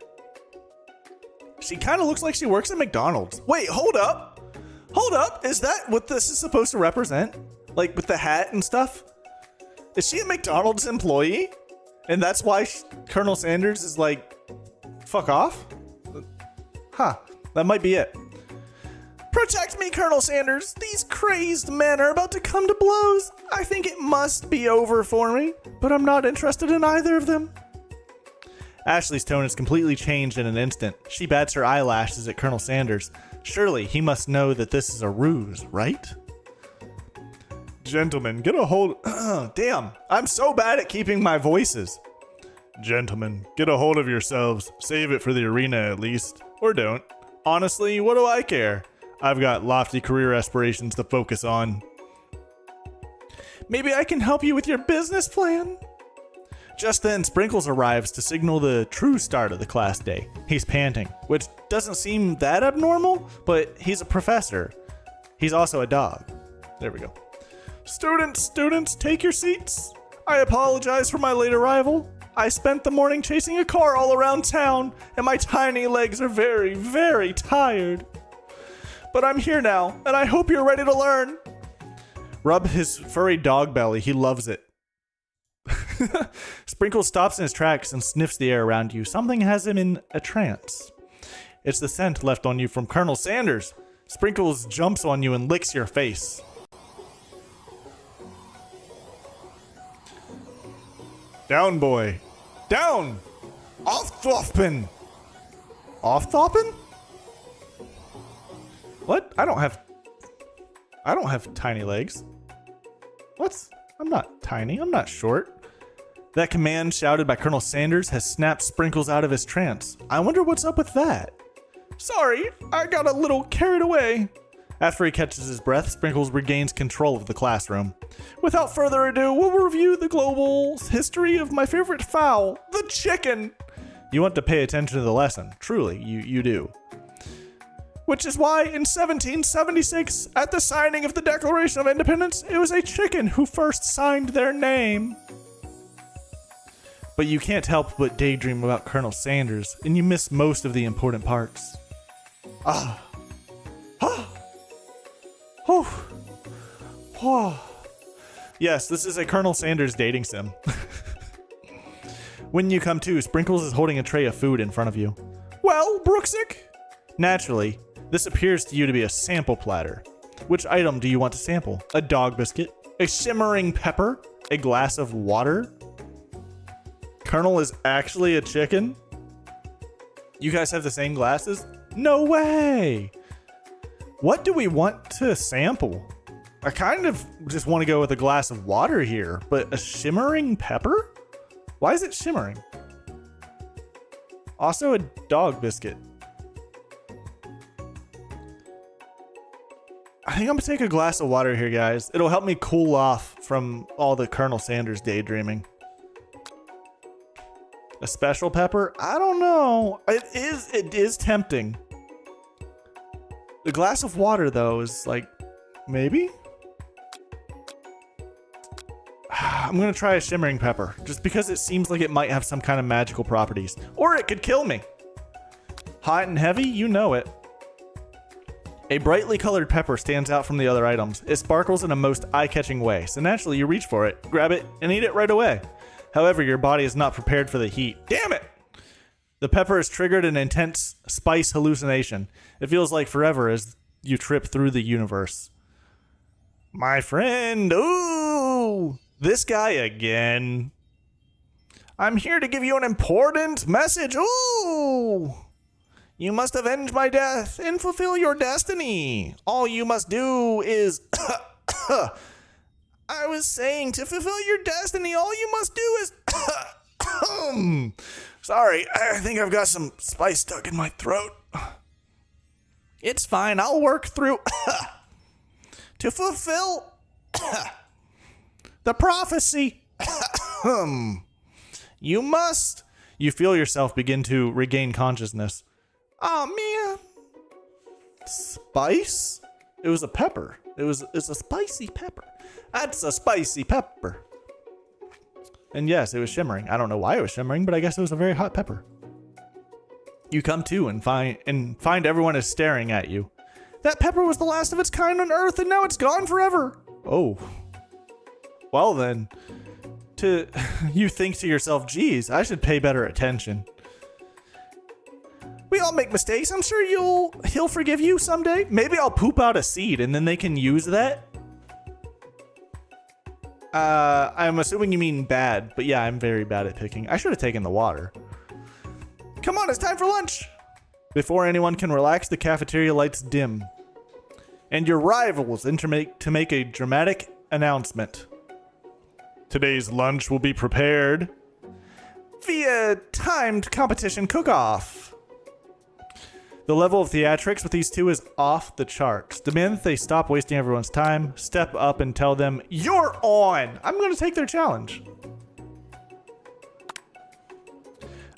She kind of looks like she works at McDonald's. Wait, hold up. Hold up. Is that what this is supposed to represent? Like with the hat and stuff? Is she a McDonald's employee? And that's why Colonel Sanders is like, fuck off? Huh, that might be it. Protect me, Colonel Sanders. These crazed men are about to come to blows. I think it must be over for me, but I'm not interested in either of them. Ashley's tone has completely changed in an instant. She bats her eyelashes at Colonel Sanders. Surely he must know that this is a ruse, right? Gentlemen, get a hold... Damn, I'm so bad at keeping my voices. Gentlemen, get a hold of yourselves. Save it for the arena at least. Or don't. Honestly, what do I care? I've got lofty career aspirations to focus on. Maybe I can help you with your business plan? Just then, Sprinkles arrives to signal the true start of the class day. He's panting, which doesn't seem that abnormal, but he's a professor. He's also a dog. There we go. Students, take your seats. I apologize for my late arrival. I spent the morning chasing a car all around town, and my tiny legs are very, very tired. But I'm here now, and I hope you're ready to learn. Rub his furry dog belly. He loves it. Sprinkles stops in his tracks and sniffs the air around you. Something has him in a trance. It's the scent left on you from Colonel Sanders. Sprinkles jumps on you and licks your face. Down, boy. Down! Off-thoppen! Off-thoppen? What? I don't have tiny legs. What? I'm not tiny. I'm not short. That command shouted by Colonel Sanders has snapped Sprinkles out of his trance. I wonder what's up with that. Sorry, I got a little carried away. After he catches his breath, Sprinkles regains control of the classroom. Without further ado, we'll review the global history of my favorite fowl, the chicken. You want to pay attention to the lesson. Truly, you do. Which is why in 1776, at the signing of the Declaration of Independence, it was a chicken who first signed their name. But you can't help but daydream about Colonel Sanders, and you miss most of the important parts. Ah. Ah. Oh. Oh. Yes, this is a Colonel Sanders dating sim. When you come to, Sprinkles is holding a tray of food in front of you. Well, Brooksick? Naturally, this appears to you to be a sample platter. Which item do you want to sample? A dog biscuit? A shimmering pepper? A glass of water? Colonel is actually a chicken? You guys have the same glasses? No way! What do we want to sample? I kind of just want to go with a glass of water here, but a shimmering pepper? Why is it shimmering? Also a dog biscuit. I think I'm gonna take a glass of water here, guys. It'll help me cool off from all the Colonel Sanders daydreaming. A special pepper? I don't know. It is tempting. The glass of water, though, is like, maybe? I'm gonna try a shimmering pepper, just because it seems like it might have some kind of magical properties. Or it could kill me. Hot and heavy? You know it. A brightly colored pepper stands out from the other items. It sparkles in a most eye-catching way, so naturally you reach for it, grab it, and eat it right away. However, your body is not prepared for the heat. Damn it! The pepper has triggered an intense spice hallucination. It feels like forever as you trip through the universe. My friend, ooh! This guy again. I'm here to give you an important message. Ooh! You must avenge my death and fulfill your destiny. All you must do is... I was saying, to fulfill your destiny, all you must do is... Sorry, I think I've got some spice stuck in my throat. It's fine, I'll work through... to fulfill... the prophecy. You must... You feel yourself begin to regain consciousness. Oh, man. Spice? It was a pepper. It's a spicy pepper. That's a spicy pepper. And yes, it was shimmering. I don't know why it was shimmering, but I guess it was a very hot pepper. You come to and find everyone is staring at you. That pepper was the last of its kind on Earth, and now it's gone forever. Oh. Well then, you think to yourself, geez, I should pay better attention. We all make mistakes. I'm sure he'll forgive you someday. Maybe I'll poop out a seed and then they can use that. I'm assuming you mean bad, but yeah, I'm very bad at picking. I should have taken the water. Come on, it's time for lunch. Before anyone can relax, the cafeteria lights dim. And your rivals to make a dramatic announcement. Today's lunch will be prepared via timed competition cook-off. The level of theatrics with these two is off the charts. Demand that they stop wasting everyone's time, step up and tell them, you're on! I'm going to take their challenge.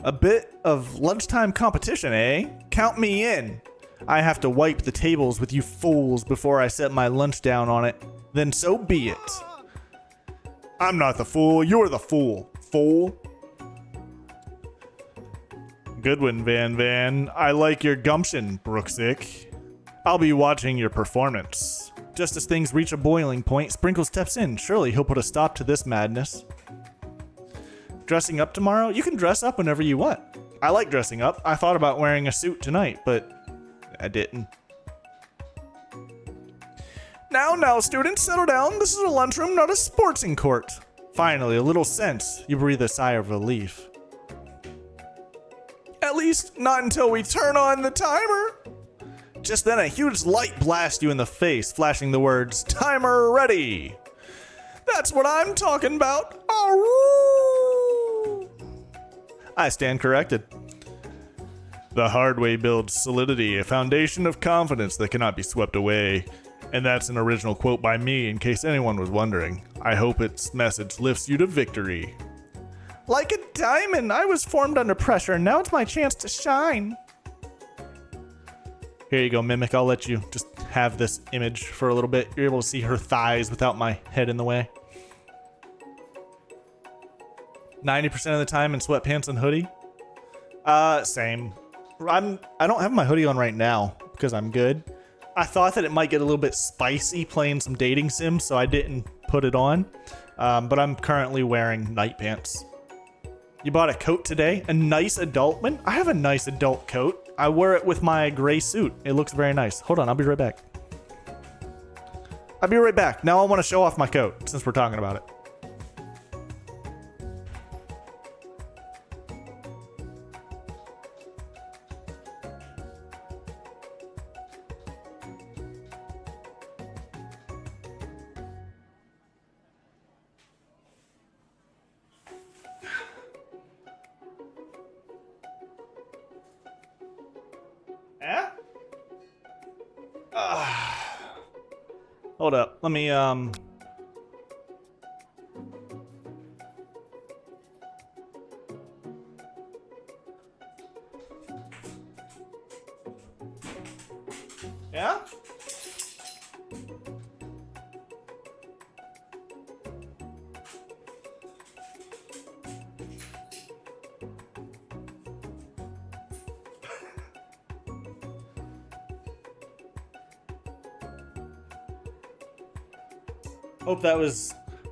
A bit of lunchtime competition, eh? Count me in. I have to wipe the tables with you fools before I set my lunch down on it. Then so be it. I'm not the fool, you're the fool. Fool. Good one, Van. I like your gumption, Brooksick. I'll be watching your performance. Just as things reach a boiling point, Sprinkle steps in. Surely he'll put a stop to this madness. Dressing up tomorrow? You can dress up whenever you want. I like dressing up. I thought about wearing a suit tonight, but I didn't. Now, students, settle down. This is a lunchroom, not a sportsing court. Finally, a little sense. You breathe a sigh of relief. At least, not until we turn on the timer. Just then, a huge light blasts you in the face, flashing the words, "Timer ready." That's what I'm talking about. Oh, I stand corrected. The hard way builds solidity, a foundation of confidence that cannot be swept away. And that's an original quote by me, in case anyone was wondering. I hope its message lifts you to victory. Like a diamond, I was formed under pressure, and now it's my chance to shine. Here you go, Mimic. I'll let you just have this image for a little bit. You're able to see her thighs without my head in the way. 90% of the time in sweatpants and hoodie. Same. I don't have my hoodie on right now because I'm good. I thought that it might get a little bit spicy playing some dating sims, so I didn't put it on. But I'm currently wearing night pants. You bought a coat today? A nice adult one? I have a nice adult coat. I wear it with my gray suit. It looks very nice. Hold on, I'll be right back. I'll be right back. Now I want to show off my coat since we're talking about it. Yeah? Hold up. Let me, Yeah?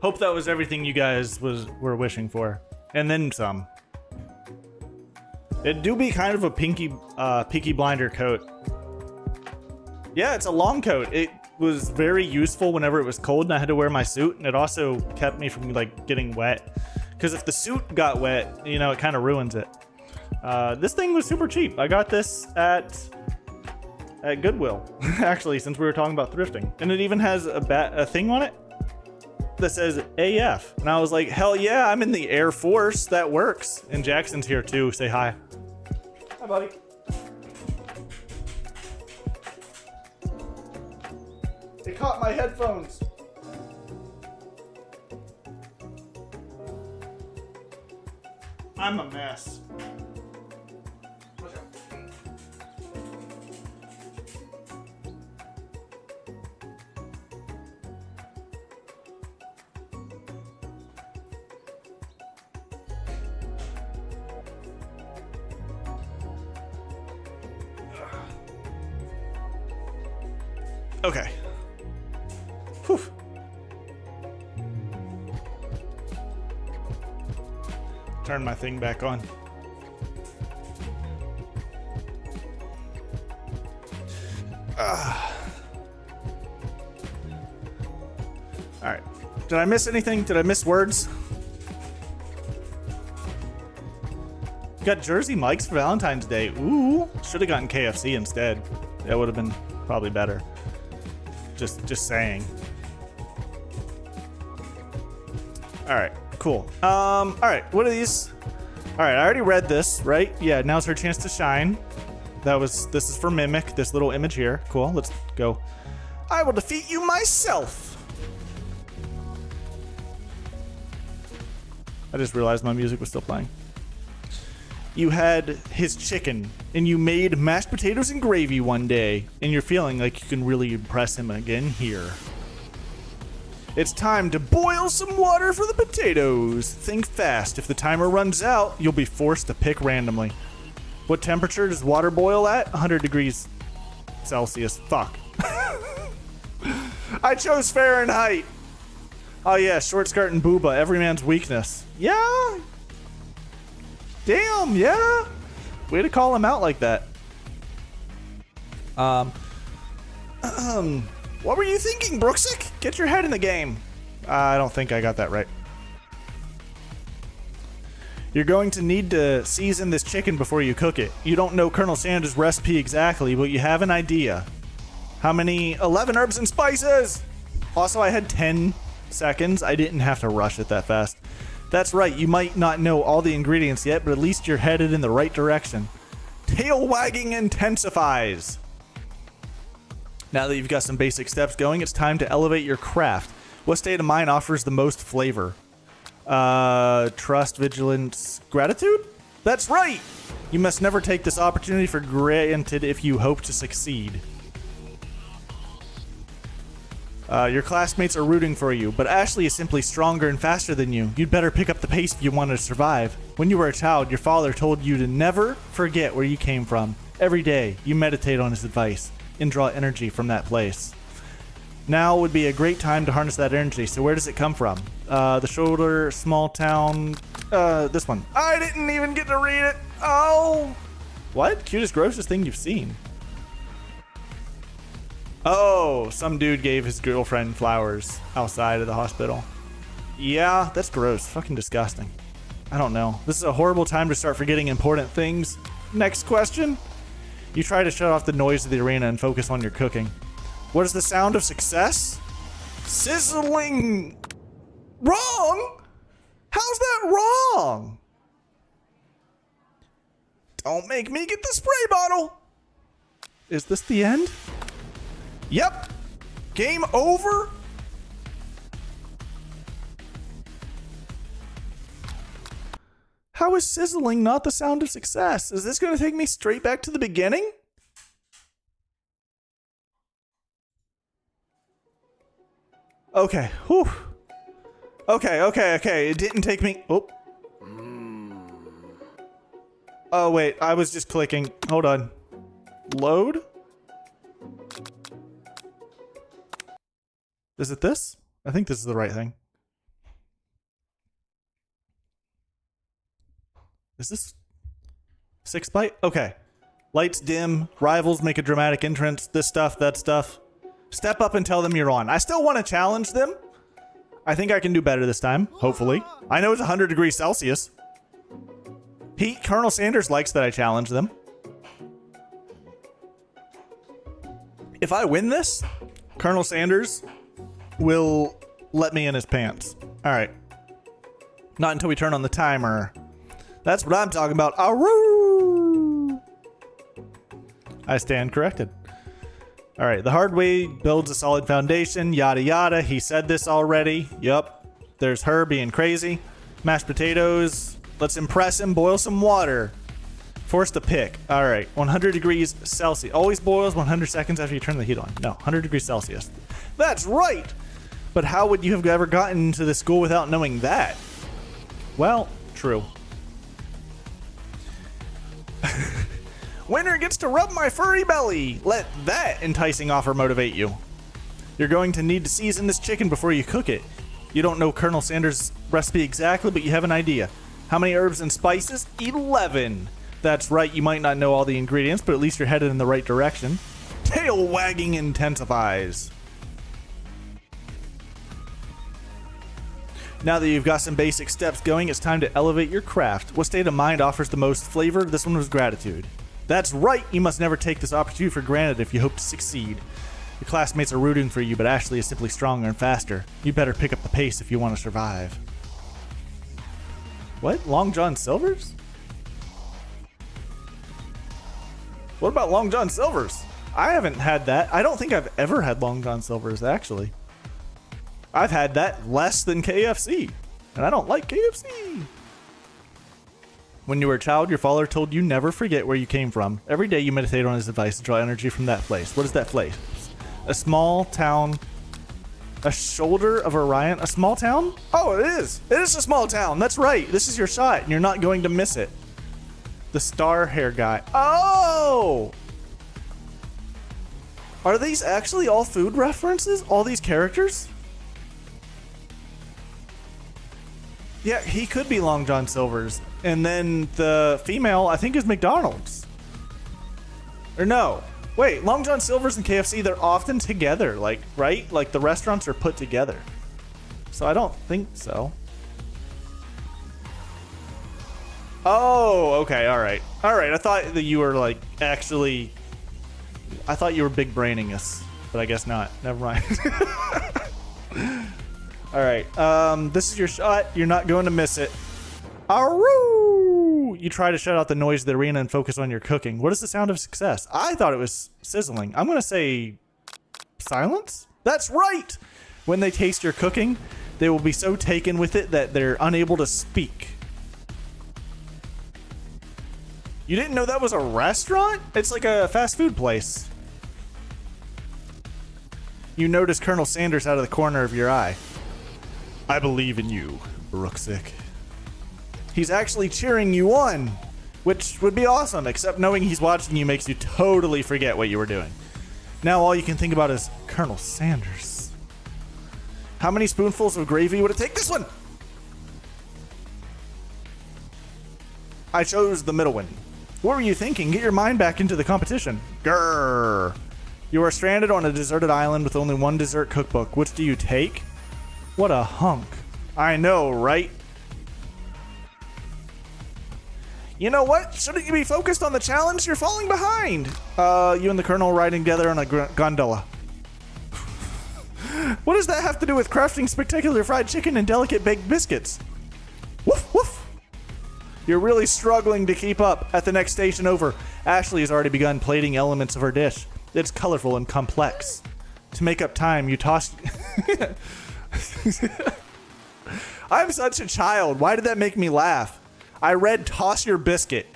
Hope that was everything you guys were wishing for, and then some. It do be kind of a Peaky Blinder coat. Yeah, it's a long coat. It was very useful whenever it was cold and I had to wear my suit, and it also kept me from like getting wet. Because if the suit got wet, you know, it kind of ruins it. This thing was super cheap. I got this at Goodwill, actually, since we were talking about thrifting, and it even has a thing on it that says AF, and I was like, hell yeah, I'm in the Air Force. That works. And Jackson's here too. Say hi. Hi, buddy. It caught my headphones. I'm a mess. Okay. Whew. Turn my thing back on. All right. Did I miss anything? Did I miss words? Got Jersey Mike's for Valentine's Day. Ooh, should have gotten KFC instead. That would have been probably better. Just saying. All right, cool. All right, what are these? All right, I already read this, right? Yeah, now's her chance to shine. This is for Mimic, this little image here. Cool, let's go. I will defeat you myself. I just realized my music was still playing. You had his chicken, and you made mashed potatoes and gravy one day, and you're feeling like you can really impress him again here. It's time to boil some water for the potatoes. Think fast. If the timer runs out, you'll be forced to pick randomly. What temperature does water boil at? 100 degrees Celsius. Fuck. I chose Fahrenheit. Oh yeah, short skirt and booba, every man's weakness. Yeah. Damn, yeah. Way to call him out like that. What were you thinking, Brooksick? Get your head in the game. I don't think I got that right. You're going to need to season this chicken before you cook it. You don't know Colonel Sanders' recipe exactly, but you have an idea. How many? 11 herbs and spices! Also, I had 10 seconds. I didn't have to rush it that fast. That's right, you might not know all the ingredients yet, but at least you're headed in the right direction. Tail wagging intensifies. Now that you've got some basic steps going, it's time to elevate your craft. What state of mind offers the most flavor? Trust, vigilance, gratitude? That's right! You must never take this opportunity for granted if you hope to succeed. Your classmates are rooting for you, but Ashley is simply stronger and faster than you. You'd better pick up the pace if you want to survive. When you were a child, your father told you to never forget where you came from. Every day, you meditate on his advice and draw energy from that place. Now would be a great time to harness that energy, so where does it come from? The shoulder, small town, this one. I didn't even get to read it! Oh! What? Cutest, grossest thing you've seen? Oh, some dude gave his girlfriend flowers outside of the hospital. Yeah, that's gross. Fucking disgusting. I don't know. This is a horrible time to start forgetting important things. Next question. You try to shut off the noise of the arena and focus on your cooking. What is the sound of success? Sizzling. Wrong? How's that wrong? Don't make me get the spray bottle. Is this the end? Yep. Game over. How is sizzling not the sound of success? Is this going to take me straight back to the beginning? Okay. Whew. Okay. It didn't take me. Oh. Oh, wait. I was just clicking. Hold on. Load? Is it this? I think this is the right thing. Is this 6 byte? Okay. Lights dim. Rivals make a dramatic entrance. This stuff, that stuff. Step up and tell them you're on. I still want to challenge them. I think I can do better this time, hopefully. I know it's 100 degrees Celsius. Colonel Sanders likes that I challenge them. If I win this, Colonel Sanders will let me in his pants. All right. Not until we turn on the timer. That's what I'm talking about. Aroo! I stand corrected. All right. The hard way builds a solid foundation. Yada, yada. He said this already. Yup. There's her being crazy. Mashed potatoes. Let's impress him. Boil some water. Forced to pick. All right. 100 degrees Celsius. Always boils 100 seconds after you turn the heat on. No, 100 degrees Celsius. That's right. But how would you have ever gotten into the school without knowing that? Well, true. Winner gets to rub my furry belly. Let that enticing offer motivate you. You're going to need to season this chicken before you cook it. You don't know Colonel Sanders' recipe exactly, but you have an idea. How many herbs and spices? 11. That's right, you might not know all the ingredients, but at least you're headed in the right direction. Tail wagging intensifies. Now that you've got some basic steps going, it's time to elevate your craft. What state of mind offers the most flavor? This one was gratitude. That's right, you must never take this opportunity for granted if you hope to succeed. Your classmates are rooting for you, but Ashley is simply stronger and faster. You better pick up the pace if you want to survive. What? Long John Silver's? What about Long John Silver's? I haven't had that. I don't think I've ever had Long John Silver's, actually. I've had that less than KFC, and I don't like KFC. When you were a child, your father told you never forget where you came from. Every day you meditate on his advice to draw energy from that place. What is that place? A small town. A shoulder of Orion. A small town? Oh, it is. It is a small town. That's right. This is your shot, and you're not going to miss it. The star hair guy. Oh! Are these actually all food references? All these characters? Yeah, he could be Long John Silver's. And then the female, I think, is McDonald's. Or no. Wait, Long John Silver's and KFC, they're often together, like, right? Like, the restaurants are put together. So I don't think so. Oh, okay, all right. All right, I thought that you were, like, actually... I thought you were big braining us, but I guess not. Never mind. All right, this is your shot. You're not going to miss it. Aroo! You try to shut out the noise of the arena and focus on your cooking. What is the sound of success? I thought it was sizzling. I'm going to say silence? That's right! When they taste your cooking, they will be so taken with it that they're unable to speak. You didn't know that was a restaurant? It's like a fast food place. You notice Colonel Sanders out of the corner of your eye. I believe in you, Brooksick. He's actually cheering you on, which would be awesome, except knowing he's watching you makes you totally forget what you were doing. Now all you can think about is Colonel Sanders. How many spoonfuls of gravy would it take? This one! I chose the middle one. What were you thinking? Get your mind back into the competition. Grrr. You are stranded on a deserted island with only one dessert cookbook. Which do you take? What a hunk. I know, right? You know what? Shouldn't you be focused on the challenge? You're falling behind. You and the Colonel riding together on a gondola. What does that have to do with crafting spectacular fried chicken and delicate baked biscuits? Woof, woof. You're really struggling to keep up. At the next station over, Ashley has already begun plating elements of her dish. It's colorful and complex. To make up time, you toss... I'm such a child. Why did that make me laugh? I read toss your biscuit.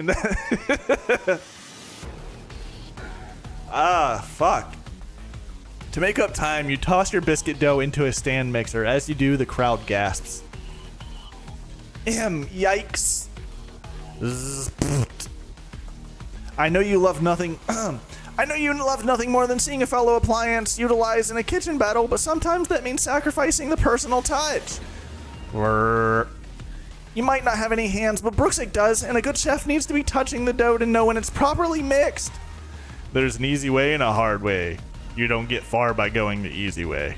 Fuck. To make up time, you toss your biscuit dough into a stand mixer. As you do, the crowd gasps. Yikes. I know you love nothing. I know you love nothing more than seeing a fellow appliance utilized in a kitchen battle, but sometimes that means sacrificing the personal touch. You might not have any hands, but Brooksick does, and a good chef needs to be touching the dough to know when it's properly mixed. There's an easy way and a hard way. You don't get far by going the easy way.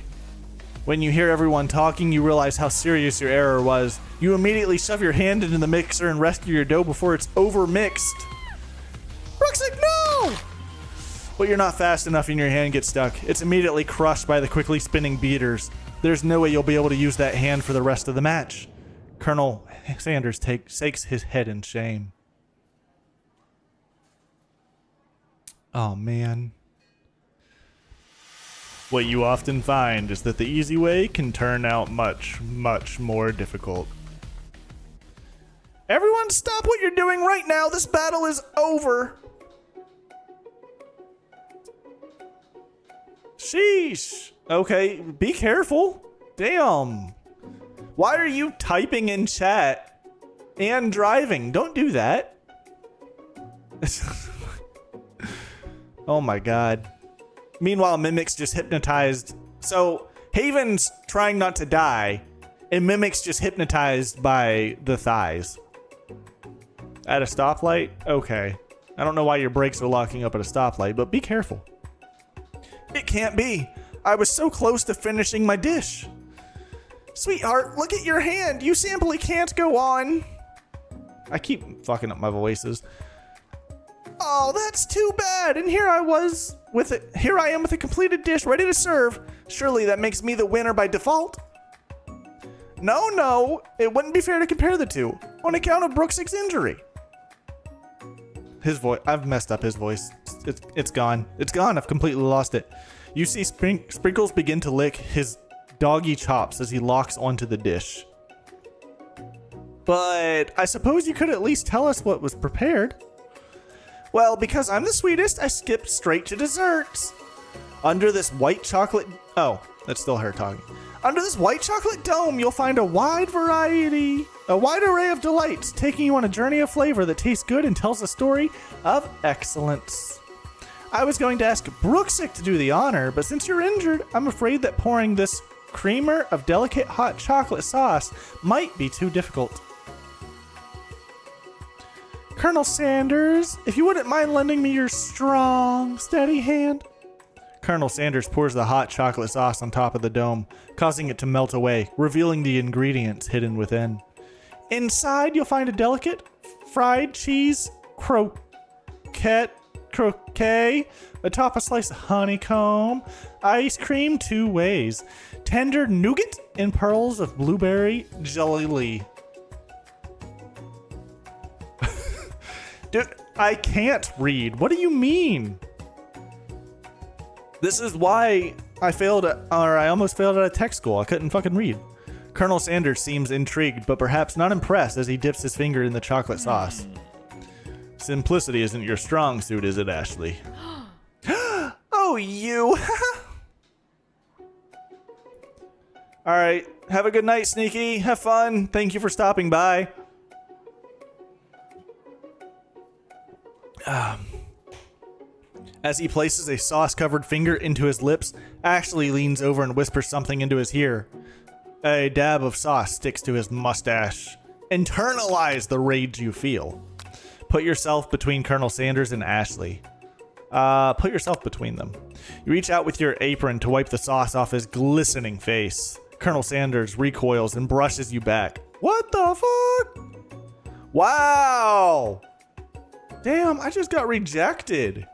When you hear everyone talking, you realize how serious your error was. You immediately shove your hand into the mixer and rescue your dough before it's over-mixed. Brooksick, no! But you're not fast enough and your hand gets stuck. It's immediately crushed by the quickly spinning beaters. There's no way you'll be able to use that hand for the rest of the match. Colonel Sanders shakes his head in shame. Oh, man. What you often find is that the easy way can turn out much, much more difficult. Everyone stop what you're doing right now. This battle is over. Sheesh. Okay, be careful. Damn. Why are you typing in chat and driving? Don't do that. Oh my god. Meanwhile, Mimic's just hypnotized. So, Haven's trying not to die, and Mimic's just hypnotized by the thighs. At a stoplight? Okay. I don't know why your brakes are locking up at a stoplight, but be careful. It can't be. I was so close to finishing my dish. Sweetheart, look at your hand. You simply can't go on. I keep fucking up my voices. Oh, that's too bad. And here I am with a completed dish ready to serve. Surely that makes me the winner by default. No, it wouldn't be fair to compare the two on account of Brooksick's injury. His voice, I've messed up his voice. It's gone. It's gone. I've completely lost it. You see Sprinkles begin to lick his doggy chops as he locks onto the dish. But I suppose you could at least tell us what was prepared. Well, because I'm the sweetest, I skipped straight to desserts. Under this white chocolate... Oh, that's still her talking. Under this white chocolate dome, you'll find a wide array of delights, taking you on a journey of flavor that tastes good and tells a story of excellence. I was going to ask Brooksick to do the honor, but since you're injured, I'm afraid that pouring this creamer of delicate hot chocolate sauce might be too difficult. Colonel Sanders, if you wouldn't mind lending me your strong, steady hand. Colonel Sanders pours the hot chocolate sauce on top of the dome, causing it to melt away, revealing the ingredients hidden within. Inside, you'll find a delicate, fried cheese croquet atop a slice of honeycomb, ice cream 2 ways, tender nougat and pearls of blueberry jelly. Dude, I can't read. What do you mean? This is why I almost failed at a tech school. I couldn't fucking read. Colonel Sanders seems intrigued, but perhaps not impressed as he dips his finger in the chocolate sauce. Simplicity isn't your strong suit, is it, Ashley? Oh, you. All right. Have a good night, Sneaky. Have fun. Thank you for stopping by. As he places a sauce-covered finger into his lips, Ashley leans over and whispers something into his ear. A dab of sauce sticks to his mustache. Internalize the rage you feel. Put yourself between Colonel Sanders and Ashley. Put yourself between them. You reach out with your apron to wipe the sauce off his glistening face. Colonel Sanders recoils and brushes you back. What the fuck? Wow! Damn, I just got rejected.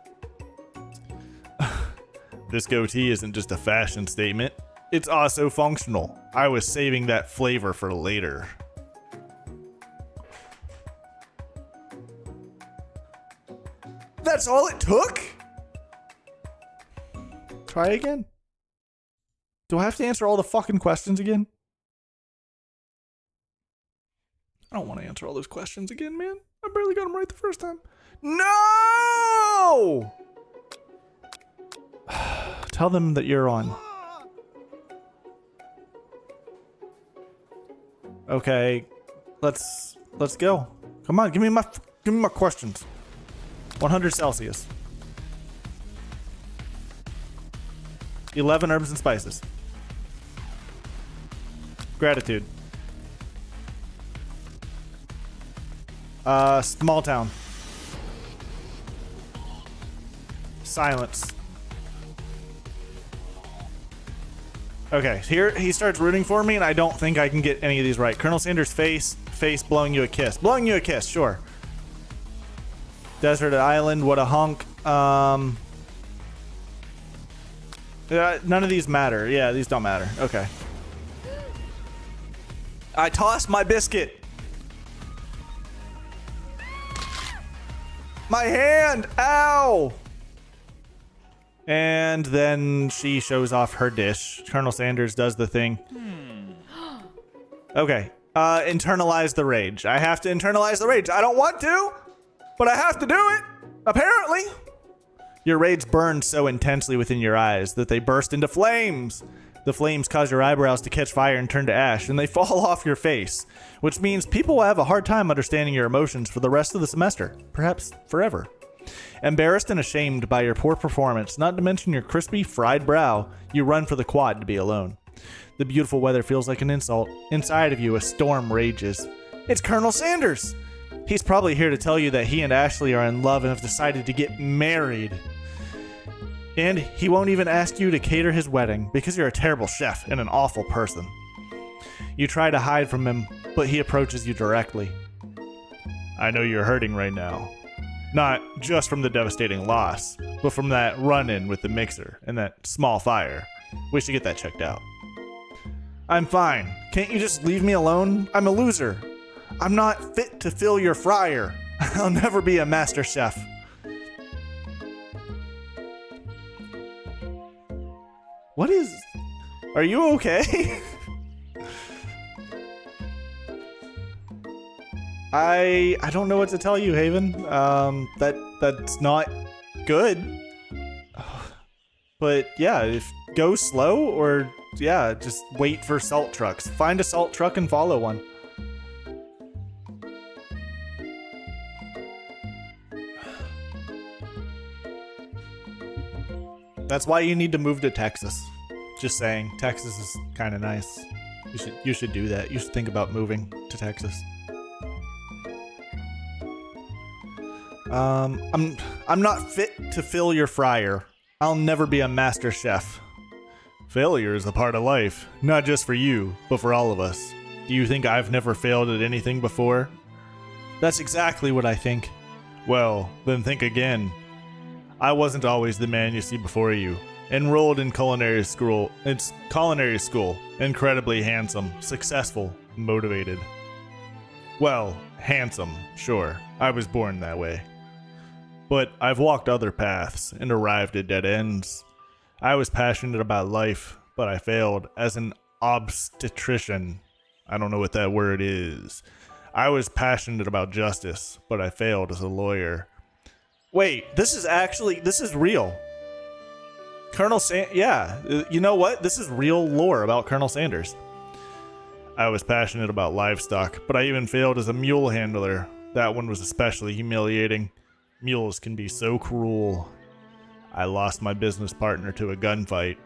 This goatee isn't just a fashion statement. It's also functional. I was saving that flavor for later. That's all it took? Try again. Do I have to answer all the fucking questions again? I don't want to answer all those questions again, man. I barely got them right the first time. No! Tell them that you're on. Okay, let's go. Come on, give me my questions. 100 Celsius. 11 herbs and spices. Gratitude. Small town. Silence. Okay, here he starts rooting for me, and I don't think I can get any of these right. Colonel Sanders' face blowing you a kiss. Blowing you a kiss, sure. Desert island, what a hunk. None of these matter. Yeah, these don't matter. Okay. I tossed my biscuit. My hand! Ow! And then she shows off her dish. Colonel Sanders does the thing. Okay. Internalize the rage. I have to internalize the rage. I don't want to, but I have to do it. Apparently. Your rage burns so intensely within your eyes that they burst into flames. The flames cause your eyebrows to catch fire and turn to ash, and they fall off your face, which means people will have a hard time understanding your emotions for the rest of the semester, perhaps forever. Embarrassed and ashamed by your poor performance, not to mention your crispy, fried brow, you run for the quad to be alone. The beautiful weather feels like an insult. Inside of you, a storm rages. It's Colonel Sanders! He's probably here to tell you that he and Ashley are in love and have decided to get married. And he won't even ask you to cater his wedding because you're a terrible chef and an awful person. You try to hide from him, but he approaches you directly. I know you're hurting right now. Not just from the devastating loss, but from that run-in with the mixer and that small fire. We should get that checked out. I'm fine. Can't you just leave me alone? I'm a loser. I'm not fit to fill your fryer. I'll never be a master chef. What is... Are you okay? I don't know what to tell you, Haven. That's not good. But yeah, if go slow or yeah, just wait for salt trucks. Find a salt truck and follow one. That's why you need to move to Texas. Just saying, Texas is kind of nice. You should do that. You should think about moving to Texas. I'm not fit to fill your fryer. I'll never be a master chef. Failure is a part of life, not just for you, but for all of us. Do you think I've never failed at anything before? That's exactly what I think. Well, then think again. I wasn't always the man you see before you. Enrolled in culinary school, incredibly handsome, successful, motivated. Well, handsome, sure. I was born that way. But I've walked other paths and arrived at dead ends. I was passionate about life, but I failed as an obstetrician. I don't know what that word is. I was passionate about justice, but I failed as a lawyer. Wait, this is real. You know what? This is real lore about Colonel Sanders. I was passionate about livestock, but I even failed as a mule handler. That one was especially humiliating. Mules can be so cruel. I lost my business partner to a gunfight,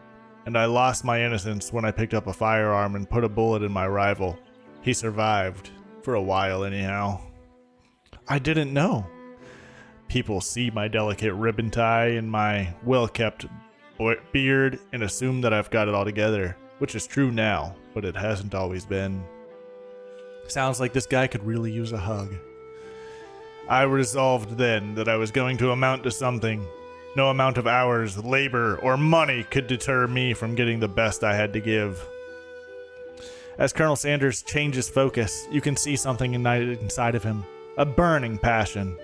and I lost my innocence when I picked up a firearm and put a bullet in my rival. He survived, for a while anyhow. I didn't know. People see my delicate ribbon tie and my well-kept beard and assume that I've got it all together, which is true now, but it hasn't always been. Sounds like this guy could really use a hug. I resolved then that I was going to amount to something. No amount of hours, labor, or money could deter me from getting the best I had to give. As Colonel Sanders changes focus, you can see something ignited inside of him, a burning passion.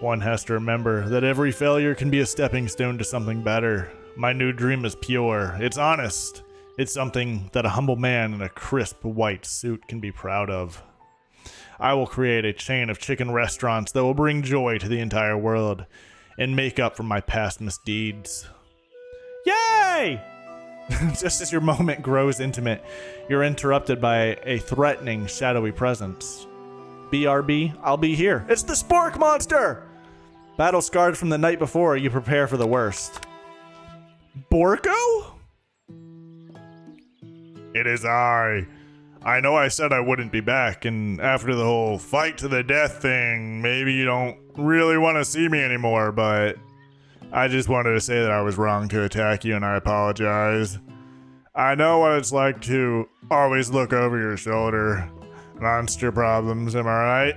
One has to remember that every failure can be a stepping stone to something better. My new dream is pure. It's honest. It's something that a humble man in a crisp white suit can be proud of. I will create a chain of chicken restaurants that will bring joy to the entire world and make up for my past misdeeds. Yay! Just as your moment grows intimate, you're interrupted by a threatening, shadowy presence. BRB, I'll be here. It's the Spork Monster! Battle scarred from the night before, you prepare for the worst. Borko? It is I. I know I said I wouldn't be back, and after the whole fight to the death thing, maybe you don't really want to see me anymore, but I just wanted to say that I was wrong to attack you, and I apologize. I know what it's like to always look over your shoulder. Monster problems, am I right?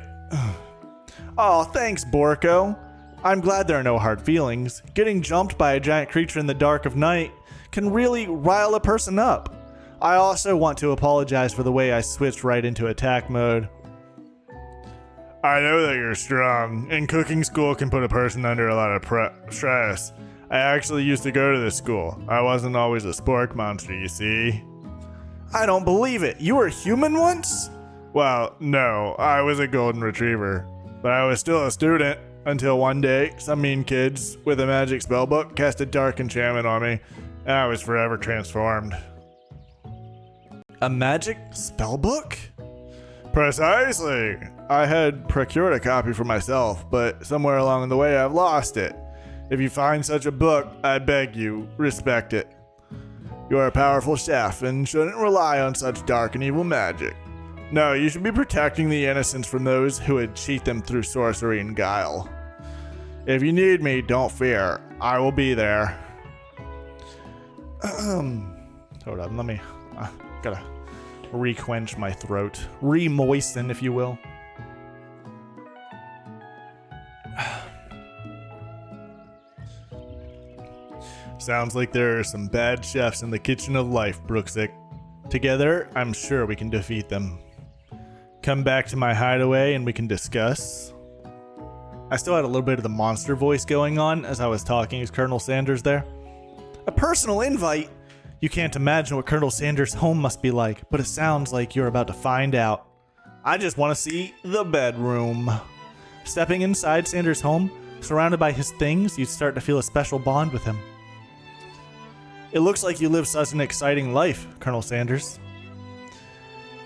Oh, thanks, Borko. I'm glad there are no hard feelings. Getting jumped by a giant creature in the dark of night can really rile a person up. I also want to apologize for the way I switched right into attack mode. I know that you're strong, and cooking school can put a person under a lot of stress. I actually used to go to this school. I wasn't always a spork monster, you see. I don't believe it. You were human once? Well, no, I was a golden retriever, but I was still a student until one day some mean kids with a magic spellbook cast a dark enchantment on me, and I was forever transformed. A magic spellbook? Precisely. I had procured a copy for myself, but somewhere along the way I've lost it. If you find such a book, I beg you, respect it. You're a powerful chef and shouldn't rely on such dark and evil magic. No, you should be protecting the innocents from those who would cheat them through sorcery and guile. If you need me, don't fear. I will be there. Hold on, let me... gotta re-quench my throat. Re-moisten, if you will. Sounds like there are some bad chefs in the kitchen of life, Brooksick. Together, I'm sure we can defeat them. Come back to my hideaway and we can discuss. I still had a little bit of the monster voice going on as I was talking as Colonel Sanders there. A personal invite? You can't imagine what Colonel Sanders' home must be like, but it sounds like you're about to find out. I just want to see the bedroom. Stepping inside Sanders' home, surrounded by his things, you'd start to feel a special bond with him. It looks like you live such an exciting life, Colonel Sanders.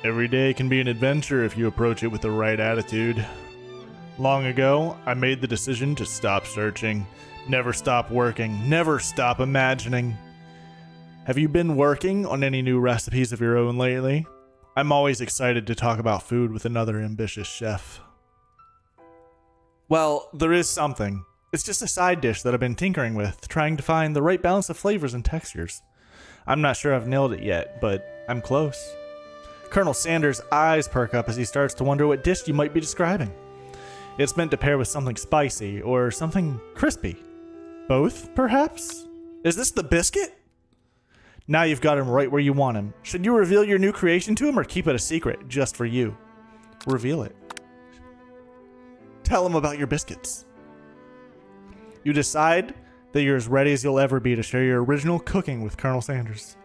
Every day can be an adventure if you approach it with the right attitude. Long ago, I made the decision to stop searching, never stop working, never stop imagining. Have you been working on any new recipes of your own lately? I'm always excited to talk about food with another ambitious chef. Well, there is something. It's just a side dish that I've been tinkering with, trying to find the right balance of flavors and textures. I'm not sure I've nailed it yet, but I'm close. Colonel Sanders' eyes perk up as he starts to wonder what dish you might be describing. It's meant to pair with something spicy or something crispy. Both, perhaps? Is this the biscuit? Now you've got him right where you want him. Should you reveal your new creation to him or keep it a secret just for you? Reveal it. Tell him about your biscuits. You decide that you're as ready as you'll ever be to share your original cooking with Colonel Sanders.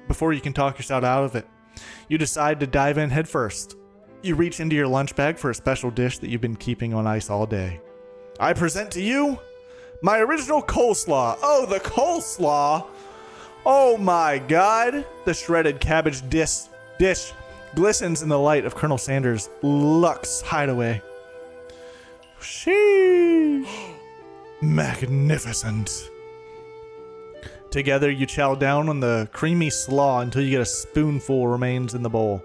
Before you can talk yourself out of it, you decide to dive in head first. You reach into your lunch bag for a special dish that you've been keeping on ice all day. I present to you my original coleslaw. Oh, the coleslaw! Oh my god! The shredded cabbage dish glistens in the light of Colonel Sanders' luxe hideaway. Sheesh! Magnificent. Together you chow down on the creamy slaw until you get a spoonful remains in the bowl.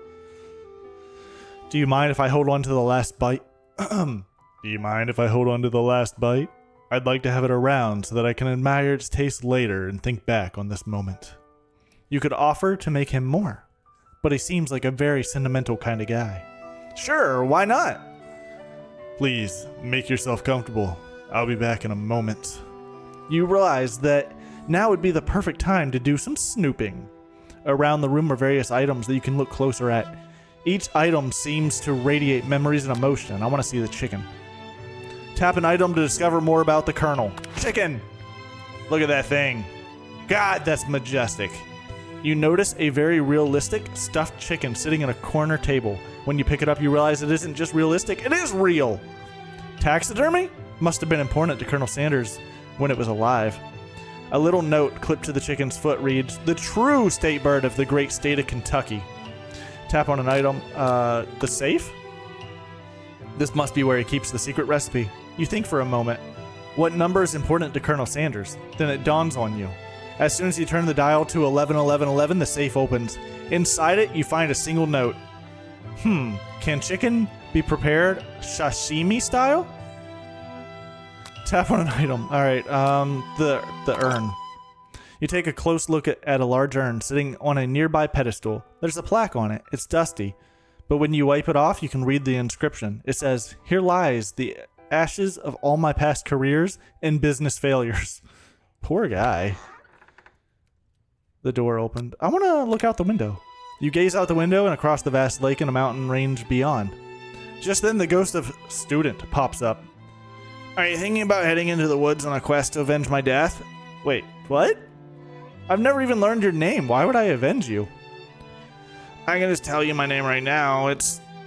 Do you mind if I hold on to the last bite? Do you mind if I hold on to the last bite? I'd like to have it around so that I can admire its taste later and think back on this moment. You could offer to make him more, but he seems like a very sentimental kind of guy. Sure, why not? Please, make yourself comfortable. I'll be back in a moment. You realize that now would be the perfect time to do some snooping. Around the room are various items that you can look closer at. Each item seems to radiate memories and emotion. I want to see the chicken. Tap an item to discover more about the Colonel. Chicken! Look at that thing. God, that's majestic. You notice a very realistic stuffed chicken sitting in a corner table. When you pick it up, you realize it isn't just realistic, it is real. Taxidermy? Must have been important to Colonel Sanders when it was alive. A little note clipped to the chicken's foot reads, "The true state bird of the great state of Kentucky." Tap on an item. The safe? This must be where he keeps the secret recipe. You think for a moment. What number is important to Colonel Sanders? Then it dawns on you. As soon as you turn the dial to 111111, the safe opens. Inside it, you find a single note. Can chicken be prepared sashimi style? Tap on an item. Alright, the urn. You take a close look at a large urn sitting on a nearby pedestal. There's a plaque on it. It's dusty. But when you wipe it off, you can read the inscription. It says, "Here lies the ashes of all my past careers and business failures." Poor guy. The door opened. I want to look out the window. You gaze out the window and across the vast lake and a mountain range beyond. Just then, the ghost of Student pops up. Are you thinking about heading into the woods on a quest to avenge my death? Wait, what? I've never even learned your name. Why would I avenge you? I can just tell you my name right now.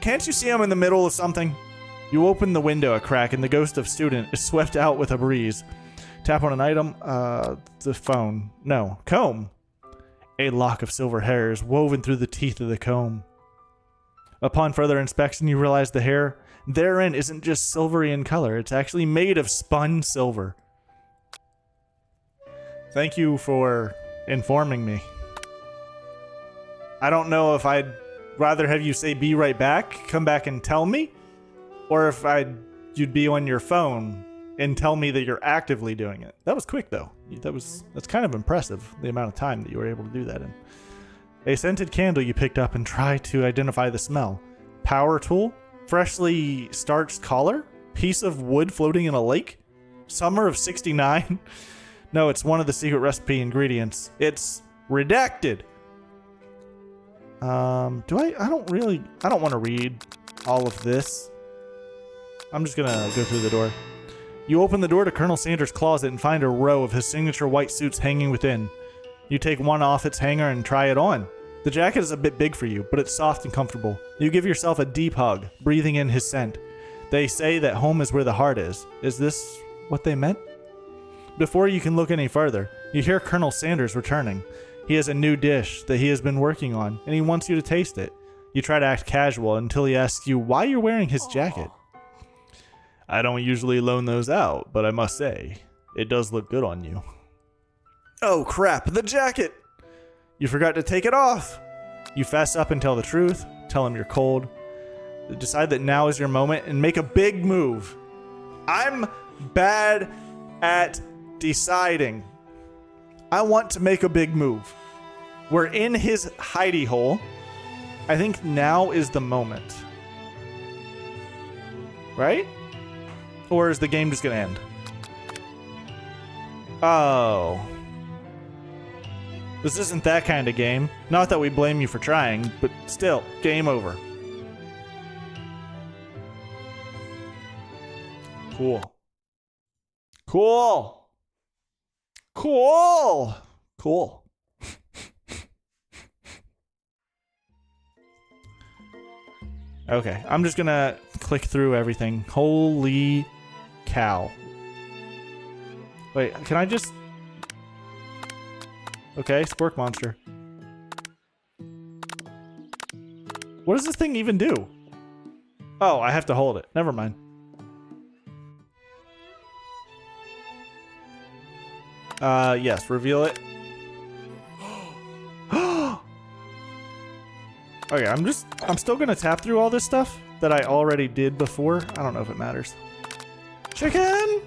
Can't you see I'm in the middle of something? You open the window a crack and the ghost of Student is swept out with a breeze. Tap on an item. The phone. No, comb. A lock of silver hair is woven through the teeth of the comb. Upon further inspection, you realize the hair therein isn't just silvery in color. It's actually made of spun silver. Thank you for informing me. I don't know if I'd rather have you say be right back, come back and tell me, or if you'd be on your phone and tell me that you're actively doing it. That was quick though. That's kind of impressive, the amount of time that you were able to do that in. A scented candle you picked up and try to identify the smell. Power tool, freshly starched collar, piece of wood floating in a lake, summer of '69. No, it's one of the secret recipe ingredients. It's redacted. I don't want to read all of this. I'm just gonna go through the door. You open the door to Colonel Sanders' closet and find a row of his signature white suits hanging within. You take one off its hanger and try it on. The jacket is a bit big for you, but it's soft and comfortable. You give yourself a deep hug, breathing in his scent. They say that home is where the heart is. Is this what they meant? Before you can look any further, you hear Colonel Sanders returning. He has a new dish that he has been working on, and he wants you to taste it. You try to act casual until he asks you why you're wearing his jacket. I don't usually loan those out, but I must say, it does look good on you. Oh crap, the jacket! You forgot to take it off! You fess up and tell the truth, tell him you're cold. Decide that now is your moment and make a big move. I'm bad at deciding. I want to make a big move. We're in his hidey hole, I think now is the moment. Right? Or is the game just gonna end? Oh. This isn't that kind of game. Not that we blame you for trying, but still, game over. Cool. Cool. Cool. Cool. Okay, I'm just gonna click through everything. Holy cow. Wait, can I just... Okay, Spork Monster. What does this thing even do? Oh, I have to hold it. Never mind. Yes, reveal it. Okay, I'm still gonna tap through all this stuff that I already did before. I don't know if it matters. Chicken!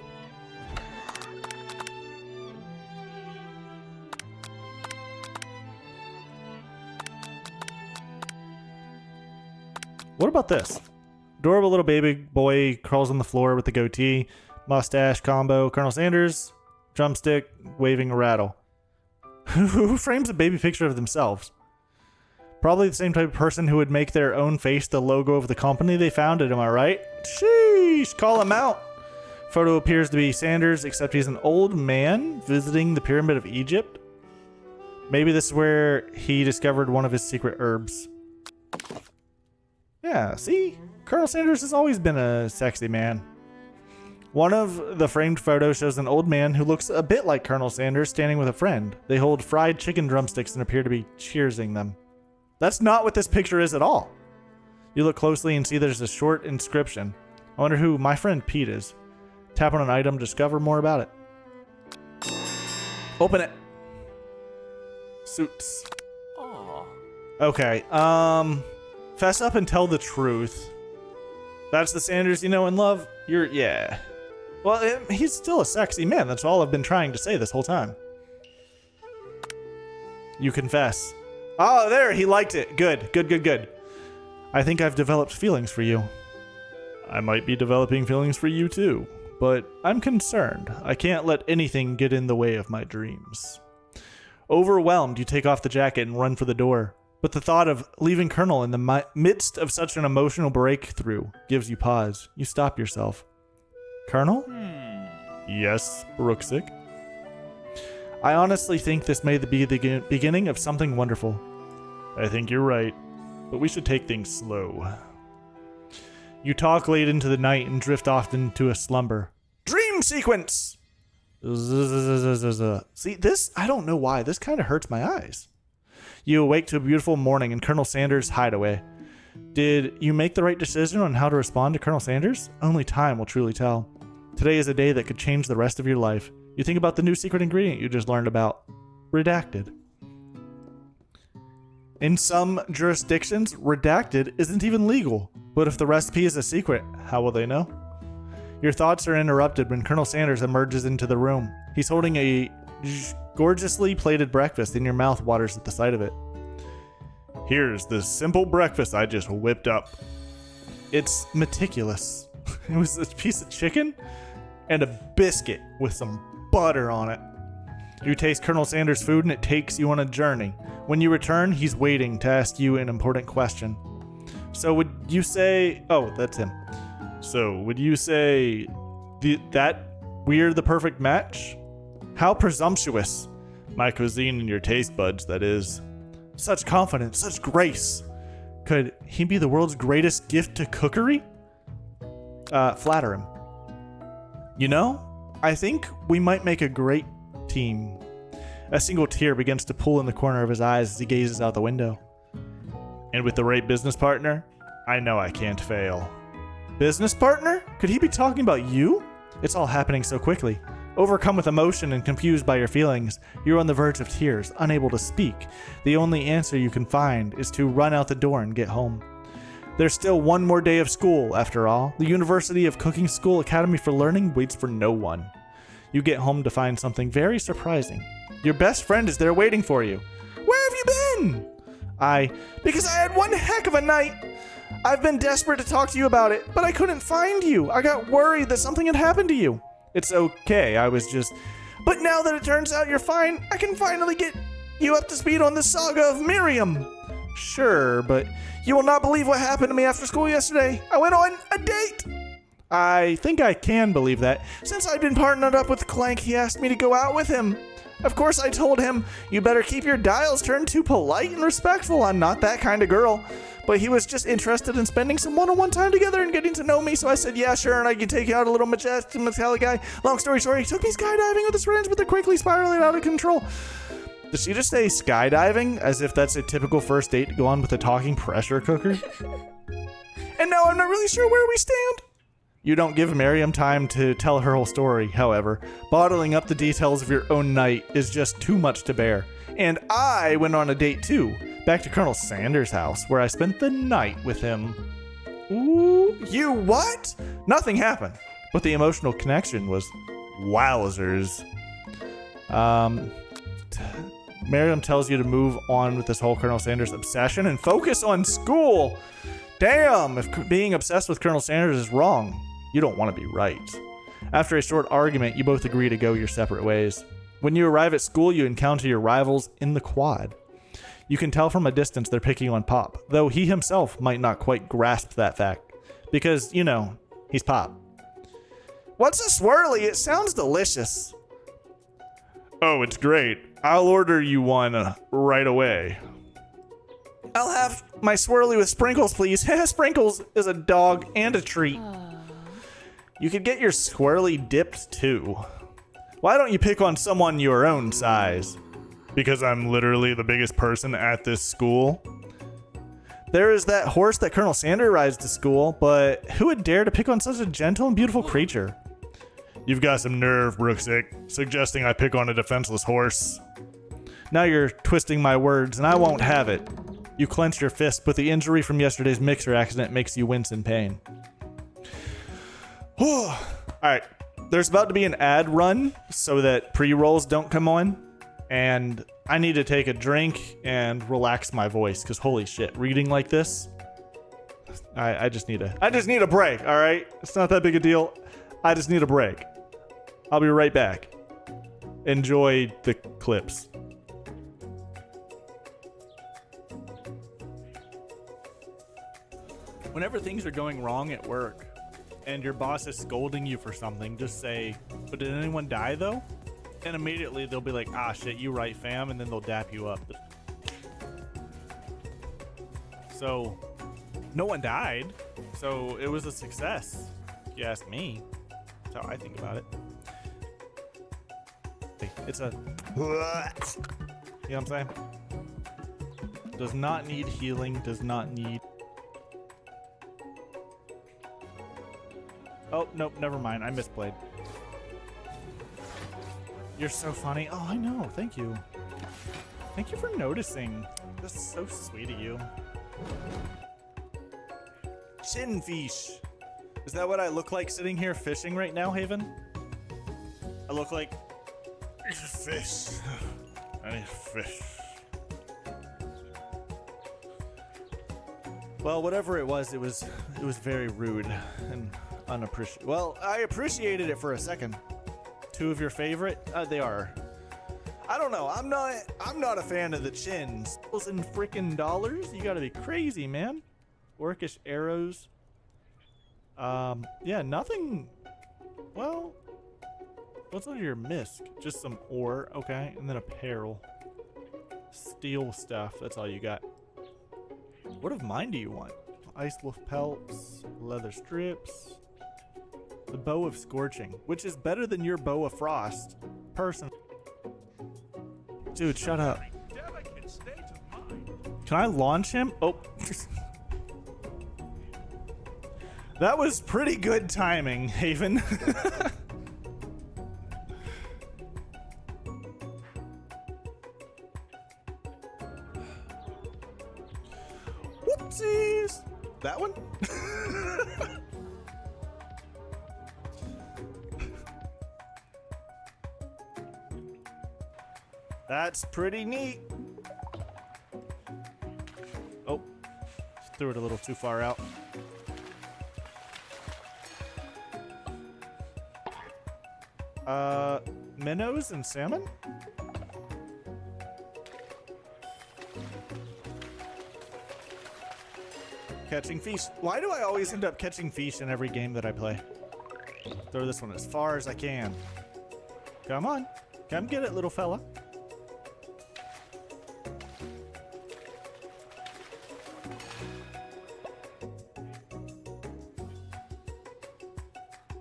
What about this? Adorable little baby boy crawls on the floor with the goatee, mustache combo, Colonel Sanders, drumstick, waving a rattle. Who frames a baby picture of themselves? Probably the same type of person who would make their own face the logo of the company they founded, am I right? Sheesh, call him out. Photo appears to be Sanders, except he's an old man visiting the Pyramid of Egypt. Maybe this is where he discovered one of his secret herbs. Yeah, see? Colonel Sanders has always been a sexy man. One of the framed photos shows an old man who looks a bit like Colonel Sanders standing with a friend. They hold fried chicken drumsticks and appear to be cheersing them. That's not what this picture is at all. You look closely and see there's a short inscription. I wonder who my friend Pete is. Tap on an item to discover more about it. Open it. Suits. Aww. Okay, fess up and tell the truth. That's the Sanders you know and love? Yeah. Well, he's still a sexy man. That's all I've been trying to say this whole time. You confess. Oh, there, he liked it. Good, good, good, good. I think I've developed feelings for you. I might be developing feelings for you too, but I'm concerned. I can't let anything get in the way of my dreams. Overwhelmed, you take off the jacket and run for the door. But the thought of leaving Colonel in the midst of such an emotional breakthrough gives you pause. You stop yourself. Colonel? Yes, Brooksick. I honestly think this may be the beginning of something wonderful. I think you're right, but we should take things slow. You talk late into the night and drift off into a slumber. Dream sequence! See, this, I don't know why, this kind of hurts my eyes. You awake to a beautiful morning in Colonel Sanders' hideaway. Did you make the right decision on how to respond to Colonel Sanders? Only time will truly tell. Today is a day that could change the rest of your life. You think about the new secret ingredient you just learned about. Redacted. In some jurisdictions, redacted isn't even legal. But if the recipe is a secret, how will they know? Your thoughts are interrupted when Colonel Sanders emerges into the room. He's holding a gorgeously plated breakfast, and your mouth waters at the sight of it. Here's the simple breakfast I just whipped up. It's meticulous. It was a piece of chicken and a biscuit with some butter on it. You taste Colonel Sanders' food and it takes you on a journey. When you return, he's waiting to ask you an important question. So would you say... Oh, that's him. So would you say that we're the perfect match? How presumptuous. My cuisine and your taste buds, that is. Such confidence, such grace. Could he be the world's greatest gift to cookery? Flatter him. You know, I think we might make a great team. A single tear begins to pool in the corner of his eyes as he gazes out the window. And with the right business partner, I know I can't fail. Business partner? Could he be talking about you? It's all happening so quickly. Overcome with emotion and confused by your feelings, you're on the verge of tears, unable to speak. The only answer you can find is to run out the door and get home. There's still one more day of school, after all. The University of Cooking School Academy for Learning waits for no one. You get home to find something very surprising. Your best friend is there waiting for you. Where have you been? Because I had one heck of a night. I've been desperate to talk to you about it, but I couldn't find you. I got worried that something had happened to you. It's okay, But now that it turns out you're fine, I can finally get you up to speed on the saga of Miriam. Sure, but you will not believe what happened to me after school yesterday. I went on a date. I think I can believe that. Since I'd been partnered up with Clank, he asked me to go out with him. Of course, I told him, you better keep your dials turned to polite and respectful. I'm not that kind of girl. But he was just interested in spending some one-on-one time together and getting to know me, so I said, yeah, sure, and I can take you out a little majestic metallic guy. Long story short, he took me skydiving with his friends, but they're quickly spiraling out of control. Did she just say skydiving, as if that's a typical first date to go on with a talking pressure cooker? And now I'm not really sure where we stand. You don't give Miriam time to tell her whole story, however. Bottling up the details of your own night is just too much to bear. And I went on a date too, back to Colonel Sanders' house, where I spent the night with him. Ooh, you what? Nothing happened, but the emotional connection was wowzers. Miriam tells you to move on with this whole Colonel Sanders obsession and focus on school. Damn, if being obsessed with Colonel Sanders is wrong, you don't want to be right. After a short argument, you both agree to go your separate ways. When you arrive at school, you encounter your rivals in the quad. You can tell from a distance they're picking on Pop, though he himself might not quite grasp that fact. Because, you know, he's Pop. What's a swirly? It sounds delicious. Oh, it's great. I'll order you one right away. I'll have my swirly with sprinkles, please. Sprinkles is a dog and a treat. You could get your swirly dipped too. Why don't you pick on someone your own size? Because I'm literally the biggest person at this school. There is that horse that Colonel Sanders rides to school, but who would dare to pick on such a gentle and beautiful creature? You've got some nerve, Brooksick, suggesting I pick on a defenseless horse. Now you're twisting my words, and I won't have it. You clench your fist, but the injury from yesterday's mixer accident makes you wince in pain. Alright, there's about to be an ad run so that pre-rolls don't come on, and I need to take a drink and relax my voice, because holy shit, reading like this, I just need a break, alright? It's not that big a deal. I just need a break. I'll be right back. Enjoy the clips. Whenever things are going wrong at work and your boss is scolding you for something, just say, but did anyone die though? And immediately they'll be like, ah shit, you right fam, and then they'll dap you up. So, no one died, so it was a success, if you ask me. That's how I think about it. It's a, you know what I'm saying? Does not need healing, does not need... Oh, nope, never mind. I misplayed. You're so funny. Oh, I know. Thank you. Thank you for noticing. That's so sweet of you. Chinfish. Is that what I look like sitting here fishing right now, Haven? I look like fish. I need fish. Well, whatever it was very rude and unappreciated. Well, I appreciated it for a second. Two of your favorite? They are. I don't know. I'm not a fan of the chins. In freaking dollars? You gotta be crazy, man. Orcish arrows. Yeah, nothing. Well, what's under your misc? Just some ore, okay, and then apparel. Steel stuff. That's all you got. What of mine do you want? Ice wolf pelts, leather strips. The bow of scorching, which is better than your bow of frost. Person. Dude, shut up. Can I launch him? Oh. That was pretty good timing, Haven. Whoopsies. That one? That's pretty neat. Threw it a little too far out. Minnows and salmon? Catching fish. Why do I always end up catching fish in every game that I play? Throw this one as far as I can. Come on. Come get it, little fella.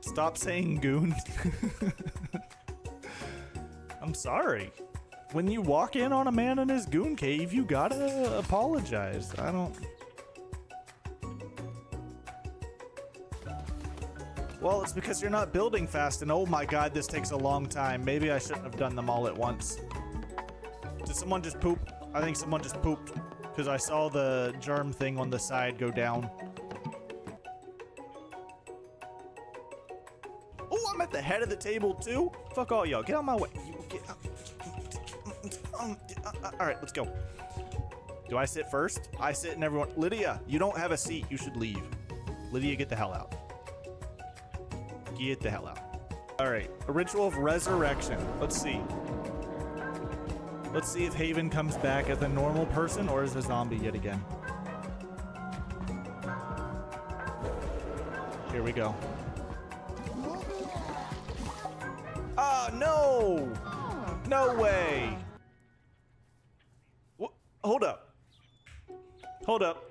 Stop saying goon. I'm sorry. When you walk in on a man in his goon cave, you gotta apologize. I don't... Well, it's because you're not building fast, and oh my god, this takes a long time. Maybe I shouldn't have done them all at once. Did someone just poop? I think someone just pooped, because I saw the germ thing on the side go down. Oh, I'm at the head of the table, too? Fuck all y'all. Get out of my way. Alright, let's go. Do I sit first? I sit and everyone... Lydia, you don't have a seat. You should leave. Lydia, get the hell out. Get the hell out. Alright, a ritual of resurrection. Let's see. Let's see if Haven comes back as a normal person or as a zombie yet again. Here we go. Ah, no! No way! Hold up. Hold up.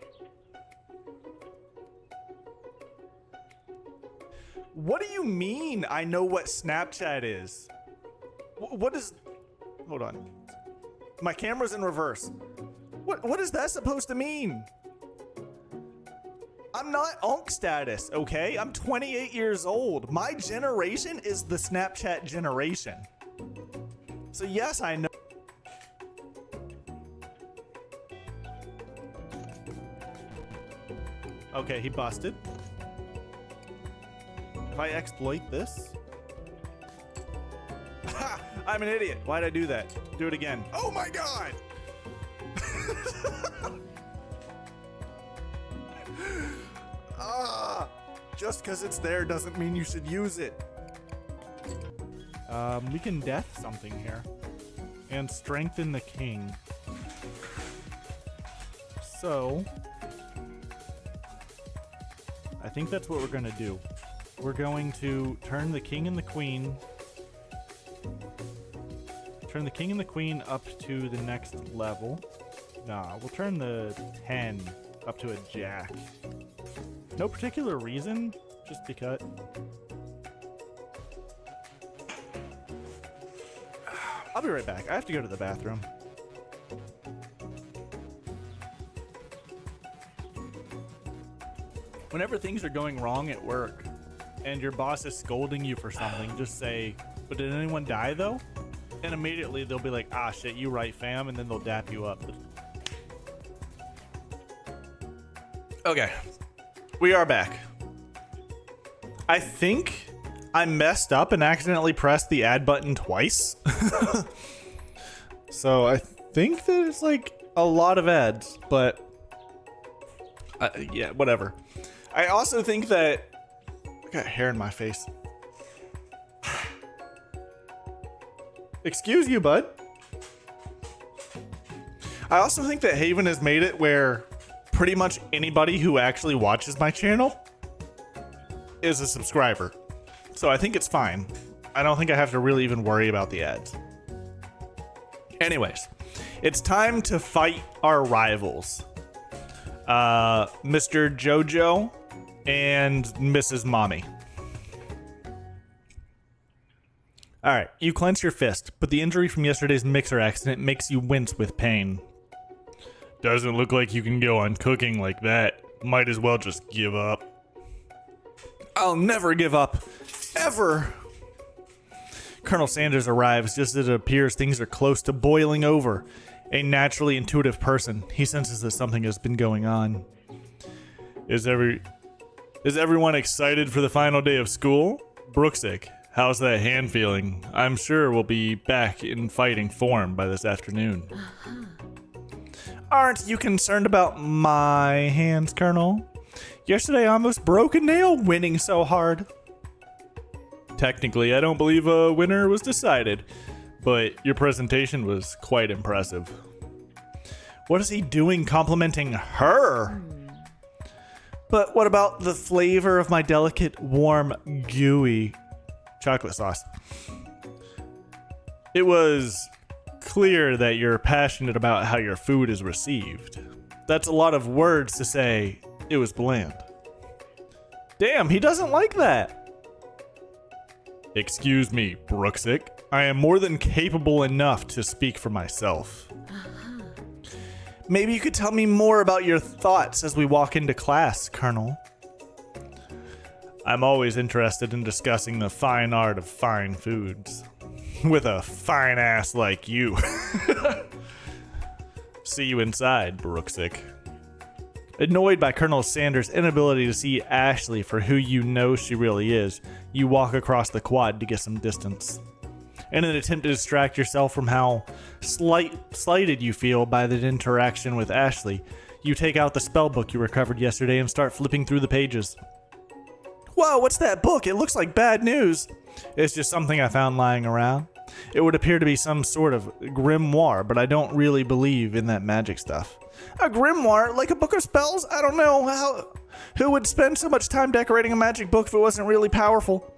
What do you mean I know what Snapchat is? What is... Hold on. My camera's in reverse. What is that supposed to mean? I'm not Unk status, okay? I'm 28 years old. My generation is the Snapchat generation. So yes, I know. Okay, he busted. If I exploit this... Ha! I'm an idiot. Why'd I do that? Do it again. Oh my god! Just because it's there doesn't mean you should use it. We can death something here. And strengthen the king. So... I think that's what we're going to do. We're going to turn the king and the queen. Turn the king and the queen up to the next level. Nah, we'll turn the 10 up to a jack. No particular reason, just because. I'll be right back. I have to go to the bathroom. Whenever things are going wrong at work and your boss is scolding you for something, just say, but did anyone die though? And immediately they'll be like, ah shit, you right fam, and then they'll dap you up. Okay, we are back. I think I messed up and accidentally pressed the add button twice. So I think that it's like a lot of ads, but yeah, whatever. I also think that I got hair in my face. Excuse you, bud. I also think that Haven has made it where pretty much anybody who actually watches my channel is a subscriber. So I think it's fine. I don't think I have to really even worry about the ads. Anyways, it's time to fight our rivals. Mr. Jojo and Mrs. Mommy. Alright, you clench your fist, but the injury from yesterday's mixer accident makes you wince with pain. Doesn't look like you can go on cooking like that. Might as well just give up. I'll never give up. Ever! Colonel Sanders arrives just as it appears things are close to boiling over. A naturally intuitive person, he senses that something has been going on. Is everyone excited for the final day of school? Brooksick, how's that hand feeling? I'm sure we'll be back in fighting form by this afternoon. Aren't you concerned about my hands, Colonel? Yesterday I almost broke a nail winning so hard. Technically, I don't believe a winner was decided, but your presentation was quite impressive. What is he doing complimenting her? But what about the flavor of my delicate, warm, gooey chocolate sauce? It was clear that you're passionate about how your food is received. That's a lot of words to say it was bland. Damn, he doesn't like that. Excuse me, Brooksick. I am more than capable enough to speak for myself. Maybe you could tell me more about your thoughts as we walk into class, Colonel. I'm always interested in discussing the fine art of fine foods. With a fine ass like you. See you inside, Brooksick. Annoyed by Colonel Sanders' inability to see Ashley for who you know she really is, you walk across the quad to get some distance. In an attempt to distract yourself from how slighted you feel by the interaction with Ashley, you take out the spell book you recovered yesterday and start flipping through the pages. Whoa, what's that book? It looks like bad news. It's just something I found lying around. It would appear to be some sort of grimoire, but I don't really believe in that magic stuff. A grimoire? Like a book of spells? I don't know. Who would spend so much time decorating a magic book if it wasn't really powerful?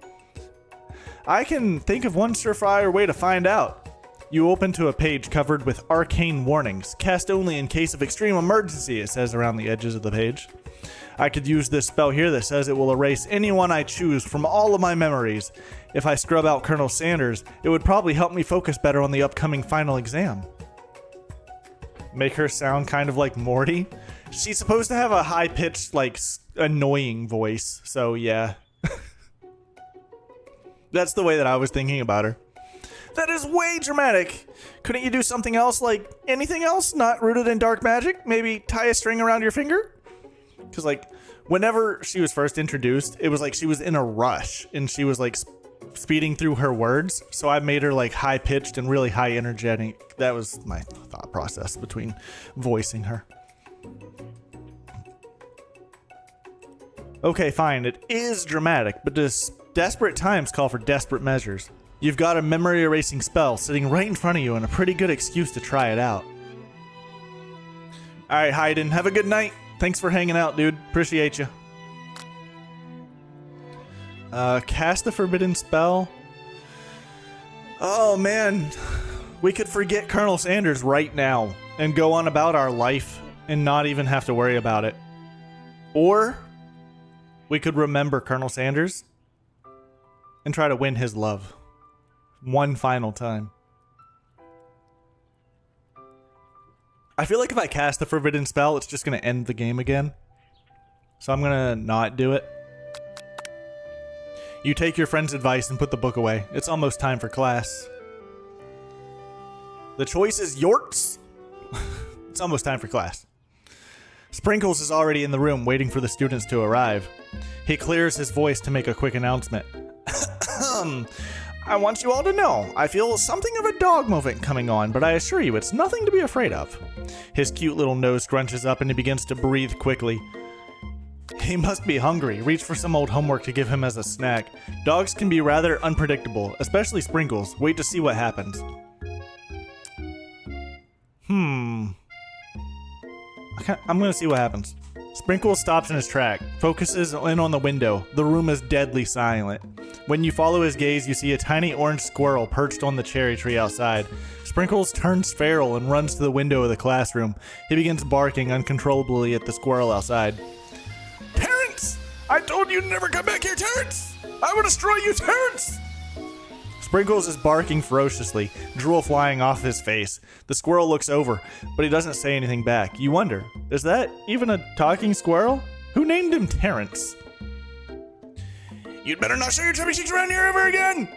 I can think of one surefire way to find out. You open to a page covered with arcane warnings. Cast only in case of extreme emergency, it says around the edges of the page. I could use this spell here that says it will erase anyone I choose from all of my memories. If I scrub out Colonel Sanders, it would probably help me focus better on the upcoming final exam. Make her sound kind of like Morty? She's supposed to have a high-pitched, like, annoying voice, so yeah. That's the way that I was thinking about her. That is way dramatic. Couldn't you do something else, like anything else not rooted in dark magic? Maybe tie a string around your finger? Because, like, whenever she was first introduced, it was like she was in a rush and she was like speeding through her words. So I made her like high pitched and really high energetic. That was my thought process between voicing her. Okay, fine. It is dramatic, but desperate times call for desperate measures. You've got a memory erasing spell sitting right in front of you and a pretty good excuse to try it out. All right, Hayden, have a good night. Thanks for hanging out, dude. Appreciate you. Cast the forbidden spell. Oh, man. We could forget Colonel Sanders right now and go on about our life and not even have to worry about it. Or we could remember Colonel Sanders and try to win his love one final time. I feel like if I cast the forbidden spell, it's just going to end the game again. So I'm going to not do it. You take your friend's advice and put the book away. It's almost time for class. The choice is yours. It's almost time for class. Sprinkles is already in the room waiting for the students to arrive. He clears his voice to make a quick announcement. I want you all to know, I feel something of a dog movement coming on, but I assure you it's nothing to be afraid of. His cute little nose scrunches up and he begins to breathe quickly. He must be hungry. Reach for some old homework to give him as a snack. Dogs can be rather unpredictable, especially Sprinkles. Wait to see what happens. I'm gonna see what happens. Sprinkles stops in his track, focuses in on the window. The room is deadly silent. When you follow his gaze, you see a tiny orange squirrel perched on the cherry tree outside. Sprinkles turns feral and runs to the window of the classroom. He begins barking uncontrollably at the squirrel outside. Terrence! I told you to never come back here, Terrence! I will destroy you, Terrence! Sprinkles is barking ferociously, drool flying off his face. The squirrel looks over, but he doesn't say anything back. You wonder, is that even a talking squirrel? Who named him Terrence? You'd better not show your chubby cheeks around here ever again!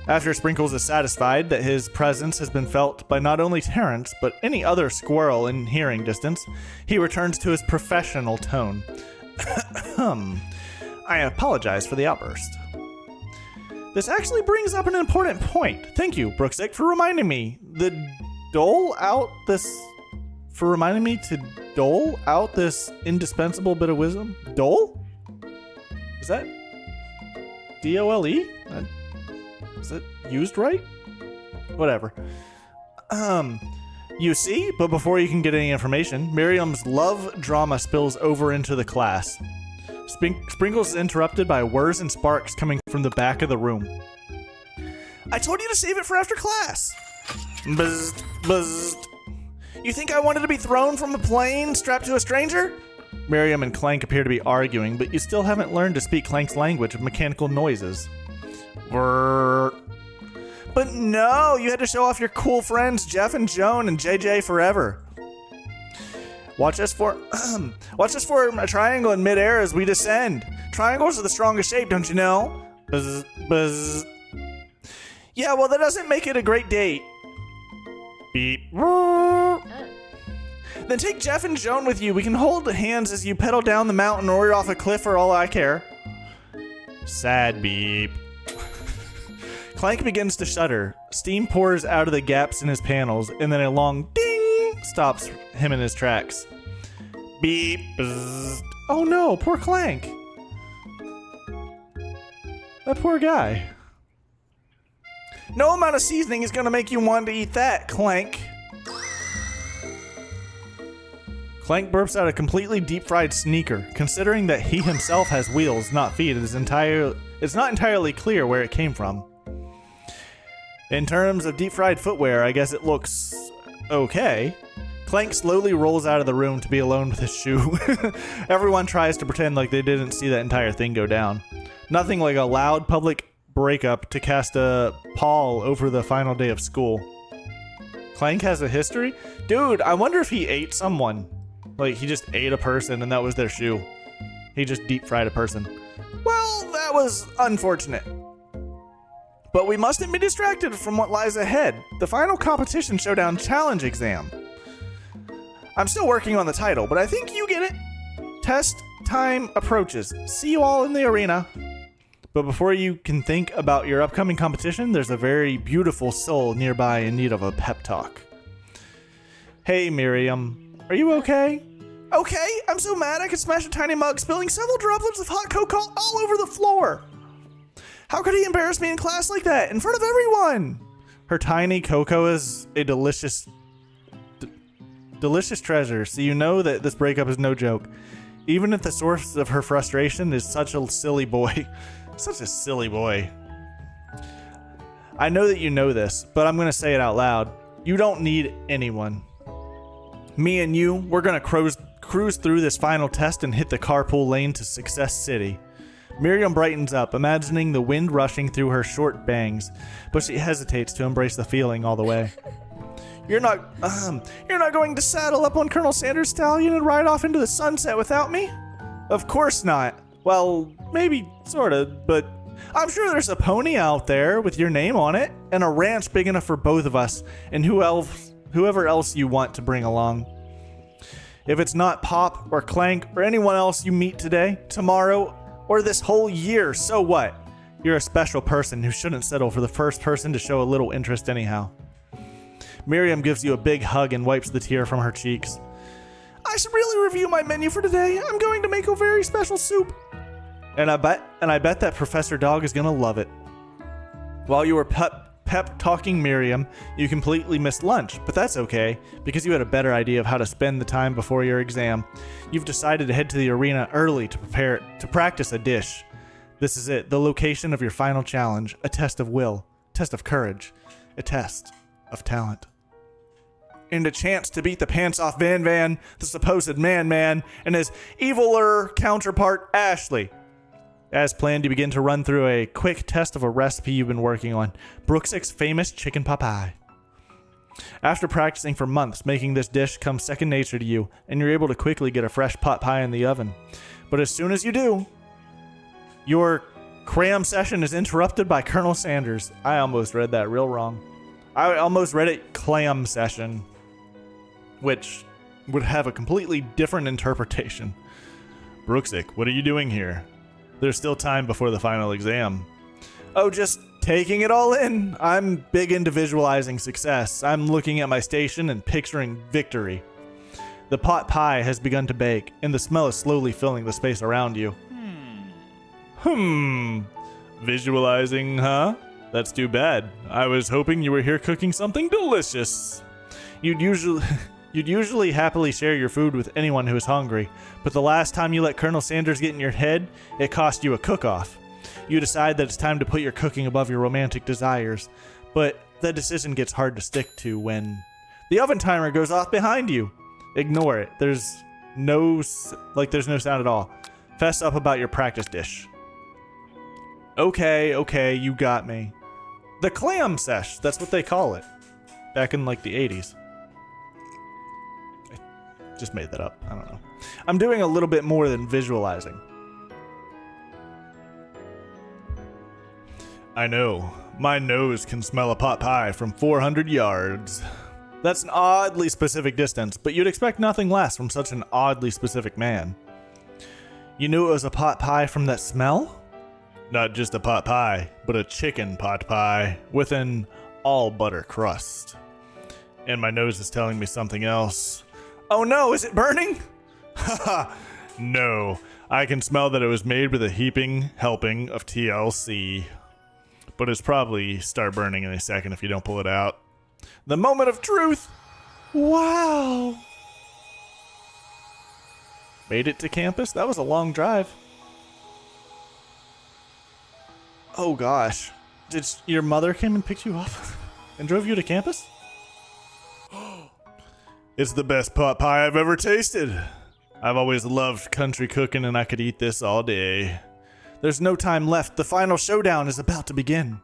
After Sprinkles is satisfied that his presence has been felt by not only Terrence, but any other squirrel in hearing distance, he returns to his professional tone. I apologize for the outburst. This actually brings up an important point. Thank you, Brooksick, for reminding me. The dole out this for reminding me to dole out this indispensable bit of wisdom. Dole? Is that D-O-L-E? Is that used right? Whatever. You see, but before you can get any information, Miriam's love drama spills over into the class. Sprinkles is interrupted by whirs and sparks coming from the back of the room. I told you to save it for after class. Buzzed, buzzed. You think I wanted to be thrown from a plane strapped to a stranger? Miriam and Clank appear to be arguing, but you still haven't learned to speak Clank's language of mechanical noises. Whirr. But no, you had to show off your cool friends Jeff and Joan and JJ forever. Watch us for a triangle in midair as we descend. Triangles are the strongest shape, don't you know? Buzz, buzz. Yeah, well, that doesn't make it a great date. Beep. Then take Jeff and Joan with you. We can hold hands as you pedal down the mountain or off a cliff for all I care. Sad beep. Clank begins to shudder. Steam pours out of the gaps in his panels, and then a long ding stops him in his tracks. Beep. Bzzz. Oh no, poor Clank. That poor guy. No amount of seasoning is gonna make you want to eat that, Clank. Clank burps out a completely deep-fried sneaker. Considering that he himself has wheels, not feet, it's not entirely clear where it came from. In terms of deep-fried footwear, I guess it looks okay. Clank slowly rolls out of the room to be alone with his shoe. Everyone tries to pretend like they didn't see that entire thing go down. Nothing like a loud public breakup to cast a pall over the final day of school. Clank has a history? Dude, I wonder if he ate someone. Like, he just ate a person and that was their shoe. He just deep-fried a person. Well, that was unfortunate. But we mustn't be distracted from what lies ahead. The final competition showdown challenge exam. I'm still working on the title, but I think you get it. Test time approaches. See you all in the arena. But before you can think about your upcoming competition, there's a very beautiful soul nearby in need of a pep talk. Hey, Miriam. Are you okay? Okay, I'm so mad I could smash a tiny mug, spilling several droplets of hot cocoa all over the floor. How could he embarrass me in class like that, in front of everyone? Her tiny cocoa is a delicious treasure, so you know that this breakup is no joke. Even if the source of her frustration is such a silly boy. Such a silly boy. I know that you know this, but I'm going to say it out loud. You don't need anyone. Me and you, we're going to cruise through this final test and hit the carpool lane to Success City. Miriam brightens up, imagining the wind rushing through her short bangs, but she hesitates to embrace the feeling all the way. You're not going to saddle up on Colonel Sanders' stallion and ride off into the sunset without me? Of course not. Well, maybe sorta, but I'm sure there's a pony out there with your name on it, and a ranch big enough for both of us, and whoever else you want to bring along. If it's not Pop or Clank or anyone else you meet today, tomorrow, or this whole year, so what? You're a special person who shouldn't settle for the first person to show a little interest anyhow. Miriam gives you a big hug and wipes the tear from her cheeks. I should really review my menu for today. I'm going to make a very special soup. And I bet that Professor Dog is gonna love it. While you were pep talking Miriam, you completely missed lunch, but that's okay, because you had a better idea of how to spend the time before your exam. You've decided to head to the arena early to practice a dish. This is it, the location of your final challenge, a test of will, test of courage, a test of talent. And a chance to beat the pants off Van Van, the supposed man, and his eviler counterpart, Ashley. As planned, you begin to run through a quick test of a recipe you've been working on, Brooks's famous chicken pot pie. After practicing for months, making this dish comes second nature to you, and you're able to quickly get a fresh pot pie in the oven. But as soon as you do, your cram session is interrupted by Colonel Sanders. I almost read that real wrong. I almost read it clam session, which would have a completely different interpretation. Brooksick, what are you doing here? There's still time before the final exam. Oh, just taking it all in. I'm big into visualizing success. I'm looking at my station and picturing victory. The pot pie has begun to bake, and the smell is slowly filling the space around you. Visualizing, huh? That's too bad. I was hoping you were here cooking something delicious. You'd usually happily share your food with anyone who is hungry, but the last time you let Colonel Sanders get in your head, it cost you a cook-off. You decide that it's time to put your cooking above your romantic desires, but that decision gets hard to stick to when the oven timer goes off behind you. Ignore it. There's no sound at all. Fess up about your practice dish. Okay, you got me. The clam sesh, that's what they call it. Back in like the 80s. I just made that up. I don't know. I'm doing a little bit more than visualizing. I know. My nose can smell a pot pie from 400 yards. That's an oddly specific distance, but you'd expect nothing less from such an oddly specific man. You knew it was a pot pie from that smell? Not just a pot pie, but a chicken pot pie with an all butter crust. And my nose is telling me something else. Oh no, is it burning? Haha, no. I can smell that it was made with a heaping helping of TLC. But it's probably start burning in a second if you don't pull it out. The moment of truth! Wow! Made it to campus? That was a long drive. Oh gosh. Did your mother came and picked you up and drove you to campus? It's the best pot pie I've ever tasted. I've always loved country cooking and I could eat this all day. There's no time left. The final showdown is about to begin.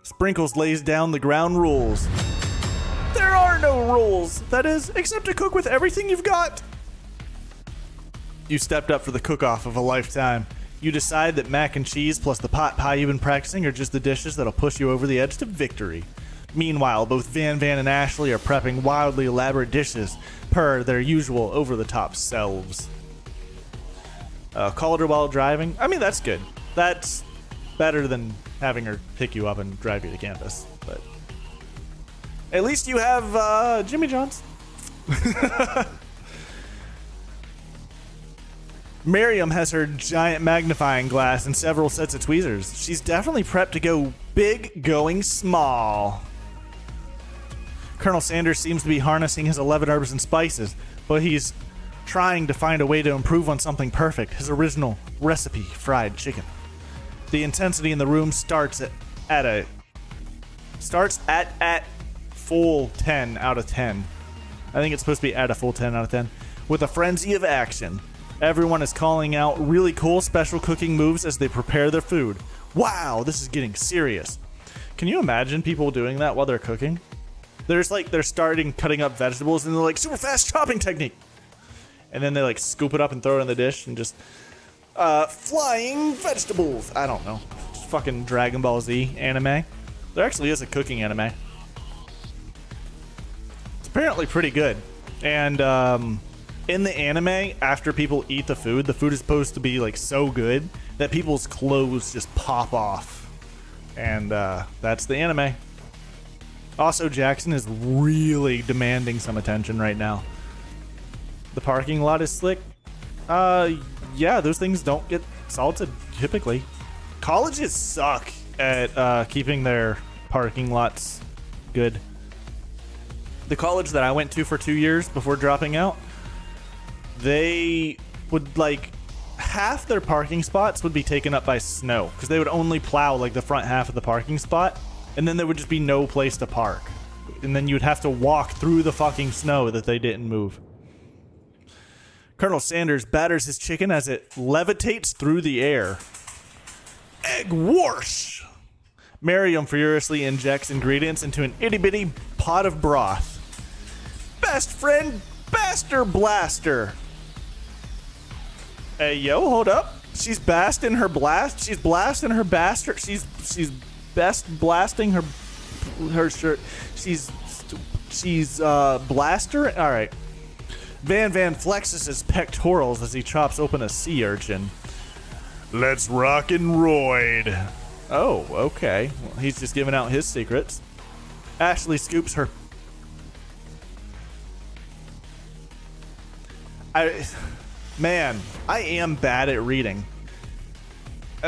Sprinkles lays down the ground rules. There are no rules. That is, except to cook with everything you've got. You stepped up for the cook-off of a lifetime. You decide that mac and cheese plus the pot pie you've been practicing are just the dishes that'll push you over the edge to victory. Meanwhile, both Van and Ashley are prepping wildly elaborate dishes per their usual over-the-top selves. Called her while driving. I mean, that's good. That's better than having her pick you up and drive you to campus. But at least you have Jimmy John's. Miriam has her giant magnifying glass and several sets of tweezers. She's definitely prepped to go big, going small. Colonel Sanders seems to be harnessing his 11 herbs and spices, but he's trying to find a way to improve on something perfect, his original recipe fried chicken. The intensity in the room starts at full 10 out of 10. I think it's supposed to be at a full 10 out of 10. With a frenzy of action. Everyone is calling out really cool special cooking moves as they prepare their food. Wow, this is getting serious. Can you imagine people doing that while they're cooking? They're starting cutting up vegetables and they're like, super fast chopping technique. And then they like scoop it up and throw it in the dish and just flying vegetables. I don't know. Just fucking Dragon Ball Z anime. There actually is a cooking anime. It's apparently pretty good. And in the anime, after people eat the food is supposed to be like so good that people's clothes just pop off. And that's the anime. Also, Jackson is really demanding some attention right now. The parking lot is slick. Yeah, those things don't get salted typically. Colleges suck at keeping their parking lots good. The college that I went to for 2 years before dropping out, they would half their parking spots would be taken up by snow because they would only plow the front half of the parking spot, and then there would just be no place to park, and then you'd have to walk through the fucking snow that they didn't move. Colonel Sanders batters his chicken as it levitates through the air. Egg whoosh! Miriam furiously injects ingredients into an itty-bitty pot of broth. Best friend Baster Blaster! Hey, yo, hold up. She's basting her blast. She's blasting her bastard. She's best blasting her shirt. She's blaster. All right. Van flexes his pectorals as he chops open a sea urchin. Let's rock and roid. Oh, okay. Well, he's just giving out his secrets. Ashley scoops her. Man, I am bad at reading.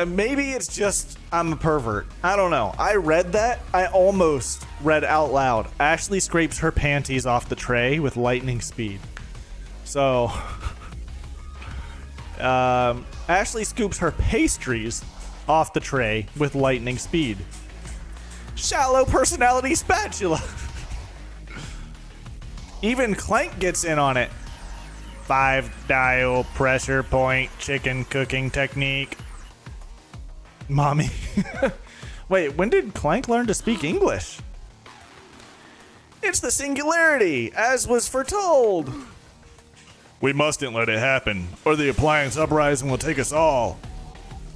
Maybe it's just I'm a pervert. I don't know. I read that. I almost read out loud. Ashley scrapes her panties off the tray with lightning speed. So, Ashley scoops her pastries off the tray with lightning speed. Shallow personality spatula. Even Clank gets in on it. 5-dial pressure point chicken cooking technique. Mommy. Wait, when did Clank learn to speak English? It's the singularity, as was foretold. We mustn't let it happen, or the appliance uprising will take us all.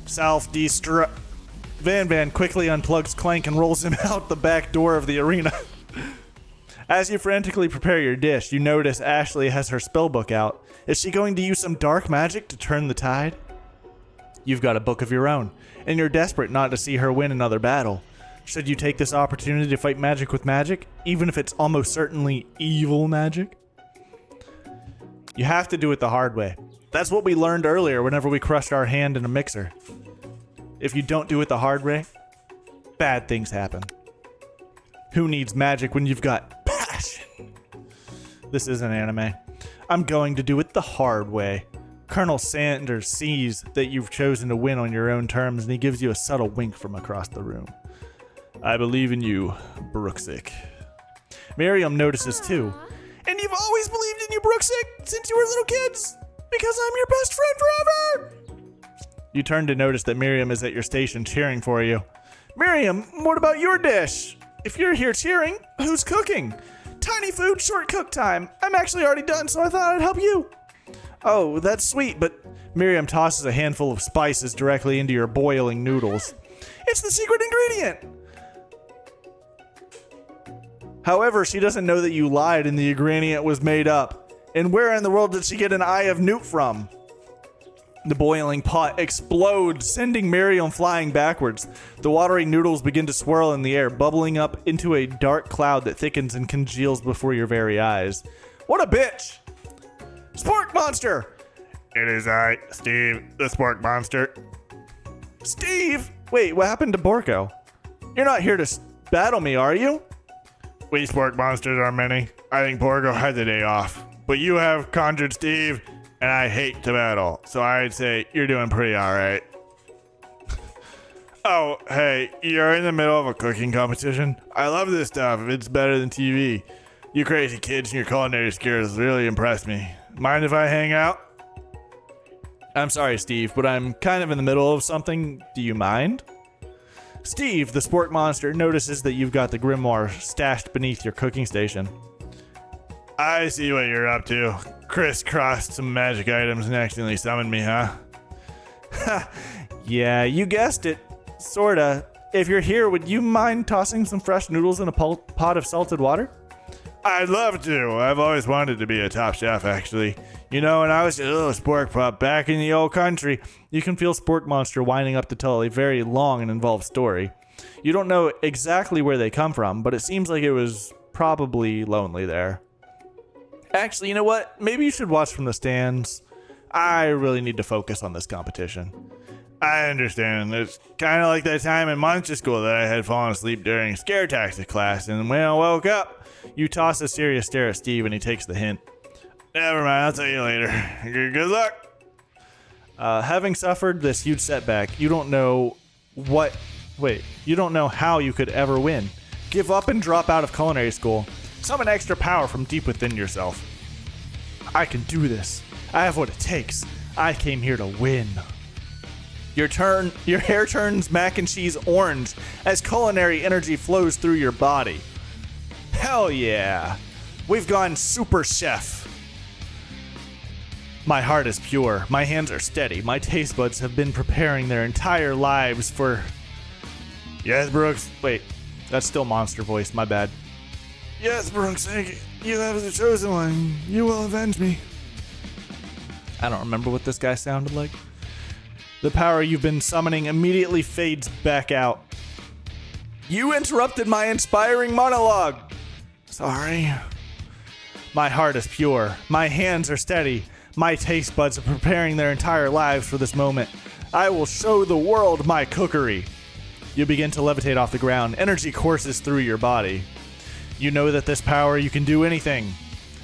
Self-destruct. Van quickly unplugs Clank and rolls him out the back door of the arena. As you frantically prepare your dish, you notice Ashley has her spellbook out. Is she going to use some dark magic to turn the tide? You've got a book of your own, and you're desperate not to see her win another battle. Should you take this opportunity to fight magic with magic, even if it's almost certainly evil magic? You have to do it the hard way. That's what we learned earlier whenever we crushed our hand in a mixer. If you don't do it the hard way, bad things happen. Who needs magic when you've got passion? This is an anime. I'm going to do it the hard way. Colonel Sanders sees that you've chosen to win on your own terms, and he gives you a subtle wink from across the room. I believe in you, Brooksick. Miriam notices too. And you've always believed in you, Brooksick, since you were little kids, because I'm your best friend forever. You turn to notice that Miriam is at your station cheering for you. Miriam, what about your dish? If you're here cheering, who's cooking? Tiny food, short cook time. I'm actually already done, so I thought I'd help you. Oh, that's sweet, but Miriam tosses a handful of spices directly into your boiling noodles. It's the secret ingredient. However, she doesn't know that you lied and the ingredient was made up. And where in the world did she get an eye of newt from? The boiling pot explodes, sending Miriam flying backwards. The watery noodles begin to swirl in the air, bubbling up into a dark cloud that thickens and congeals before your very eyes. What a bitch! Spork Monster! It is I, Steve, the Spork Monster. Steve! Wait, what happened to Borko? You're not here to battle me, are you? We Spork Monsters are many. I think Borko had the day off. But you have conjured Steve, and I hate to battle, so I'd say you're doing pretty alright. Oh, hey, you're in the middle of a cooking competition? I love this stuff. It's better than TV. You crazy kids and your culinary skills really impressed me. Mind if I hang out? I'm sorry, Steve, but I'm kind of in the middle of something. Do you mind? Steve, the Spork Monster, notices that you've got the grimoire stashed beneath your cooking station. I see what you're up to. Crisscrossed some magic items and accidentally summoned me, huh? Yeah, you guessed it. Sorta. If you're here, would you mind tossing some fresh noodles in a pot of salted water? I'd love to. I've always wanted to be a top chef, actually. You know, when I was a little spork pup back in the old country, you can feel Spork Monster winding up to tell a very long and involved story. You don't know exactly where they come from, but it seems like it was probably lonely there. Actually, you know what? Maybe you should watch from the stands. I really need to focus on this competition. I understand. It's kind of like that time in monster school that I had fallen asleep during scare tactics class, and when I woke up, you toss a serious stare at Steve and he takes the hint. Never mind, I'll tell you later. Good luck. Having suffered this huge setback, you don't know how you could ever win. Give up and drop out of culinary school. Summon extra power from deep within yourself. I can do this. I have what it takes. I came here to win. Your hair turns mac and cheese orange as culinary energy flows through your body. Hell yeah. We've gone super chef. My heart is pure. My hands are steady. My taste buds have been preparing their entire lives for... Yes, Brooks. Wait, that's still monster voice. My bad. Yes, Brooks. You have the chosen one. You will avenge me. I don't remember what this guy sounded like. The power you've been summoning immediately fades back out. You interrupted my inspiring monologue. Sorry. My heart is pure. My hands are steady. My taste buds are preparing their entire lives for this moment. I will show the world my cookery. You begin to levitate off the ground. Energy courses through your body. You know that this power, you can do anything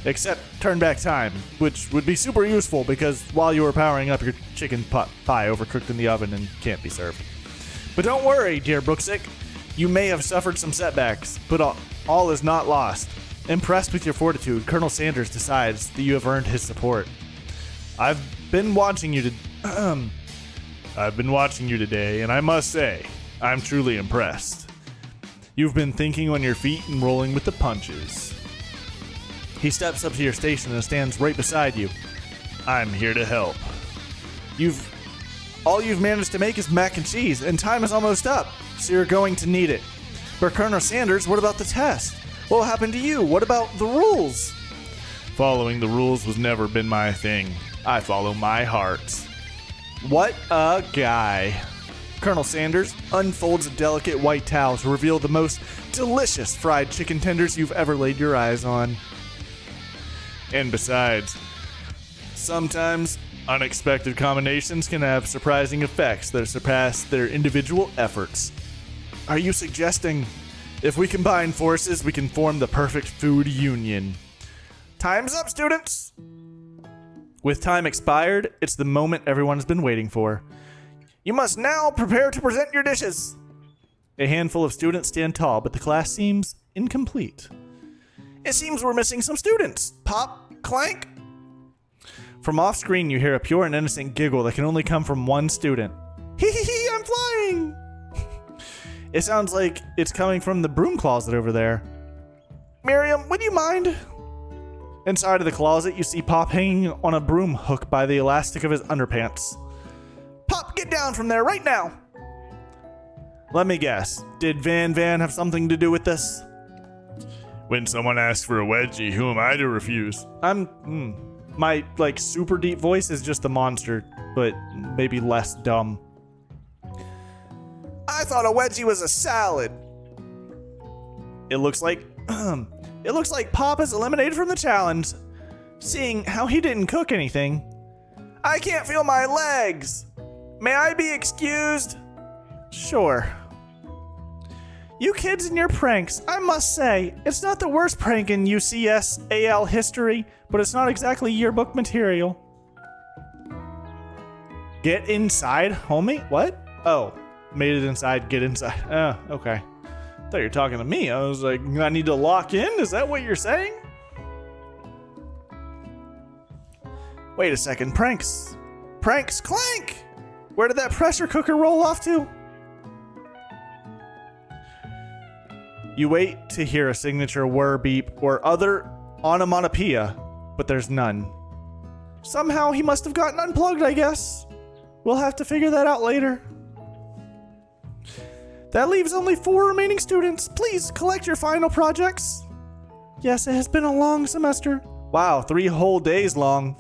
except turn back time, which would be super useful because while you were powering up, your chicken pot pie overcooked in the oven and can't be served. But don't worry, dear Brooksick. You may have suffered some setbacks, but all is not lost. Impressed with your fortitude, Colonel Sanders decides that you have earned his support. I've been watching you today, and I must say, I'm truly impressed. You've been thinking on your feet and rolling with the punches. He steps up to your station and stands right beside you. I'm here to help. All you've managed to make is mac and cheese, and time is almost up, so you're going to need it. But Colonel Sanders, what about the test? What will happen to you? What about the rules? Following the rules was never been my thing. I follow my heart. What a guy. Colonel Sanders unfolds a delicate white towel to reveal the most delicious fried chicken tenders you've ever laid your eyes on. And besides, sometimes unexpected combinations can have surprising effects that surpass their individual efforts. Are you suggesting if we combine forces, we can form the perfect food union? Time's up, students! With time expired, it's the moment everyone's been waiting for. You must now prepare to present your dishes. A handful of students stand tall, but the class seems incomplete. It seems we're missing some students. Pop, clank. From off screen, you hear a pure and innocent giggle that can only come from one student. Hee hee hee, I'm flying! It sounds like it's coming from the broom closet over there. Miriam, would you mind? Inside of the closet, you see Pop hanging on a broom hook by the elastic of his underpants. Pop, get down from there right now! Let me guess, did Van have something to do with this? When someone asks for a wedgie, who am I to refuse? My, super deep voice is just a monster, but maybe less dumb. I thought a wedgie was a salad. It looks like Pop is eliminated from the challenge. Seeing how he didn't cook anything. I can't feel my legs. May I be excused? Sure. You kids and your pranks, I must say, it's not the worst prank in UCS AL history, but it's not exactly yearbook material. Get inside, homie? What? Oh, made it inside, get inside. Oh, okay. I thought you were talking to me. I was like, I need to lock in? Is that what you're saying? Wait a second, pranks. Pranks, clank! Where did that pressure cooker roll off to? You wait to hear a signature whir beep or other onomatopoeia, but there's none. Somehow he must have gotten unplugged, I guess. We'll have to figure that out later. That leaves only 4 remaining students. Please collect your final projects. Yes, it has been a long semester. Wow, 3 whole days long.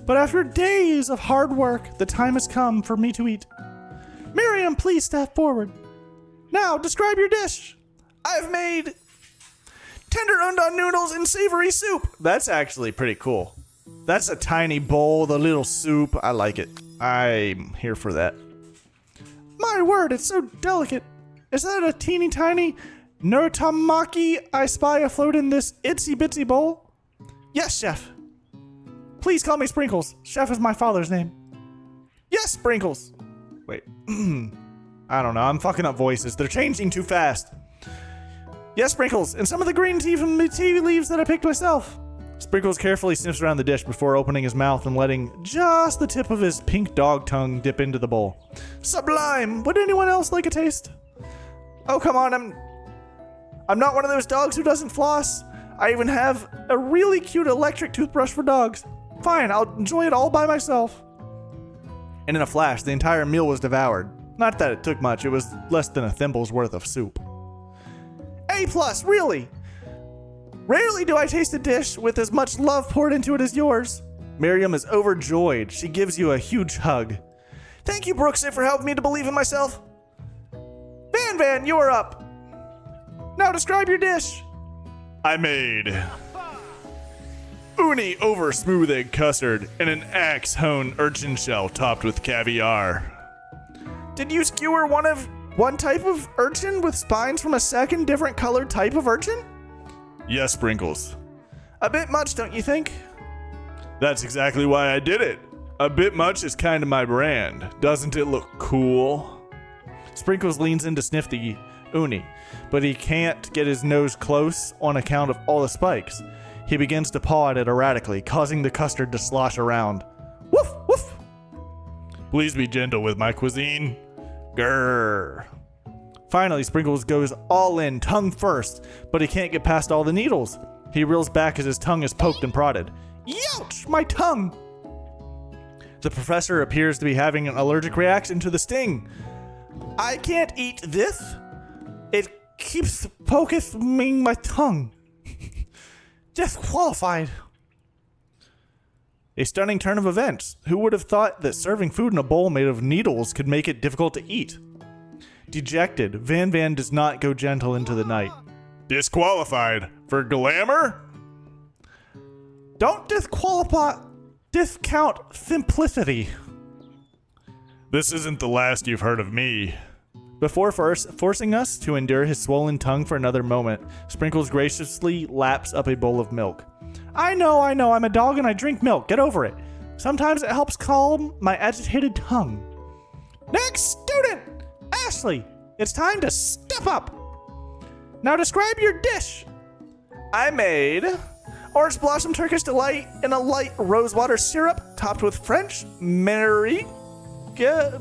But after days of hard work, the time has come for me to eat. Miriam, please step forward. Now, describe your dish. I've made tender undan noodles and savory soup. That's actually pretty cool. That's a tiny bowl with a little soup. I like it. I'm here for that. My word, it's so delicate. Is that a teeny tiny Notamaki I spy afloat in this itsy bitsy bowl? Yes, chef. Please call me Sprinkles. Chef is my father's name. Yes, Sprinkles. Wait. I don't know. I'm fucking up voices. They're changing too fast. Yes, Sprinkles. And some of the green tea from the tea leaves that I picked myself. Sprinkles carefully sniffs around the dish before opening his mouth and letting just the tip of his pink dog tongue dip into the bowl. Sublime. Would anyone else like a taste? Oh, come on. I'm not one of those dogs who doesn't floss. I even have a really cute electric toothbrush for dogs. Fine, I'll enjoy it all by myself. And in a flash, the entire meal was devoured. Not that it took much, it was less than a thimble's worth of soup. A+, really? Rarely do I taste a dish with as much love poured into it as yours. Miriam is overjoyed. She gives you a huge hug. Thank you, Brooksit, for helping me to believe in myself. Van, you are up. Now describe your dish. I made uni over smooth egg custard, and an axe hone urchin shell topped with caviar. Did you skewer one type of urchin with spines from a second different colored type of urchin? Yes, Sprinkles. A bit much, don't you think? That's exactly why I did it. A bit much is kind of my brand. Doesn't it look cool? Sprinkles leans in to sniff the uni, but he can't get his nose close on account of all the spikes. He begins to paw at it erratically, causing the custard to slosh around. Woof, woof! Please be gentle with my cuisine. Grrr. Finally, Sprinkles goes all in, tongue first, but he can't get past all the needles. He reels back as his tongue is poked and prodded. Youch! My tongue! The professor appears to be having an allergic reaction to the sting. I can't eat this. It keeps poketh me my tongue. Disqualified. A stunning turn of events. Who would have thought that serving food in a bowl made of needles could make it difficult to eat? Dejected, Van does not go gentle into the night. Disqualified? For glamour? Don't discount simplicity. This isn't the last you've heard of me. Before forcing us to endure his swollen tongue for another moment, Sprinkles graciously laps up a bowl of milk. I know, I'm a dog and I drink milk, get over it. Sometimes it helps calm my agitated tongue. Next student! Ashley, it's time to step up. Now describe your dish. I made orange blossom Turkish delight in a light rosewater syrup topped with French meringue. That's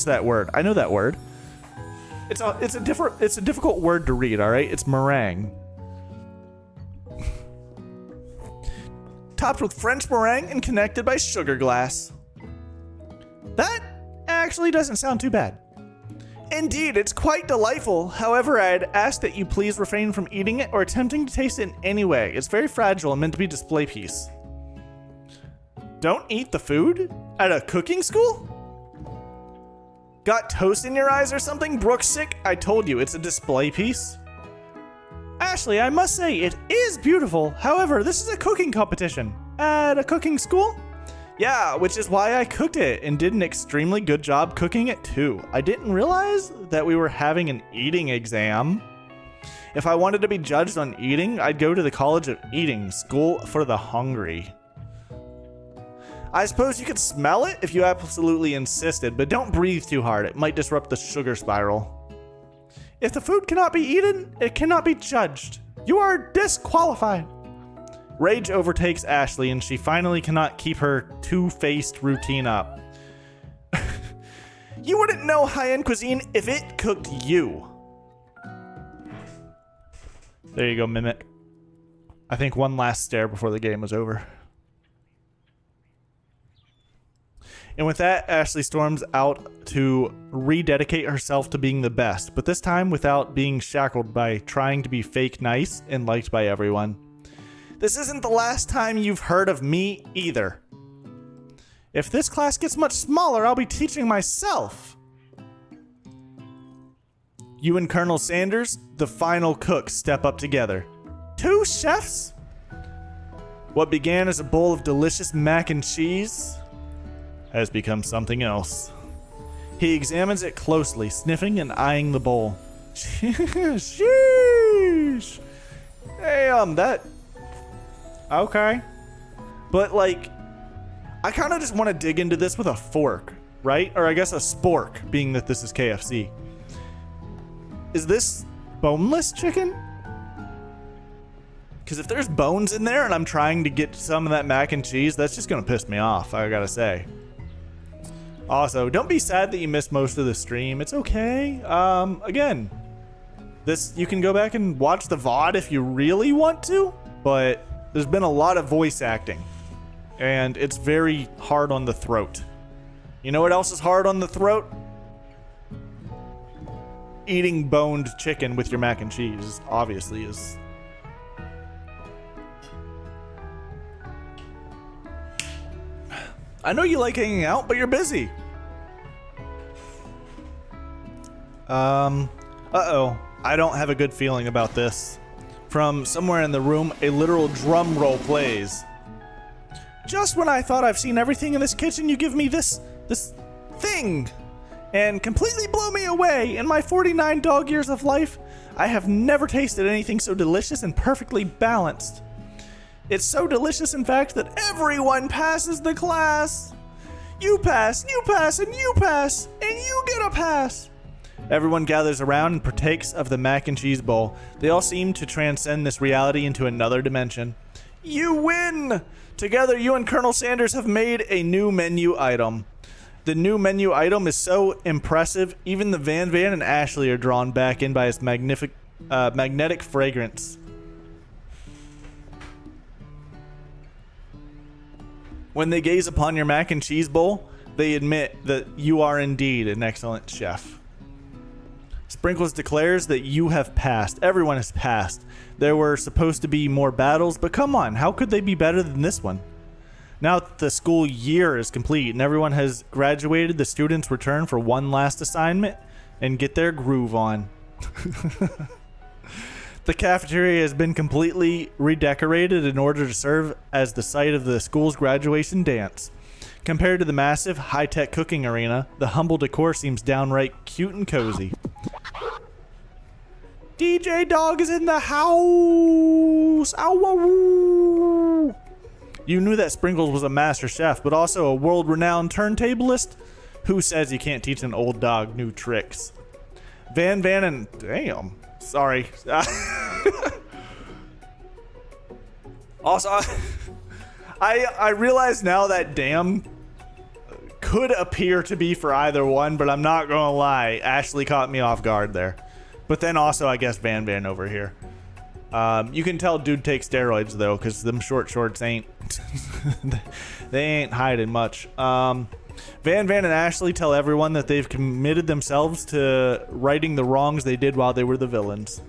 that word. I know that word. It's a difficult word to read. All right, it's meringue. Topped with French meringue and connected by sugar glass. That actually doesn't sound too bad. Indeed, it's quite delightful. However, I'd ask that you please refrain from eating it or attempting to taste it in any way. It's very fragile and meant to be a display piece. Don't eat the food? At a cooking school? Got toast in your eyes or something? Brooke's sick? I told you, it's a display piece. Ashley, I must say, it is beautiful. However, this is a cooking competition. At a cooking school? Yeah, which is why I cooked it and did an extremely good job cooking it too. I didn't realize that we were having an eating exam. If I wanted to be judged on eating, I'd go to the College of Eating, School for the Hungry. I suppose you could smell it if you absolutely insisted, but don't breathe too hard. It might disrupt the sugar spiral. If the food cannot be eaten, it cannot be judged. You are disqualified. Rage overtakes Ashley, and she finally cannot keep her two-faced routine up. You wouldn't know high-end cuisine if it cooked you. There you go, Mimic. I think one last stare before the game was over. And with that, Ashley storms out to rededicate herself to being the best, but this time without being shackled by trying to be fake nice and liked by everyone. This isn't the last time you've heard of me either. If this class gets much smaller, I'll be teaching myself. You and Colonel Sanders, the final cook, step up together. Two chefs? What began as a bowl of delicious mac and cheese has become something else. He examines it closely, sniffing and eyeing the bowl. Sheesh. Damn, that... Okay. But, like, I kind of just want to dig into this with a fork, right? Or I guess a spork, being that this is KFC. Is this boneless chicken? Because if there's bones in there and I'm trying to get some of that mac and cheese, that's just going to piss me off, I gotta say. Also, don't be sad that you missed most of the stream. It's okay. Again, this, you can go back and watch the VOD if you really want to, but there's been a lot of voice acting, and it's very hard on the throat. You know what else is hard on the throat? Eating boned chicken with your mac and cheese, obviously, is... I know you like hanging out, but you're busy. Uh-oh. I don't have a good feeling about this. From somewhere in the room, a literal drum roll plays. Just when I thought I've seen everything in this kitchen, you give me this thing and completely blow me away. In my 49 dog years of life, I have never tasted anything so delicious and perfectly balanced. It's so delicious, in fact, that everyone passes the class. You pass, and you pass, and you get a pass. Everyone gathers around and partakes of the mac and cheese bowl. They all seem to transcend this reality into another dimension. You win! Together, you and Colonel Sanders have made a new menu item. The new menu item is so impressive, even the Van and Ashley are drawn back in by its magnetic fragrance. When they gaze upon your mac and cheese bowl, they admit that you are indeed an excellent chef. Sprinkles declares that you have passed. Everyone has passed. There were supposed to be more battles, but come on, how could they be better than this one? Now that the school year is complete and everyone has graduated, the students return for one last assignment and get their groove on. The cafeteria has been completely redecorated in order to serve as the site of the school's graduation dance. Compared to the massive, high-tech cooking arena, the humble decor seems downright cute and cozy. DJ Dog is in the house! Ow! You knew that Sprinkles was a master chef, but also a world-renowned turntablist? Who says you can't teach an old dog new tricks? Van and... Damn. Sorry. Also, I realize now that damn could appear to be for either one, but I'm not gonna lie. Ashley caught me off guard there. But then also, I guess Van over here. You can tell dude takes steroids though, because them short shorts ain't... they ain't hiding much. Van and Ashley tell everyone that they've committed themselves to righting the wrongs they did while they were the villains.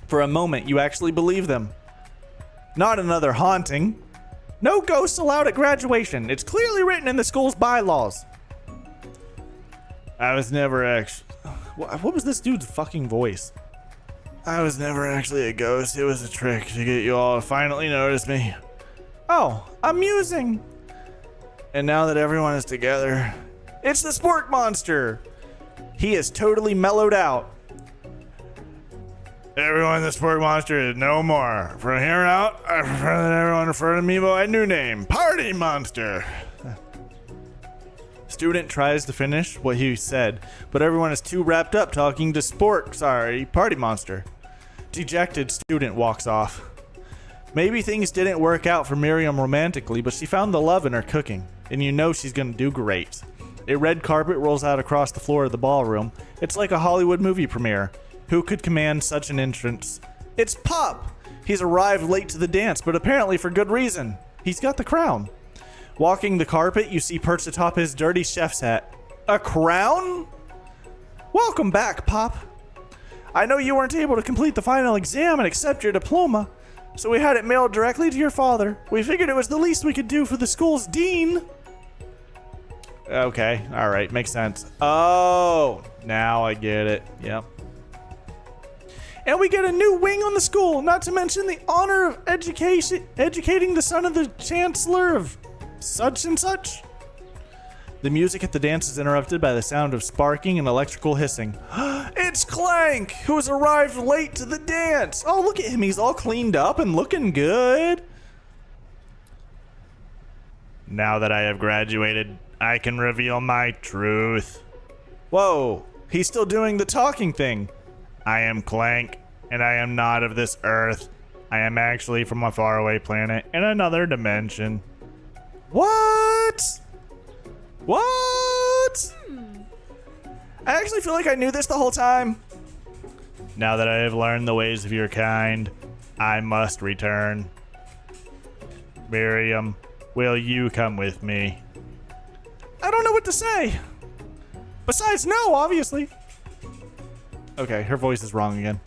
For a moment, you actually believe them. Not another haunting. No ghosts allowed at graduation. It's clearly written in the school's bylaws. I was never actually... What was this dude's fucking voice? I was never actually a ghost. It was a trick to get you all to finally notice me. Oh, amusing. And now that everyone is together, it's the Spork Monster. He is totally mellowed out. Everyone, the Spork Monster is no more. From here on out, I prefer that everyone refer to me by my new name, Party Monster. Student tries to finish what he said, but everyone is too wrapped up talking to Party Monster. Dejected student walks off. Maybe things didn't work out for Miriam romantically, but she found the love in her cooking, and you know she's gonna do great. A red carpet rolls out across the floor of the ballroom. It's like a Hollywood movie premiere. Who could command such an entrance? It's Pop! He's arrived late to the dance, but apparently for good reason. He's got the crown. Walking the carpet, you see perched atop his dirty chef's hat. A crown? Welcome back, Pop. I know you weren't able to complete the final exam and accept your diploma, so we had it mailed directly to your father. We figured it was the least we could do for the school's dean. Okay, alright, makes sense. Oh, now I get it. Yep. And we get a new wing on the school, not to mention the honor of educating the son of the chancellor of such and such. The music at the dance is interrupted by the sound of sparking and electrical hissing. It's Clank, who has arrived late to the dance. Oh, look at him. He's all cleaned up and looking good. Now that I have graduated, I can reveal my truth. Whoa, he's still doing the talking thing. I am Clank, and I am not of this earth. I am actually from a faraway planet in another dimension. What? What? I actually feel like I knew this the whole time. Now that I have learned the ways of your kind, I must return. Miriam, will you come with me? I don't know what to say. Besides, no, obviously. Okay, her voice is wrong again.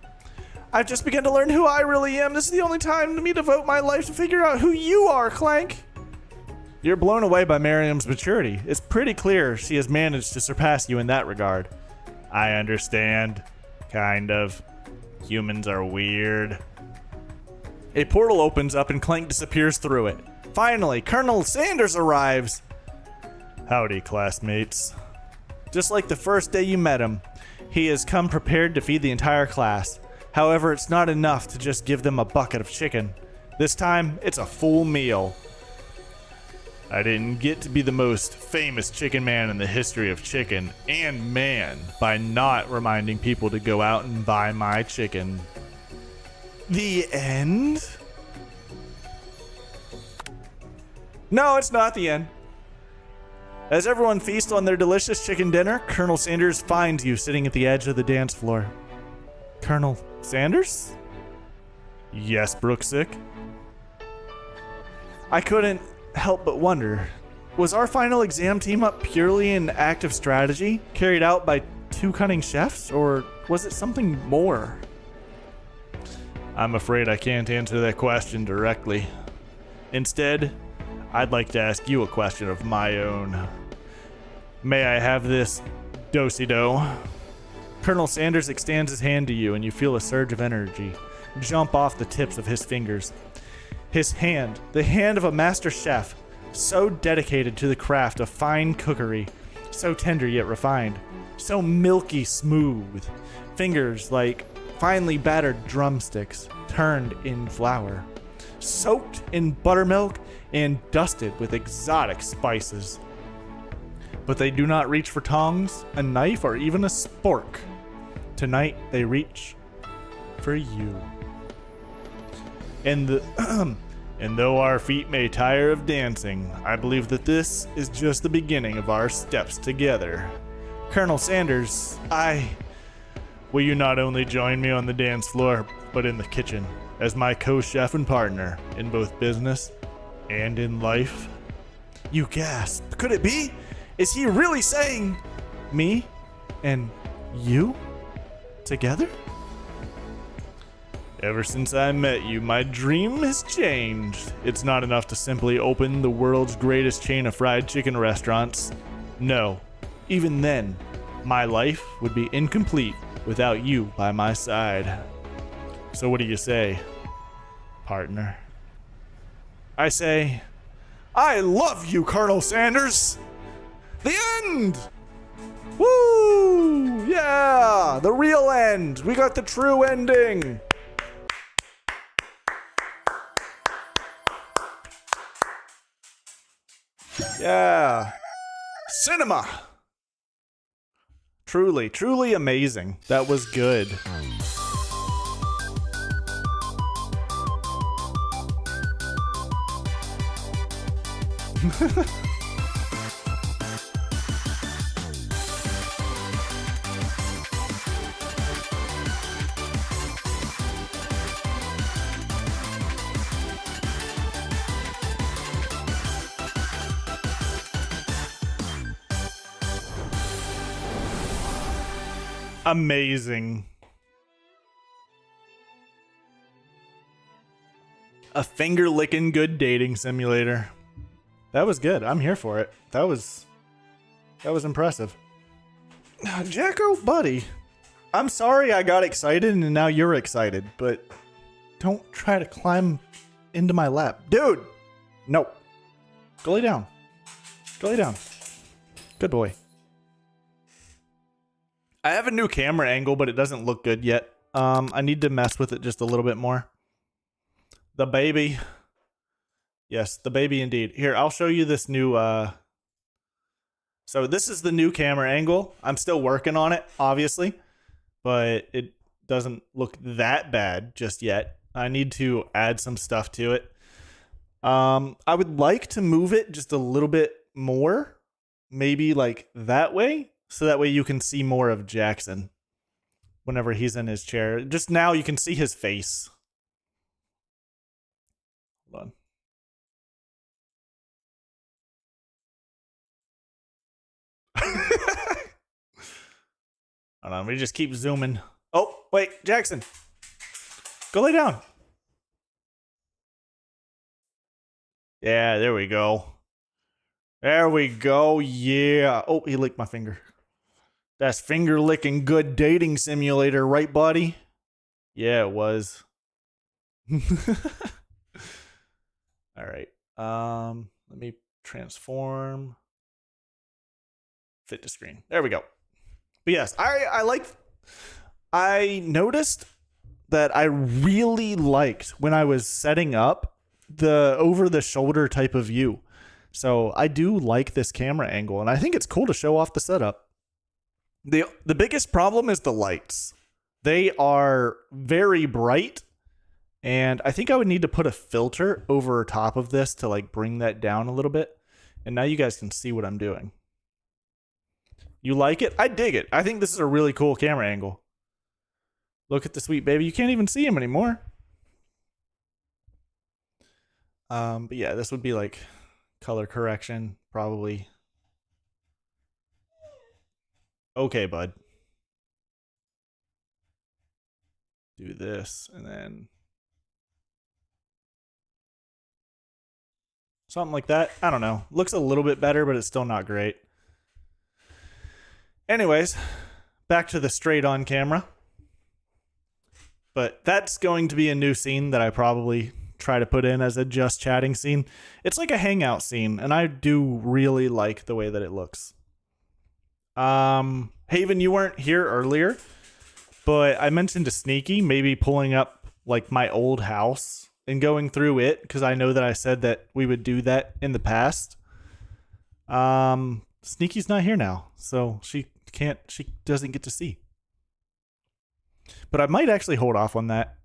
I've just begun to learn who I really am. This is the only time for me to devote my life to figure out who you are, Clank. You're blown away by Miriam's maturity. It's pretty clear she has managed to surpass you in that regard. I understand. Kind of. Humans are weird. A portal opens up and Clank disappears through it. Finally, Colonel Sanders arrives. Howdy, classmates. Just like the first day you met him, he has come prepared to feed the entire class. However, it's not enough to just give them a bucket of chicken. This time, it's a full meal. I didn't get to be the most famous chicken man in the history of chicken and man by not reminding people to go out and buy my chicken. The end? No, it's not the end. As everyone feasts on their delicious chicken dinner, Colonel Sanders finds you sitting at the edge of the dance floor. Colonel Sanders? Yes, Brooksick. I couldn't help but wonder, was our final exam team up purely an act of strategy carried out by two cunning chefs, or was it something more? I'm afraid I can't answer that question directly. Instead, I'd like to ask you a question of my own. May I have this do-si-do? Colonel Sanders extends his hand to you and you feel a surge of energy jump off the tips of his fingers. His hand, the hand of a master chef, so dedicated to the craft of fine cookery, so tender yet refined, so milky smooth, fingers like finely battered drumsticks turned in flour, soaked in buttermilk and dusted with exotic spices. But they do not reach for tongs, a knife, or even a spork. Tonight they reach for you. And though our feet may tire of dancing, I believe that this is just the beginning of our steps together. Colonel Sanders, will you not only join me on the dance floor, but in the kitchen, as my co-chef and partner in both business and in life? You gasp. Could it be? Is he really saying me and you together? Ever since I met you, my dream has changed. It's not enough to simply open the world's greatest chain of fried chicken restaurants. No, even then, my life would be incomplete without you by my side. So what do you say, partner? I say, I love you, Colonel Sanders! The end! Woo! Yeah! The real end! We got the true ending! Yeah. Cinema! Truly, truly amazing. That was good. Amazing. A finger-licking good dating simulator. That was good. I'm here for it. That was impressive. Jacko, buddy, I'm sorry I got excited and now you're excited, but don't try to climb into my lap. Dude! No. Go lay down. Go lay down. Good boy. I have a new camera angle, but it doesn't look good yet. I need to mess with it just a little bit more. The baby. Yes, the baby indeed. Here, I'll show you this new, So this is the new camera angle. I'm still working on it, obviously, but it doesn't look that bad just yet. I need to add some stuff to it. I would like to move it just a little bit more, maybe like that way, so that way you can see more of Jackson whenever he's in his chair. Just now you can see his face. Hold on. Hold on, we just keep zooming. Oh, wait, Jackson. Go lay down. Yeah, there we go. There we go, yeah. Oh, he licked my finger. That's finger-licking good dating simulator, right, buddy? Yeah, it was. All right. Let me transform. Fit to screen. There we go. But yes, I noticed that I really liked when I was setting up the over the shoulder type of view. So I do like this camera angle, and I think it's cool to show off the setup. The biggest problem is the lights. They are very bright, and I think I would need to put a filter over top of this to like bring that down a little bit. And now you guys can see what I'm doing. You like it? I dig it. I think this is a really cool camera angle. Look at the sweet baby. You can't even see him anymore. But yeah, this would be like color correction, probably. Okay, bud. Do this, and then something like that. I don't know. Looks a little bit better, but it's still not great. Anyways, back to the straight on camera. But that's going to be a new scene that I probably try to put in as a just chatting scene. It's like a hangout scene, and I do really like the way that it looks. Haven, you weren't here earlier, but I mentioned to Sneaky maybe pulling up like my old house and going through it, because I know that I said that we would do that in the past. Sneaky's not here now, so she doesn't get to see. But I might actually hold off on that.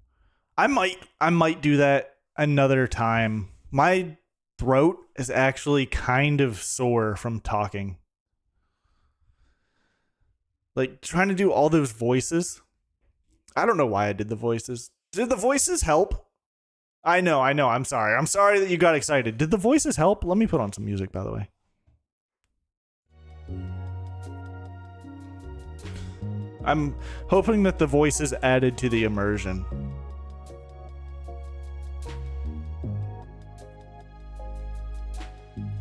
I might do that another time. My throat is actually kind of sore from talking. Like trying to do all those voices. I don't know why I did the voices. Did the voices help? I know. I'm sorry. I'm sorry that you got excited. Did the voices help? Let me put on some music, by the way. I'm hoping that the voices added to the immersion.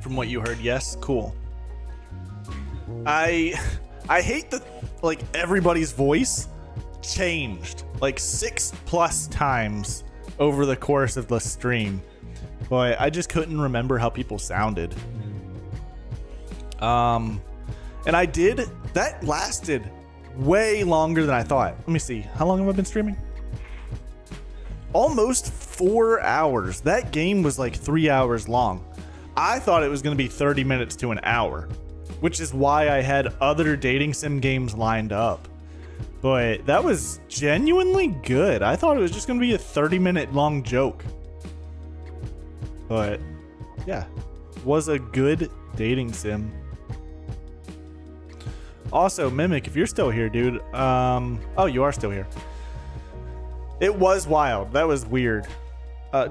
From what you heard, yes, cool. I hate that like everybody's voice changed like 6+ times over the course of the stream, but I just couldn't remember how people sounded. And I did that lasted way longer than I thought. Let me see. How long have I been streaming? Almost 4 hours. That game was like 3 hours long. I thought it was going to be 30 minutes to an hour, which is why I had other dating sim games lined up. But that was genuinely good. I thought it was just going to be a 30-minute long joke. But yeah, was a good dating sim. Also, Mimic, if you're still here, dude. Oh, you are still here. It was wild. That was weird.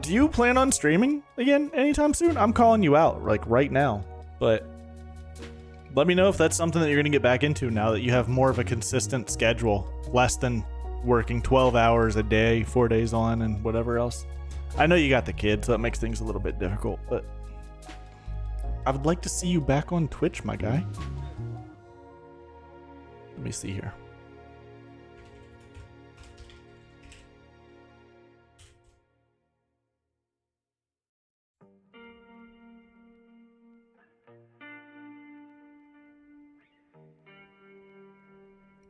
Do you plan on streaming again anytime soon? I'm calling you out, like, right now. But let me know if that's something that you're going to get back into now that you have more of a consistent schedule. Less than working 12 hours a day, 4 days on, and whatever else. I know you got the kid, so that makes things a little bit difficult. But I would like to see you back on Twitch, my guy. Let me see here.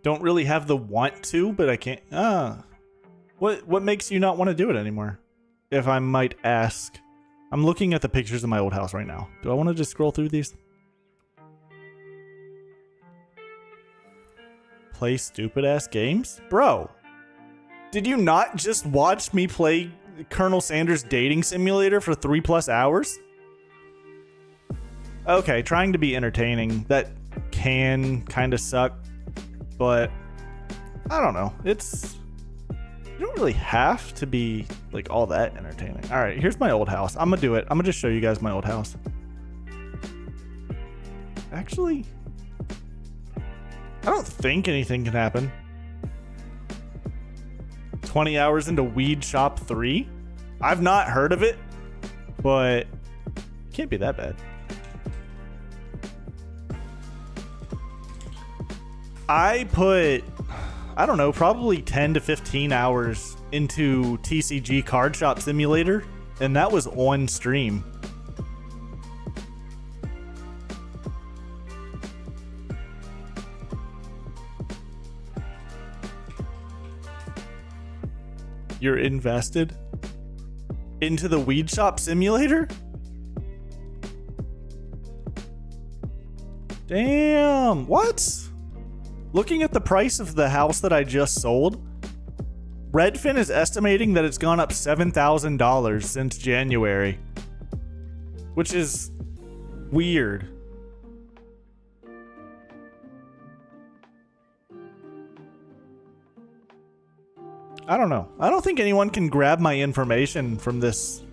Don't really have the want to, but I can't. What makes you not want to do it anymore? If I might ask. I'm looking at the pictures of my old house right now. Do I want to just scroll through these? Play stupid ass games? Bro, did you not just watch me play Colonel Sanders Dating Simulator for 3+ hours? Okay, trying to be entertaining. That can kind of suck, but I don't know. You don't really have to be like all that entertaining. All right, here's my old house. I'm gonna do it. I'm gonna just show you guys my old house. Actually, I don't think anything can happen. 20 hours into Weed Shop 3? I've not heard of it, but it can't be that bad. I put, I don't know, probably 10 to 15 hours into TCG Card Shop Simulator, and that was on stream. You're invested into the Weed Shop Simulator? Damn, what? Looking at the price of the house that I just sold, Redfin is estimating that it's gone up $7,000 since January, which is weird. I don't know. I don't think anyone can grab my information from the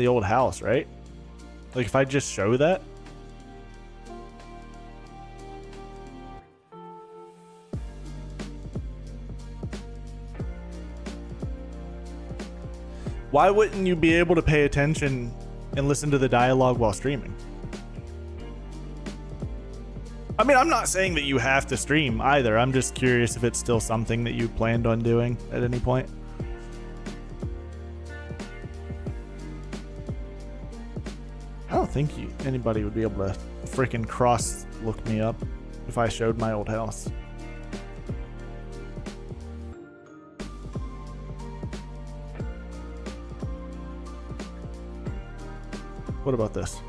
old house, right? Like if I just show that. Why wouldn't you be able to pay attention and listen to the dialogue while streaming? I mean, I'm not saying that you have to stream either. I'm just curious if it's still something that you planned on doing at any point. I don't think anybody would be able to freaking look me up if I showed my old house. What about this?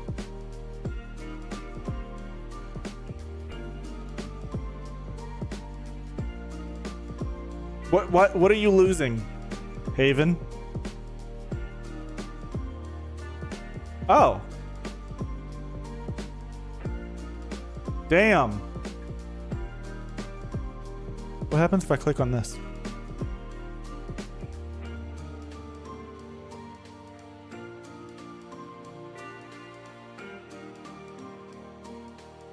What are you losing, Haven? Oh. Damn. What happens if I click on this?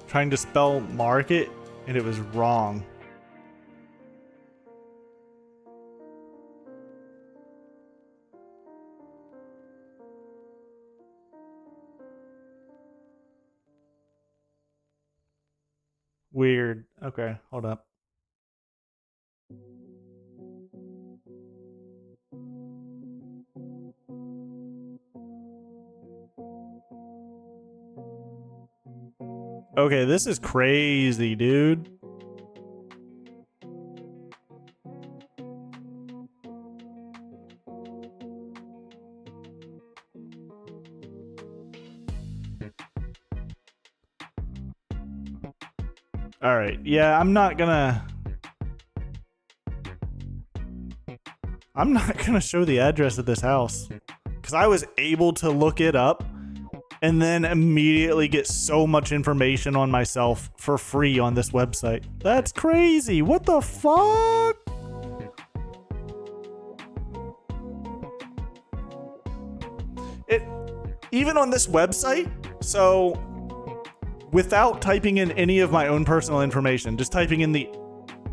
Trying to spell market and it was wrong. Weird. Okay, hold up. Okay, this is crazy, dude. All right. Yeah, I'm not gonna show the address of this house because I was able to look it up and then immediately get so much information on myself for free on this website. That's crazy. What the fuck? Even on this website, so without typing in any of my own personal information, just typing in the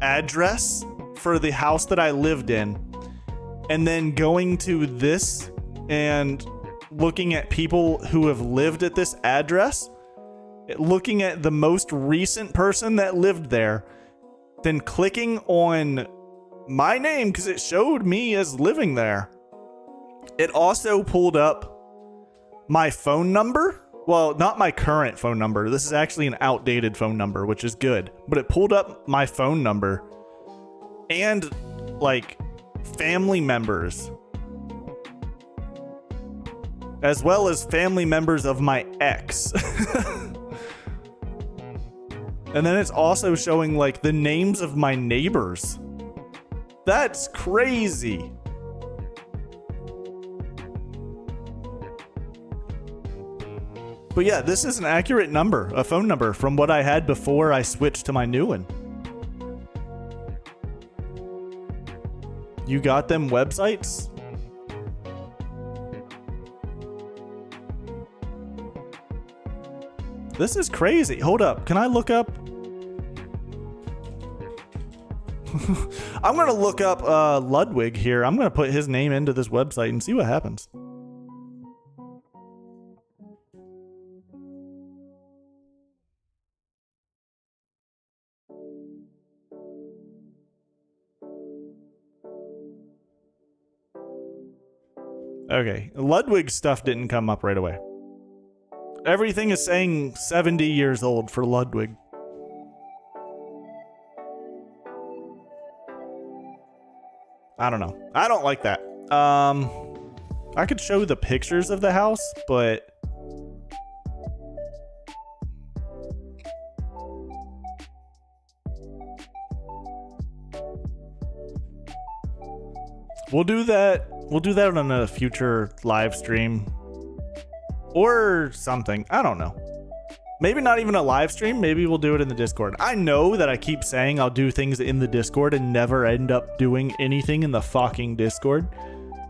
address for the house that I lived in, and then going to this and looking at people who have lived at this address, looking at the most recent person that lived there, then clicking on my name because it showed me as living there. It also pulled up my phone number. Well, not my current phone number. This is actually an outdated phone number, which is good. But it pulled up my phone number and like family members, as well as family members of my ex. And then it's also showing like the names of my neighbors. That's crazy. But yeah, this is an accurate number, a phone number from what I had before I switched to my new one. You got them websites? This is crazy. Hold up. Can I look up? I'm going to look up Ludwig here. I'm going to put his name into this website and see what happens. Okay, Ludwig's stuff didn't come up right away. Everything is saying 70 years old for Ludwig. I don't know. I don't like that. I could show the pictures of the house, but we'll do that. We'll do that on a future live stream or something. I don't know. Maybe not even a live stream. Maybe we'll do it in the Discord. I know that I keep saying I'll do things in the Discord and never end up doing anything in the fucking Discord,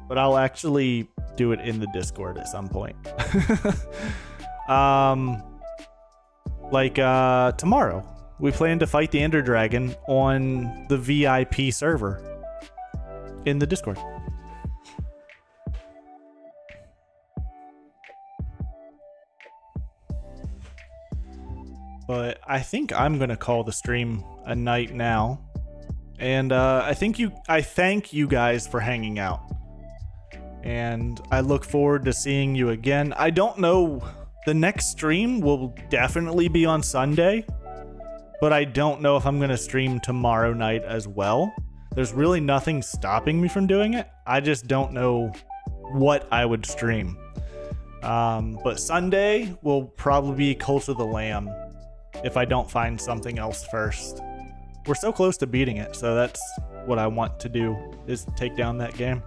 but I'll actually do it in the Discord at some point. Tomorrow we plan to fight the Ender Dragon on the VIP server in the Discord. But I think I'm gonna call the stream a night now, and I thank you guys for hanging out, and I look forward to seeing you again. I don't know, the next stream will definitely be on Sunday, but I don't know if I'm gonna stream tomorrow night as well. There's really nothing stopping me from doing it. I just don't know what I would stream. But Sunday will probably be Cult of the Lamb if I don't find something else first. We're so close to beating it, so that's what I want to do, is take down that game.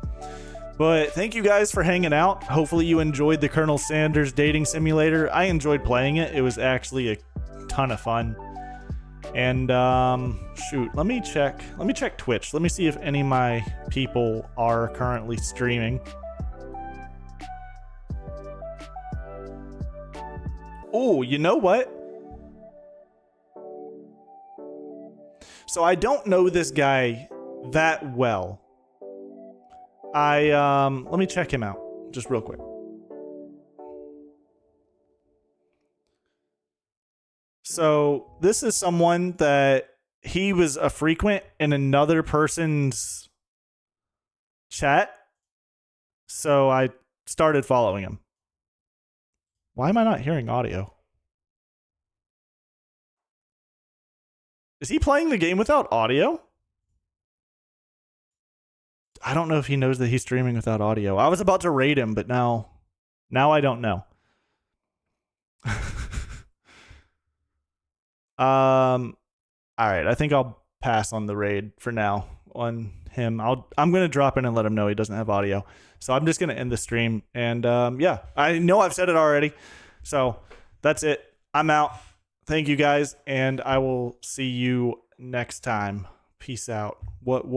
But thank you guys for hanging out. Hopefully you enjoyed the Colonel Sanders dating simulator. I enjoyed playing it. It was actually a ton of fun. And shoot, let me check Twitch. Let me see if any of my people are currently streaming. Oh, you know what? So I don't know this guy that well. Let me check him out just real quick. So this is someone that he was a frequent in another person's chat. So I started following him. Why am I not hearing audio? Is he playing the game without audio? I don't know if he knows that he's streaming without audio. I was about to raid him, but now I don't know. All right, I think I'll pass on the raid for now on him. I'm gonna drop in and let him know he doesn't have audio. So I'm just gonna end the stream, and yeah, I know I've said it already. So that's it. I'm out. Thank you guys, and I will see you next time. Peace out. What?